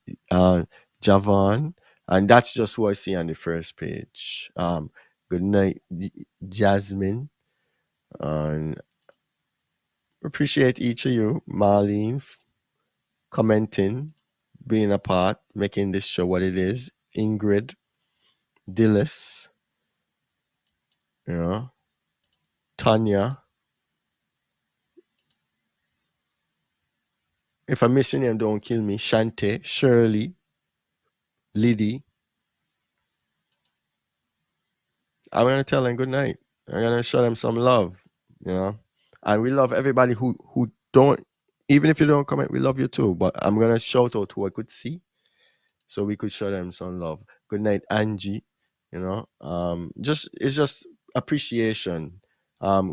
S2: Javon. And that's just who I see on the first page. Good night, Jasmine. And appreciate each of you, Marlene, commenting, being a part, making this show what it is. Ingrid, Dillis, you know, Tanya. If I'm missing name, don't kill me. Shante, Shirley, Liddy. I'm gonna tell them good night. I'm gonna show them some love, you know. And we love everybody who don't. Even if you don't comment, we love you too. But I'm gonna shout out who I could see, so we could show them some love. Good night, Angie. Just it's just appreciation.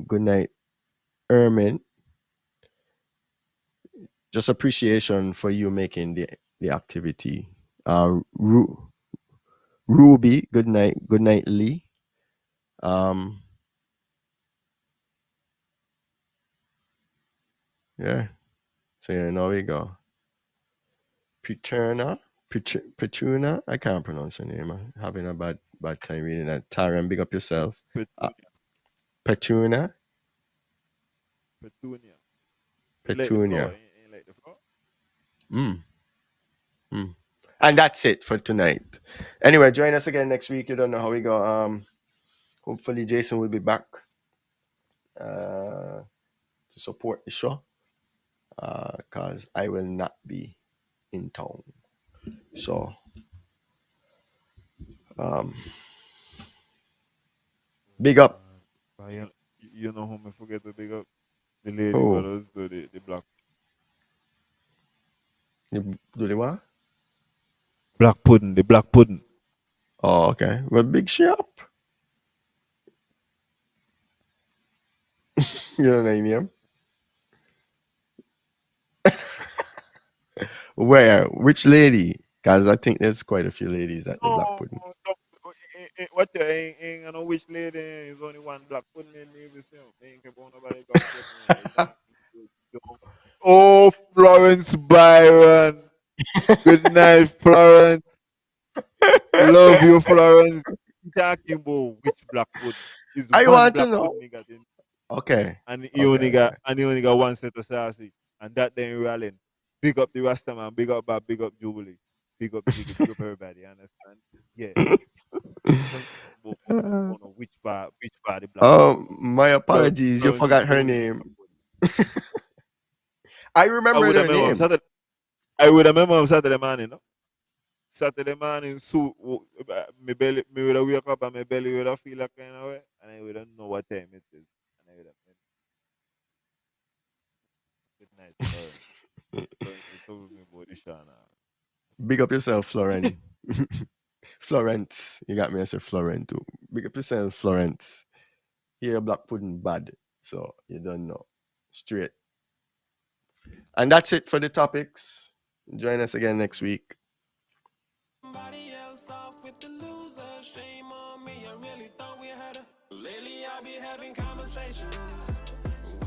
S2: Good night, Ermin. Just appreciation for you making the activity. Ru- Ruby, good night. Good night, Lee. Um, yeah. So yeah, now we go. Paterna, Petruna. I can't pronounce her name. I'm having a bad time reading that. Taran, big up yourself. Uh,
S3: Petunia.
S2: Petruna,
S3: Petunia. You like the flower?
S2: Petunia.
S3: You like the flower?
S2: Mm, mm. And that's it for tonight. Anyway, join us again next week. You don't know how we go. Hopefully Jason will be back uh, to support the show. Cause I will not be in town. So um, big up.
S3: But you know whom I forget to big up? The lady what
S2: Oh,
S3: does the
S2: you do the what?
S3: black pudding, the black pudding.
S2: Oh, okay. Well, big she up. You know what I mean? Where? Which lady? Because I think there's quite a few ladies at the
S3: No,
S2: Black Pudding.
S3: don't, what you ain't know which lady is only one black pudding in the same. Ain't care about nobody black pudding. It's not include. Oh, Florence Byron. Good night, Florence. Love you, Florence. Talking about which black pudding is
S2: I
S3: one
S2: want to
S3: black
S2: know.
S3: pudding he got in,
S2: Okay.
S3: and
S2: Okay. Okay.
S3: he only got one set of sausage, and that then rallying. Big up the Rasta man, big up Bob, big up Jubilee, big up Jiggy, big up everybody. You understand? Yeah. Don't know
S2: Uh,
S3: don't know which part the black pudding.
S2: my apologies. You
S3: Florence is
S2: forgot
S3: the
S2: her
S3: only black
S2: name.
S3: pudding.
S2: I
S3: I
S2: remembered
S3: would
S2: her
S3: have remember on
S2: name.
S3: Saturday. I would have remember on Saturday morning, no? Saturday morning, so me would have wake up and my belly would have feel like kind of way, and I would have know what time it is, and I would have been good night, Florence. Florence is over me body shana.
S2: Big up yourself, Floren. Florence. You got me as a Florent too. Big up yourself, Florence. Here, Black Pudding bad. So you don't know. Straight. And that's it for the topics. Join us again next week.